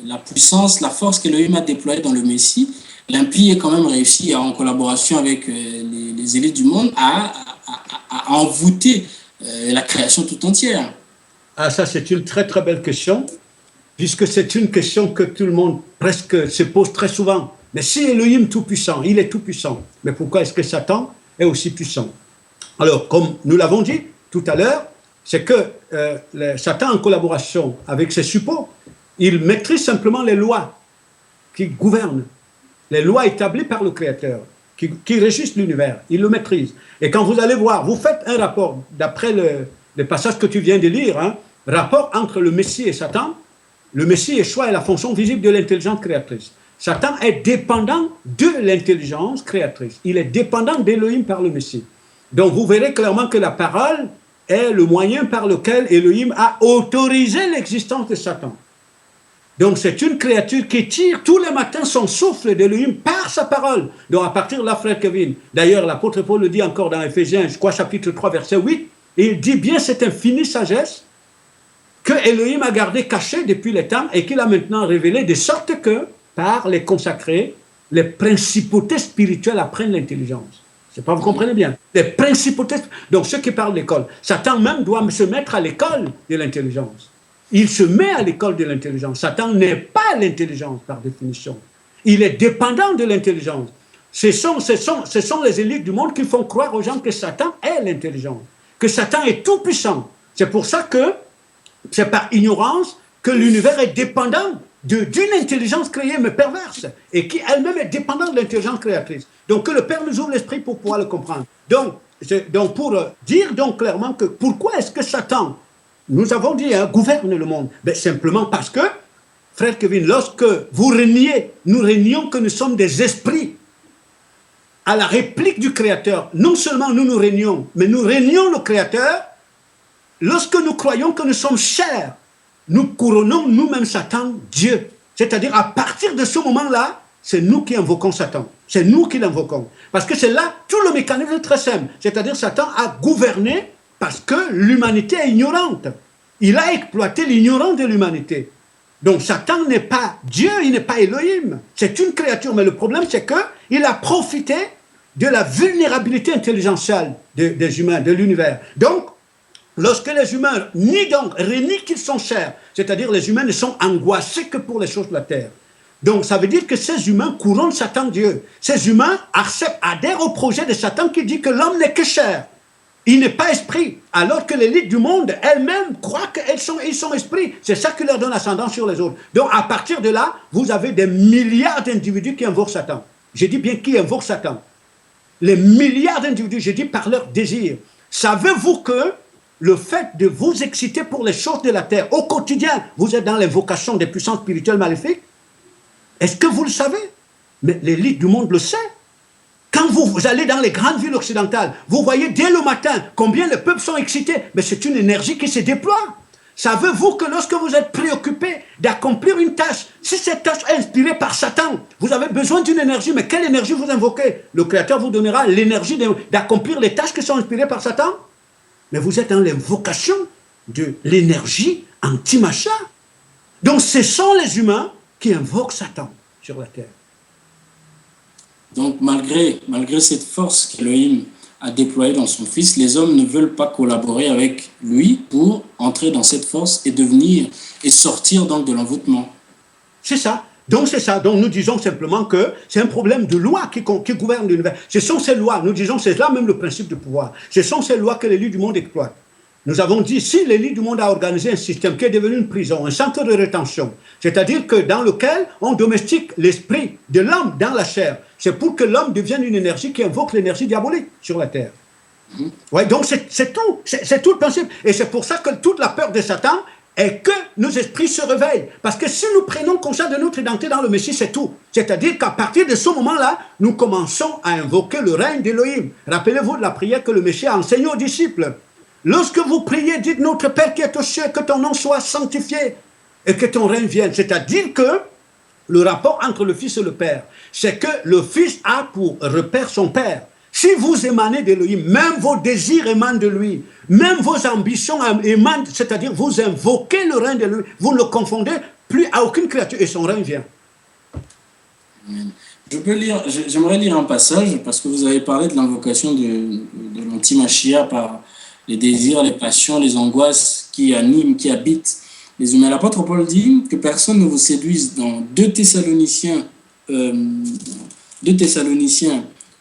la force qu'Elohim a déployée dans le Messie, l'impie est quand même réussi, en collaboration avec les élites du monde, à envoûter la création tout entière? Ah, ça, c'est une très, très belle question, puisque c'est une question que tout le monde presque se pose très souvent. Mais si Elohim tout-puissant, il est tout-puissant, mais pourquoi est-ce que Satan est aussi puissant? Alors, comme nous l'avons dit tout à l'heure, c'est que Satan, en collaboration avec ses suppôts, il maîtrise simplement les lois qui gouvernent, les lois établies par le Créateur, qui régissent l'univers. Il le maîtrise. Et quand vous allez voir, vous faites un rapport, d'après le passage que tu viens de lire, rapport entre le Messie et Satan. Le Messie, Yeshua, est la fonction visible de l'intelligence créatrice. Satan est dépendant de l'intelligence créatrice. Il est dépendant d'Elohim par le Messie. Donc vous verrez clairement que la parole est le moyen par lequel Elohim a autorisé l'existence de Satan. Donc c'est une créature qui tire tous les matins son souffle d'Elohim par sa parole. Donc à partir de là, frère Kevin, d'ailleurs l'apôtre Paul le dit encore dans Éphésiens, je crois chapitre 3, verset 8, et il dit bien cette infinie sagesse que Elohim a gardé cachée depuis les temps et qu'il a maintenant révélée de sorte que par les consacrés, les principautés spirituelles apprennent l'intelligence. Je sais pas, vous comprenez bien. Les principautés, donc ceux qui parlent d'école, Satan même doit se mettre à l'école de l'intelligence. Il se met à l'école de l'intelligence. Satan n'est pas l'intelligence par définition. Il est dépendant de l'intelligence. Ce sont les élites du monde qui font croire aux gens que Satan est l'intelligence, que Satan est tout puissant. C'est pour ça que c'est par ignorance que l'univers est dépendant d'une intelligence créée mais perverse et qui elle-même est dépendante de l'intelligence créatrice. Donc que le Père nous ouvre l'esprit pour pouvoir le comprendre. Donc pour dire donc clairement que pourquoi est-ce que Satan, nous avons dit, gouverne le monde? Ben, simplement parce que, frère Kevin, lorsque vous régnez, nous régnons que nous sommes des esprits. à la réplique du Créateur. Non seulement nous régnons, mais nous régnons le Créateur. Lorsque nous croyons que nous sommes chers, nous couronnons nous-mêmes Satan, Dieu. C'est-à-dire, à partir de ce moment-là, c'est nous qui invoquons Satan. C'est nous qui l'invoquons. Parce que c'est là, tout le mécanisme est très simple. C'est-à-dire, Satan a gouverné parce que l'humanité est ignorante. Il a exploité l'ignorance de l'humanité. Donc, Satan n'est pas Dieu, il n'est pas Elohim. C'est une créature. Mais le problème, c'est qu'il a profité de la vulnérabilité intelligentielle des humains, de l'univers. Donc, lorsque les humains renient qu'ils sont chers, c'est-à-dire les humains ne sont angoissés que pour les choses de la terre. Donc ça veut dire que ces humains couronnent Satan Dieu. Ces humains adhèrent au projet de Satan qui dit que l'homme n'est que chair. Il n'est pas esprit. Alors que l'élite du monde elle-même croit qu'ils sont esprits. C'est ça qui leur donne ascendant sur les autres. Donc à partir de là, vous avez des milliards d'individus qui invoquent Satan. Je dis bien qui invoquent Satan. Les milliards d'individus, je dis par leur désir. Savez-vous que le fait de vous exciter pour les choses de la terre, au quotidien, vous êtes dans l'invocation des puissances spirituelles maléfiques? Est-ce que vous le savez? Mais l'élite du monde le sait. Quand vous allez dans les grandes villes occidentales, vous voyez dès le matin combien les peuples sont excités. Mais c'est une énergie qui se déploie. Savez-vous que lorsque vous êtes préoccupé d'accomplir une tâche, si cette tâche est inspirée par Satan, vous avez besoin d'une énergie, mais quelle énergie vous invoquez? Le Créateur vous donnera l'énergie d'accomplir les tâches qui sont inspirées par Satan. Mais vous êtes dans l'invocation de l'énergie anti-machin. Donc ce sont les humains qui invoquent Satan sur la terre. Donc malgré cette force qu'Elohim a déployée dans son Fils, les hommes ne veulent pas collaborer avec lui pour entrer dans cette force et devenir et sortir donc de l'envoûtement. C'est ça. Donc c'est ça. Donc nous disons simplement que c'est un problème de loi qui gouverne l'univers. Ce sont ces lois, nous disons, c'est là même le principe du pouvoir. Ce sont ces lois que l'élite du monde exploite. Nous avons dit, si l'élite du monde a organisé un système qui est devenu une prison, un centre de rétention, c'est-à-dire que dans lequel on domestique l'esprit de l'homme dans la chair, c'est pour que l'homme devienne une énergie qui invoque l'énergie diabolique sur la terre. Ouais, donc c'est tout le principe. Et c'est pour ça que toute la peur de Satan est que nos esprits se réveillent. Parce que si nous prenons conscience de notre identité dans le Messie, c'est tout. C'est-à-dire qu'à partir de ce moment-là, nous commençons à invoquer le règne d'Élohim. Rappelez-vous de la prière que le Messie a enseignée aux disciples. Lorsque vous priez, dites notre Père qui est aux cieux, que ton nom soit sanctifié et que ton règne vienne. C'est-à-dire que le rapport entre le Fils et le Père, c'est que le Fils a pour repère son Père. Si vous émanez d'Élohim, même vos désirs émanent de lui, même vos ambitions émanent, c'est-à-dire vous invoquez le règne de lui, vous ne le confondez plus à aucune créature et son règne vient. J'aimerais lire un passage parce que vous avez parlé de l'invocation de l'antimachia par les désirs, les passions, les angoisses qui animent, qui habitent les humains. L'apôtre Paul dit que personne ne vous séduise dans 2 Thessaloniciens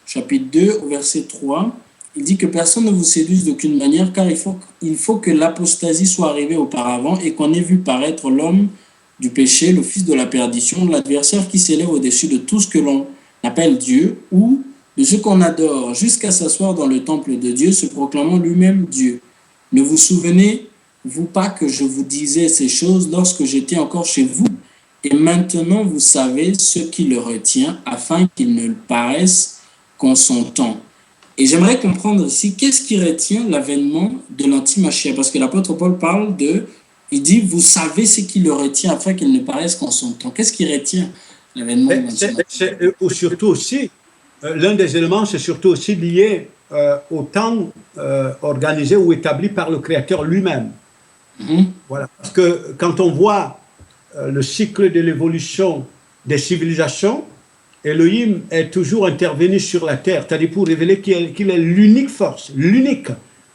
chapitre 2 au verset 3. Il dit que personne ne vous séduise d'aucune manière car il faut que l'apostasie soit arrivée auparavant et qu'on ait vu paraître l'homme du péché, le fils de la perdition, l'adversaire qui s'élève au-dessus de tout ce que l'on appelle Dieu ou de ce qu'on adore, jusqu'à s'asseoir dans le temple de Dieu, se proclamant lui-même Dieu. Ne vous souvenez-vous pas que je vous disais ces choses lorsque j'étais encore chez vous? Et maintenant, vous savez ce qui le retient, afin qu'il ne paraisse qu'en son temps. Et j'aimerais comprendre ici, qu'est-ce qui retient l'avènement de l'antimachia? Parce que l'apôtre Paul parle il dit, vous savez ce qui le retient, afin qu'il ne paraisse qu'en son temps. Qu'est-ce qui retient l'avènement de l'antimachia? Surtout aussi, l'un des éléments, c'est surtout aussi lié au temps organisé ou établi par le Créateur lui-même. Voilà. Parce que quand on voit le cycle de l'évolution des civilisations, Elohim est toujours intervenu sur la terre, c'est-à-dire pour révéler qu'il est l'unique force, l'unique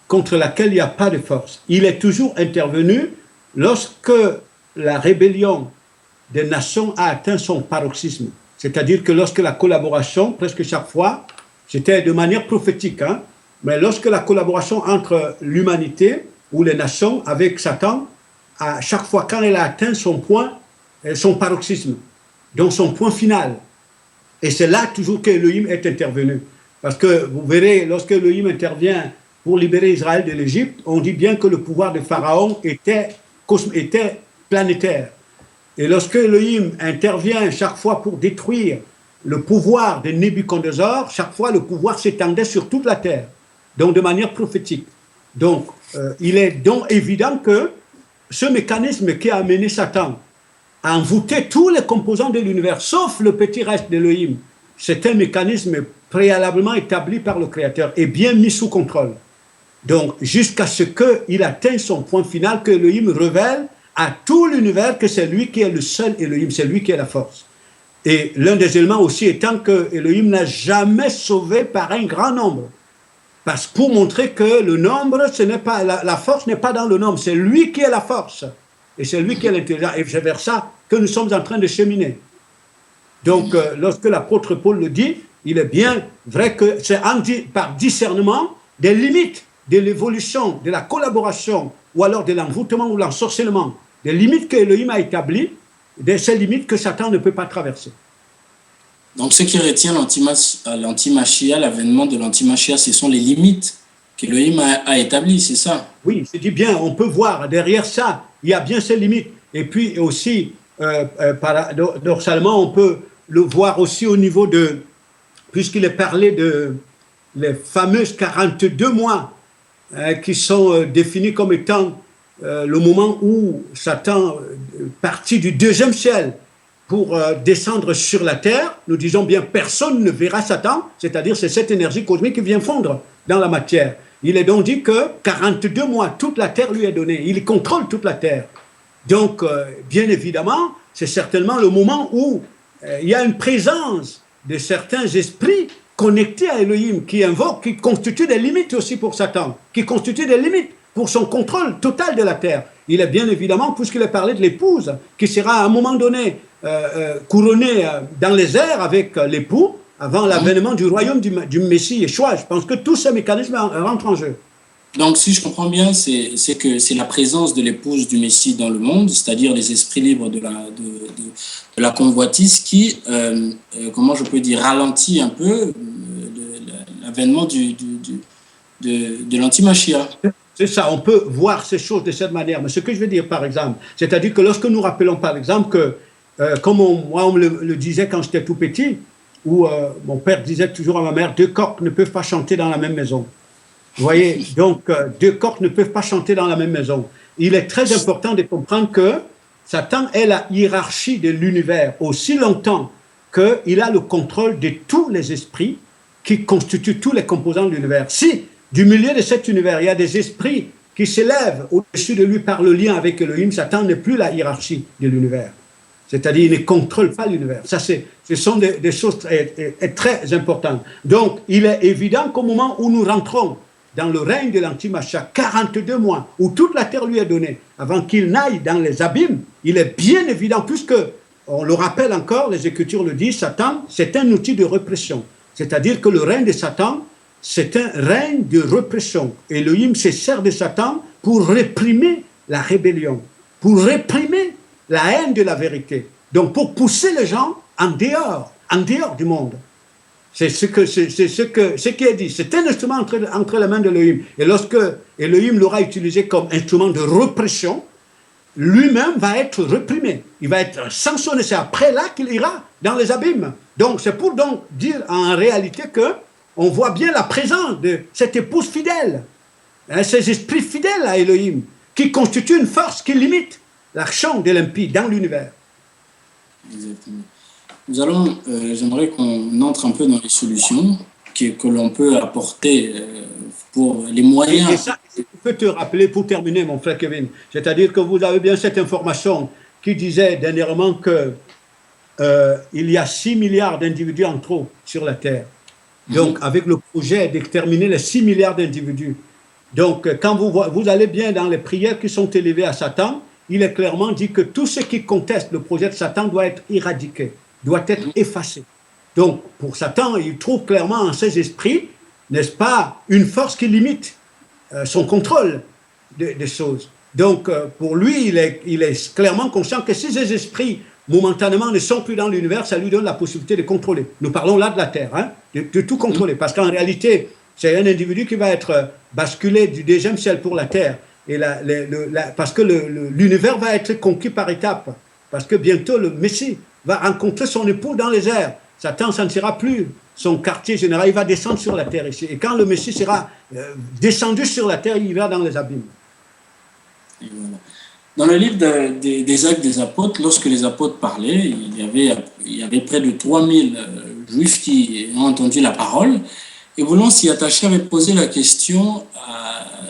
contre laquelle il n'y a pas de force. Il est toujours intervenu lorsque la rébellion des nations a atteint son paroxysme. C'est-à-dire que lorsque la collaboration, presque chaque fois, c'était de manière prophétique, mais lorsque la collaboration entre l'humanité ou les nations avec Satan, à chaque fois quand elle a atteint son point, son paroxysme, donc son point final. Et c'est là toujours qu'Elohim est intervenu. Parce que vous verrez, lorsque Elohim intervient pour libérer Israël de l'Égypte, on dit bien que le pouvoir de Pharaon était planétaire. Et lorsque Elohim intervient chaque fois pour détruire le pouvoir de Nebuchadnezzar, chaque fois le pouvoir s'étendait sur toute la terre, donc de manière prophétique. Donc, il est donc évident que ce mécanisme qui a amené Satan à envoûter tous les composants de l'univers, sauf le petit reste d'Élohim, c'est un mécanisme préalablement établi par le Créateur et bien mis sous contrôle. Donc, jusqu'à ce qu'il atteigne son point final, que Elohim révèle à tout l'univers que c'est lui qui est le seul Elohim, c'est lui qui est la force. Et l'un des éléments aussi étant que Elohim n'a jamais sauvé par un grand nombre. Parce que pour montrer que le nombre, ce n'est pas, la force n'est pas dans le nombre, c'est lui qui est la force. Et c'est lui qui est l'intelligence. Et c'est vers ça que nous sommes en train de cheminer. Donc, lorsque l'apôtre Paul le dit, il est bien vrai que c'est par discernement des limites de l'évolution, de la collaboration, ou alors de l'envoûtement ou l'ensorcellement, des limites que Elohim a établies, de ces limites que Satan ne peut pas traverser. Donc, ce qui retient l'antimachia, l'avènement de l'antimachia, ce sont les limites qu'Elohim a établies, c'est ça? Oui, je dis bien, on peut voir derrière ça, il y a bien ces limites. Et puis aussi, paradoxalement, on peut le voir aussi au niveau de, puisqu'il est parlé de les fameuses 42 mois qui sont définis comme étant le moment où Satan partit du deuxième ciel pour descendre sur la terre. Nous disons bien, personne ne verra Satan, c'est-à-dire c'est cette énergie cosmique qui vient fondre dans la matière. Il est donc dit que 42 mois, toute la terre lui est donnée. Il contrôle toute la terre. Donc, bien évidemment, c'est certainement le moment où il y a une présence de certains esprits connectés à Elohim, qui invoquent, qui constituent des limites aussi pour Satan, qui constituent des limites pour son contrôle total de la terre. Il est bien évidemment, puisqu'il est parlé de l'épouse, qui sera à un moment donné couronnée dans les airs avec l'époux, avant l'avènement du royaume du Messie Yeshua. Je pense que tous ces mécanismes rentrent en jeu. Donc, si je comprends bien, c'est que c'est la présence de l'épouse du Messie dans le monde, c'est-à-dire les esprits libres de la convoitise qui, comment je peux dire, ralentit un peu l'avènement de l'antimachia. C'est ça, on peut voir ces choses de cette manière. Mais ce que je veux dire, par exemple, c'est-à-dire que lorsque nous rappelons, par exemple, que, comme moi on me le disait quand j'étais tout petit, où mon père disait toujours à ma mère, deux coqs ne peuvent pas chanter dans la même maison. Vous voyez, donc deux coqs ne peuvent pas chanter dans la même maison. Il est très important de comprendre que Satan est la hiérarchie de l'univers aussi longtemps qu'il a le contrôle de tous les esprits qui constituent tous les composants de l'univers. Si, du milieu de cet univers, il y a des esprits qui s'élèvent au-dessus de lui par le lien avec Elohim, Satan n'est plus la hiérarchie de l'univers. C'est-à-dire, il ne contrôle pas l'univers. Ça, ce sont des choses très importantes. Donc, il est évident qu'au moment où nous rentrons dans le règne de l'antimachia, 42 mois, où toute la terre lui est donnée, avant qu'il n'aille dans les abîmes, il est bien évident, puisque, on le rappelle encore, les Écritures le disent, Satan, c'est un outil de répression. C'est-à-dire que le règne de Satan, c'est un règne de répression. Elohim se sert de Satan pour réprimer la rébellion, pour réprimer la haine de la vérité. Donc, pour pousser les gens en dehors du monde. C'est ce qui est dit. C'est un instrument entre les mains d'Elohim. Et lorsque Elohim l'aura utilisé comme instrument de répression, lui-même va être réprimé. Il va être sanctionné. C'est après là qu'il ira dans les abîmes. Donc, c'est pour donc dire en réalité que on voit bien la présence de cette épouse fidèle, ces esprits fidèles à Elohim, qui constituent une force qui limite l'action de l'impie dans l'univers. Exactement. Nous allons, j'aimerais qu'on entre un peu dans les solutions que l'on peut apporter pour les moyens. Et ça, je peux te rappeler pour terminer, mon frère Kevin, c'est-à-dire que vous avez bien cette information qui disait dernièrement que il y a 6 milliards d'individus en trop sur la Terre. Donc, avec le projet d'exterminer les 6 milliards d'individus. Donc, quand vous allez bien dans les prières qui sont élevées à Satan, il est clairement dit que tout ce qui conteste le projet de Satan doit être éradiqué, doit être effacé. Donc, pour Satan, il trouve clairement en ses esprits, n'est-ce pas, une force qui limite son contrôle des choses. Donc, pour lui, il est clairement conscient que si ces esprits, momentanément, ne sont plus dans l'univers, ça lui donne la possibilité de contrôler. Nous parlons là de la Terre, hein, de tout contrôler. Parce qu'en réalité, c'est un individu qui va être basculé du deuxième ciel pour la Terre. Et parce que l'univers va être conquis par étapes. Parce que bientôt, le Messie va rencontrer son époux dans les airs. Satan, ça ne sera plus son quartier général, il va descendre sur la terre ici. Et quand le Messie sera descendu sur la terre, il ira dans les abîmes. Et voilà. Dans le livre des Actes des Apôtres, lorsque les apôtres parlaient, il y avait près de 3000 juifs qui ont entendu la parole. Et voulant s'y attacher, avait posé la question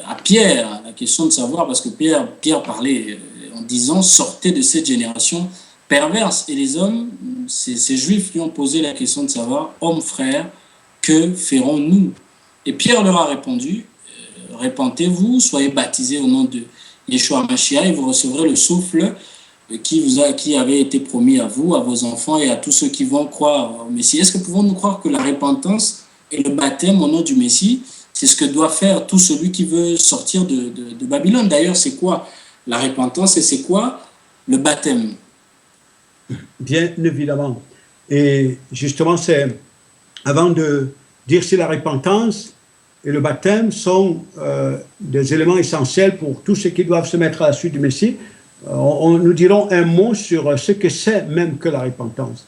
à Pierre, la question de savoir, parce que Pierre parlait en disant « Sortez de cette génération perverse ». Et les hommes, ces juifs lui ont posé la question de savoir « Hommes frères, que ferons-nous » Et Pierre leur a répondu « Répentez-vous, soyez baptisés au nom de Yeshua Mashiach et vous recevrez le souffle qui avait été promis à vous, à vos enfants et à tous ceux qui vont croire au Messie. » Est-ce que pouvons-nous croire que la repentance et le baptême au nom du Messie, c'est ce que doit faire tout celui qui veut sortir de Babylone? D'ailleurs, c'est quoi la repentance et c'est quoi le baptême? Bien évidemment. Et justement, c'est avant de dire si la repentance et le baptême sont des éléments essentiels pour tous ceux qui doivent se mettre à la suite du Messie, nous dirons un mot sur ce que c'est même que la repentance.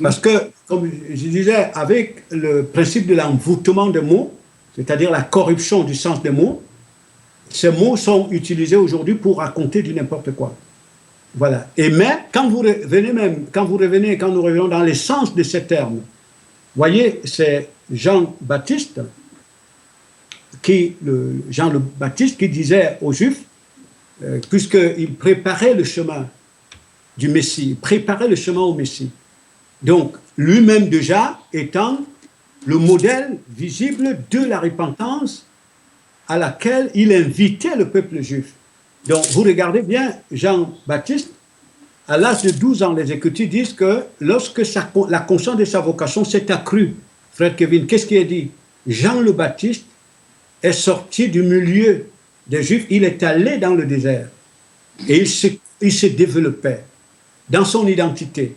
Parce que, comme je disais, avec le principe de l'envoûtement des mots, c'est-à-dire la corruption du sens des mots, ces mots sont utilisés aujourd'hui pour raconter du n'importe quoi. Voilà. Et mais, quand nous revenons dans l'essence de ces termes, voyez, c'est Jean-Baptiste qui disait aux Juifs, puisqu'il préparait le chemin du Messie, préparait le chemin au Messie. Donc, lui-même déjà étant le modèle visible de la repentance à laquelle il invitait le peuple juif. Donc, vous regardez bien, Jean-Baptiste, à l'âge de 12 ans, les Écritures disent que lorsque la conscience de sa vocation s'est accrue, frère Kevin, qu'est-ce qui est dit? Jean le Baptiste est sorti du milieu des Juifs, il est allé dans le désert et il se développait dans son identité,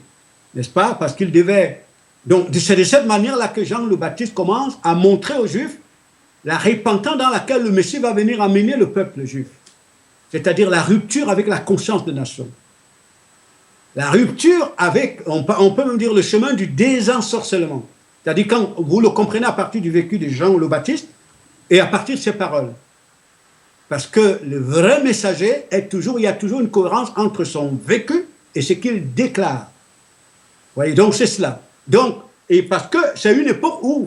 n'est-ce pas? Parce qu'il devait... Donc, c'est de cette manière-là que Jean le Baptiste commence à montrer aux Juifs la repentance dans laquelle le Messie va venir amener le peuple juif. C'est-à-dire la rupture avec la conscience de nation. La rupture avec, on peut même dire, le chemin du désensorcellement. C'est-à-dire quand vous le comprenez à partir du vécu de Jean le Baptiste et à partir de ses paroles. Parce que le vrai messager il y a toujours une cohérence entre son vécu et ce qu'il déclare. Vous voyez, donc c'est cela. Donc, et parce que c'est une époque où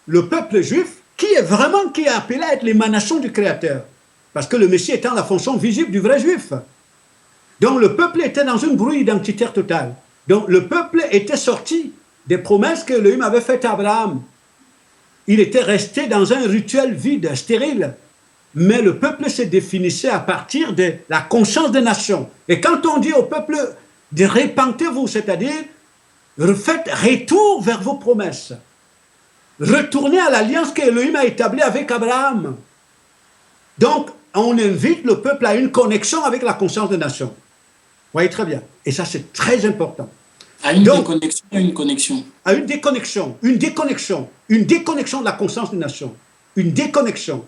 le peuple juif, qui est appelé à être l'émanation du Créateur, parce que le Messie étant la fonction visible du vrai juif. Donc le peuple était dans une brouille identitaire totale. Donc le peuple était sorti des promesses que Elohim avait faites à Abraham. Il était resté dans un rituel vide, stérile. Mais le peuple se définissait à partir de la conscience des nations. Et quand on dit au peuple de repentez-vous, c'est-à-dire faites retour vers vos promesses. Retournez à l'alliance qu'Elohim a établie avec Abraham. Donc, on invite le peuple à une connexion avec la conscience des nations. Vous voyez très bien. Et ça, c'est très important. À une déconnexion, à une connexion. À une déconnexion de la conscience des nations. Une déconnexion.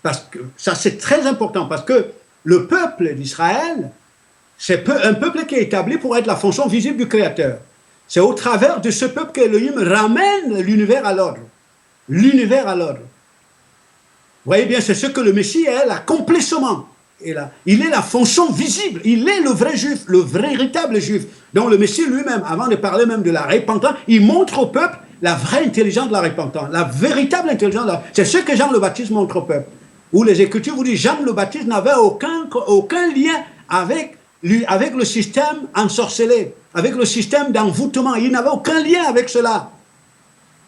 Parce que ça, c'est très important, parce que le peuple d'Israël, c'est un peuple qui est établi pour être la fonction visible du Créateur. C'est au travers de ce peuple qu'Elohim ramène l'univers à l'ordre. L'univers à l'ordre. Vous voyez bien, c'est ce que le Messie est, l'accomplissement. Il est la fonction visible, il est le vrai juif, le véritable juif. Donc le Messie lui-même, avant de parler même de la repentance, il montre au peuple la vraie intelligence de la repentance, la véritable intelligence de la... C'est ce que Jean le Baptiste montre au peuple. Où les Écritures vous disent, Jean le Baptiste n'avait aucun lien avec le système ensorcelé, avec le système d'envoûtement. Il n'avait aucun lien avec cela.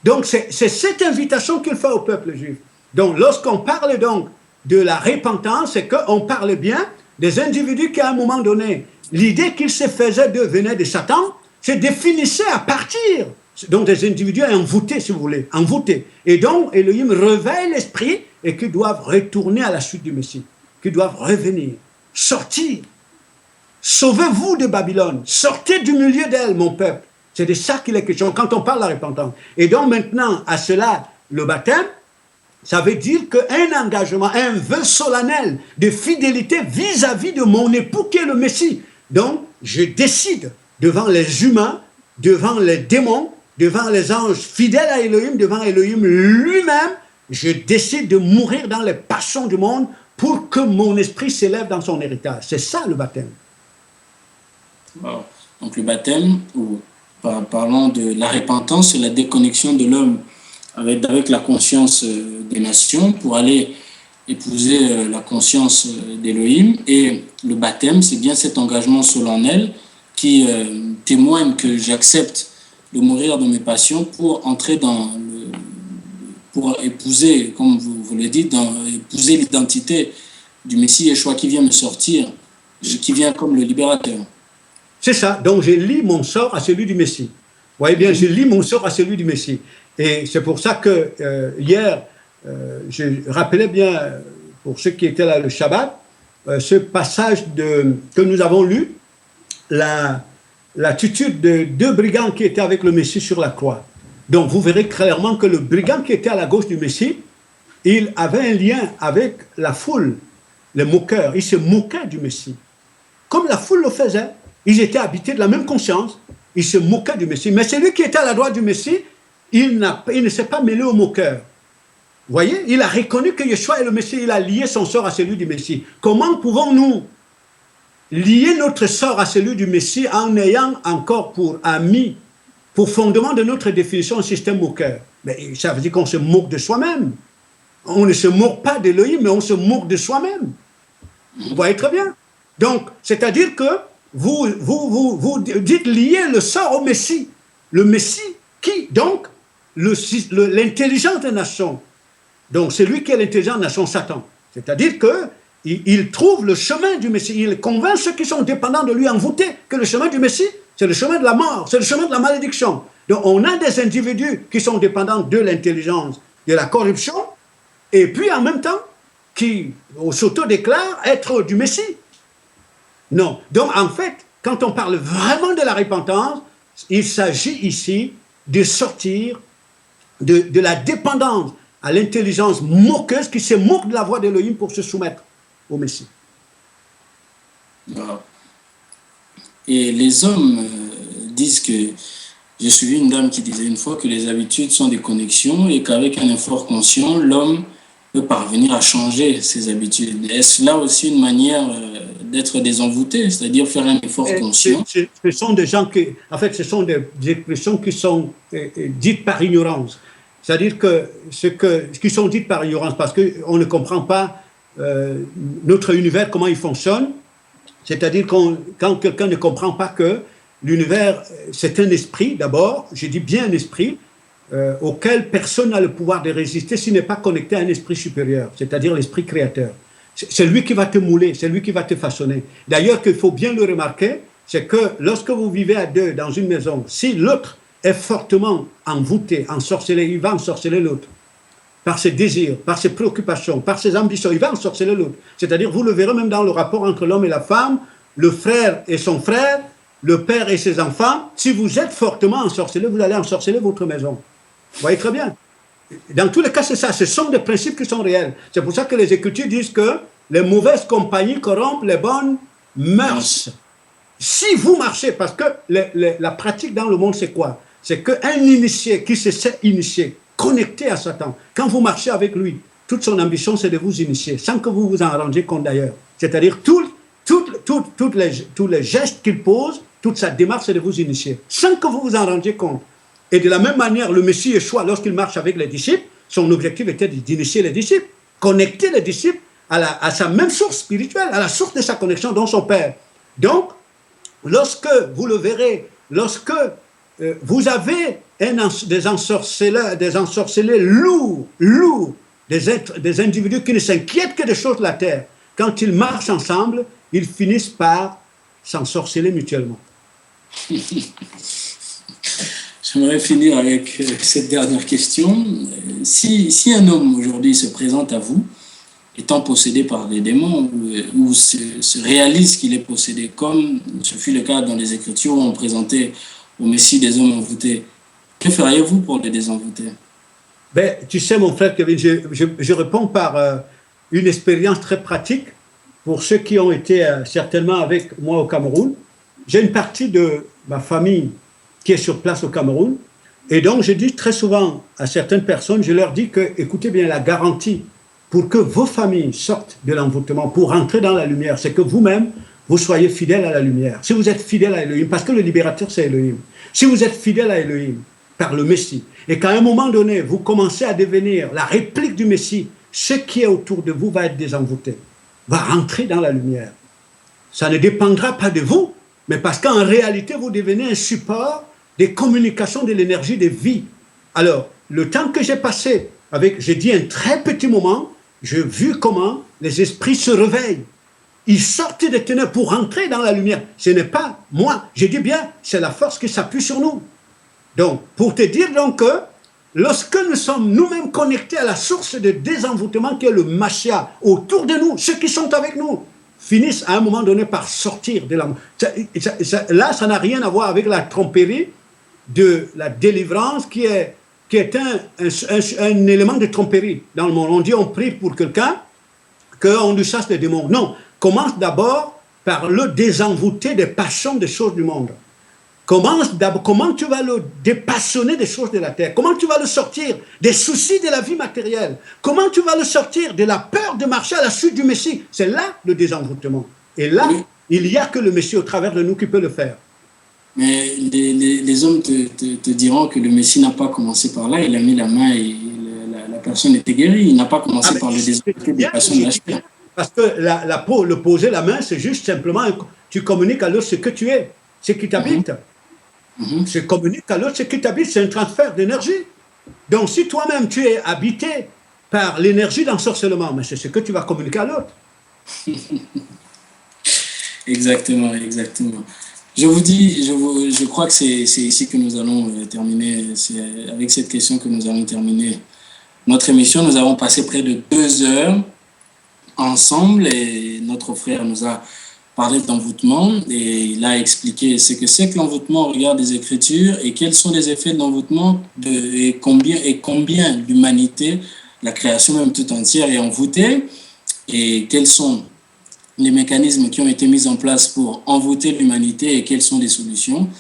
Donc c'est cette invitation qu'il fait au peuple juif. Donc lorsqu'on parle donc de la repentance, c'est qu'on parle bien des individus qui à un moment donné, l'idée qu'ils se faisaient d'eux venait de Satan, se définissait à partir donc des individus envoûtés, si vous voulez, envoûtés. Et donc Elohim réveille l'esprit et qui doivent retourner à la suite du Messie, qui doivent revenir, sortir. Sauvez-vous de Babylone, sortez du milieu d'elle, mon peuple. C'est de ça qu'il est question quand on parle de la repentance. Et donc maintenant, à cela, le baptême, ça veut dire qu'un engagement, un vœu solennel de fidélité vis-à-vis de mon époux qui est le Messie. Donc, je décide devant les humains, devant les démons, devant les anges, fidèle à Elohim, devant Elohim lui-même, je décide de mourir dans les passions du monde pour que mon esprit s'élève dans son héritage. C'est ça le baptême. Wow. Donc le baptême, ou parlons de la repentance, c'est la déconnexion de l'homme avec la conscience des nations pour aller épouser la conscience d'Elohim. Et le baptême, c'est bien cet engagement solennel qui témoigne que j'accepte de mourir de mes passions pour entrer pour épouser, comme vous le dites, épouser l'identité du Messie Yeshua qui vient me sortir, qui vient comme le libérateur. C'est ça. Donc, je lie mon sort à celui du Messie. Vous voyez bien, je lis mon sort à celui du Messie. Et c'est pour ça que hier, je rappelais bien, pour ceux qui étaient là le Shabbat, ce passage que nous avons lu, l'attitude de deux brigands qui étaient avec le Messie sur la croix. Donc, vous verrez clairement que le brigand qui était à la gauche du Messie, il avait un lien avec la foule, les moqueurs. Il se moquait du Messie. Comme la foule le faisait. Ils étaient habités de la même conscience. Ils se moquaient du Messie. Mais celui qui était à la droite du Messie, il ne s'est pas mêlé aux moqueurs. Vous voyez, il a reconnu que Yeshua est le Messie. Il a lié son sort à celui du Messie. Comment pouvons-nous lier notre sort à celui du Messie en ayant encore pour ami, pour fondement de notre définition, un système moqueur? Mais ça veut dire qu'on se moque de soi-même. On ne se moque pas d'Elohim, mais on se moque de soi-même. Vous voyez très bien. Donc, c'est-à-dire que vous dites lier le sort au Messie. Le Messie qui, donc, l'intelligence des nations. Donc, c'est lui qui est l'intelligence des nations, Satan. C'est-à-dire qu'il trouve le chemin du Messie. Il convainc ceux qui sont dépendants de lui, envoûtés, que le chemin du Messie, c'est le chemin de la mort, c'est le chemin de la malédiction. Donc, on a des individus qui sont dépendants de l'intelligence, de la corruption, et puis en même temps, qui s'auto-déclarent être du Messie. Non. Donc, en fait, quand on parle vraiment de la repentance, il s'agit ici de sortir de la dépendance à l'intelligence moqueuse qui se moque de la voix d'Elohim pour se soumettre au Messie. Et les hommes disent que... J'ai suivi une dame qui disait une fois que les habitudes sont des connexions et qu'avec un effort conscient, l'homme peut parvenir à changer ses habitudes. Est-ce là aussi une manière d'être désenvoûté, c'est-à-dire faire un effort conscient? Ce sont des gens qui, en fait, ce sont des expressions qui sont dites par ignorance. C'est-à-dire que qui sont dites par ignorance parce qu'on ne comprend pas notre univers, comment il fonctionne. C'est-à-dire quand quelqu'un ne comprend pas que l'univers, c'est un esprit d'abord, je dis bien un esprit, auquel personne n'a le pouvoir de résister s'il n'est pas connecté à un esprit supérieur, c'est-à-dire l'esprit créateur. C'est lui qui va te mouler, c'est lui qui va te façonner. D'ailleurs, qu'il faut bien le remarquer, c'est que lorsque vous vivez à deux dans une maison, si l'autre est fortement envoûté, ensorcelé, il va ensorceler l'autre. Par ses désirs, par ses préoccupations, par ses ambitions, il va ensorceler l'autre. C'est-à-dire, vous le verrez même dans le rapport entre l'homme et la femme, le frère et son frère, le père et ses enfants. Si vous êtes fortement ensorcelé, vous allez ensorceler votre maison. Vous voyez très bien. Dans tous les cas, c'est ça. Ce sont des principes qui sont réels. C'est pour ça que les Écritures disent que les mauvaises compagnies corrompent les bonnes mœurs. Si vous marchez, parce que la pratique dans le monde, c'est quoi? C'est qu'un initié qui se sait initié, connecté à Satan, quand vous marchez avec lui, toute son ambition, c'est de vous initier, sans que vous vous en rendiez compte d'ailleurs. C'est-à-dire, tous les gestes qu'il pose, toute sa démarche, c'est de vous initier, sans que vous vous en rendiez compte. Et de la même manière, le Messie Yeshua, lorsqu'il marche avec les disciples, son objectif était d'initier les disciples, connecter les disciples à sa même source spirituelle, à la source de sa connexion dans son Père. Donc, lorsque, vous le verrez, lorsque vous avez des ensorcelés lourds, des individus qui ne s'inquiètent que des choses de la terre, quand ils marchent ensemble, ils finissent par s'ensorceler mutuellement. J'aimerais finir avec cette dernière question. Si un homme aujourd'hui se présente à vous, étant possédé par des démons, ou se réalise qu'il est possédé, comme ce fut le cas dans les Écritures où on présentait au Messie des hommes envoûtés, que feriez-vous pour les désenvoûter? Ben, tu sais, mon frère Kevin, je réponds par une expérience très pratique pour ceux qui ont été certainement avec moi au Cameroun. J'ai une partie de ma famille qui est sur place au Cameroun. Et donc, je dis très souvent à certaines personnes, je leur dis que, écoutez bien, la garantie pour que vos familles sortent de l'envoûtement, pour entrer dans la lumière, c'est que vous-même, vous soyez fidèles à la lumière. Si vous êtes fidèles à Elohim, parce que le libérateur, c'est Elohim. Si vous êtes fidèles à Elohim, par le Messie, et qu'à un moment donné, vous commencez à devenir la réplique du Messie, ce qui est autour de vous va être désenvoûté, va rentrer dans la lumière. Ça ne dépendra pas de vous, mais parce qu'en réalité, vous devenez un support des communications de l'énergie de vie. Alors, le temps que j'ai passé avec, j'ai dit un très petit moment, j'ai vu comment les esprits se réveillent. Ils sortent des ténèbres pour rentrer dans la lumière. Ce n'est pas moi. Je dis bien, c'est la force qui s'appuie sur nous. Donc, pour te dire donc que lorsque nous sommes nous-mêmes connectés à la source de désenvoûtement qui est le Mashiach, autour de nous, ceux qui sont avec nous, finissent à un moment donné par sortir de la... Là, ça n'a rien à voir avec la tromperie de la délivrance qui est un élément de tromperie dans le monde. On dit on prie pour quelqu'un, qu'on lui chasse les démons. Non, commence d'abord par le désenvoûter des passions des choses du monde. Commence d'abord, comment tu vas le dépassionner des choses de la terre? Comment tu vas le sortir des soucis de la vie matérielle? Comment tu vas le sortir de la peur de marcher à la suite du Messie? C'est là le désenvoûtement. Et là, il n'y a que le Messie au travers de nous qui peut le faire. Mais les hommes te diront que le Messie n'a pas commencé par là. Il a mis la main et la personne était guérie. Il n'a pas commencé par le désenvoûtement des passions de la chair. Parce que le poser la main, c'est juste simplement, tu communiques à l'autre ce que tu es, ce qui t'habite. Je communique à l'autre ce qui t'habite, c'est un transfert d'énergie. Donc si toi-même tu es habité par l'énergie d'ensorcellement, mais c'est ce que tu vas communiquer à l'autre. Exactement. Je vous dis, je crois que c'est ici que nous allons terminer, c'est avec cette question que nous allons terminer notre émission. Nous avons passé près de 2 heures ensemble et notre frère nous a parlé d'envoûtement et il a expliqué ce que c'est que l'envoûtement au regard des Écritures et quels sont les effets de l'envoûtement et combien l'humanité, la création même tout entière est envoûtée et quels sont les mécanismes qui ont été mis en place pour envoûter l'humanité et quelles sont les solutions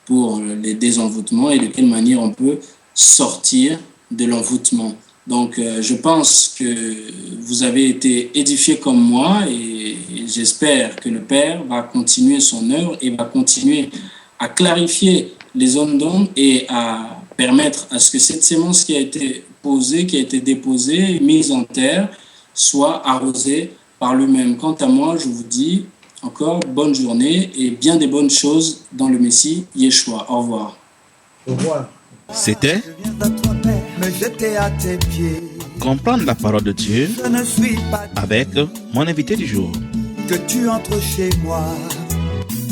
pour les désenvoûtements et de quelle manière on peut sortir de l'envoûtement. Donc, je pense que vous avez été édifiés comme moi et j'espère que le Père va continuer son œuvre et va continuer à clarifier les zones d'ombre et à permettre à ce que cette sémence qui a été posée, qui a été déposée, mise en terre, soit arrosée par lui-même. Quant à moi, je vous dis encore bonne journée et bien des bonnes choses dans le Messie Yeshua. Au revoir. Au revoir. C'était me jeter à tes pieds. Comprendre la parole de Dieu Je ne suis pas avec mon invité du jour. que tu entres chez moi.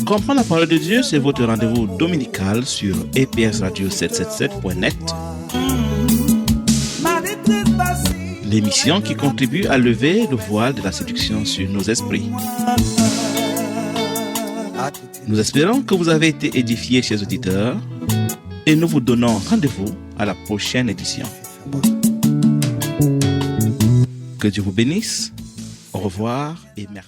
Comprendre la parole de Dieu, c'est votre rendez-vous dominical sur epsradio777.net. Ma détresse passive. L'émission qui contribue à lever le voile de la séduction sur nos esprits. Nous espérons que vous avez été édifiés, chers auditeurs, et nous vous donnons rendez-vous à la prochaine édition. Que Dieu vous bénisse. Au revoir et merci.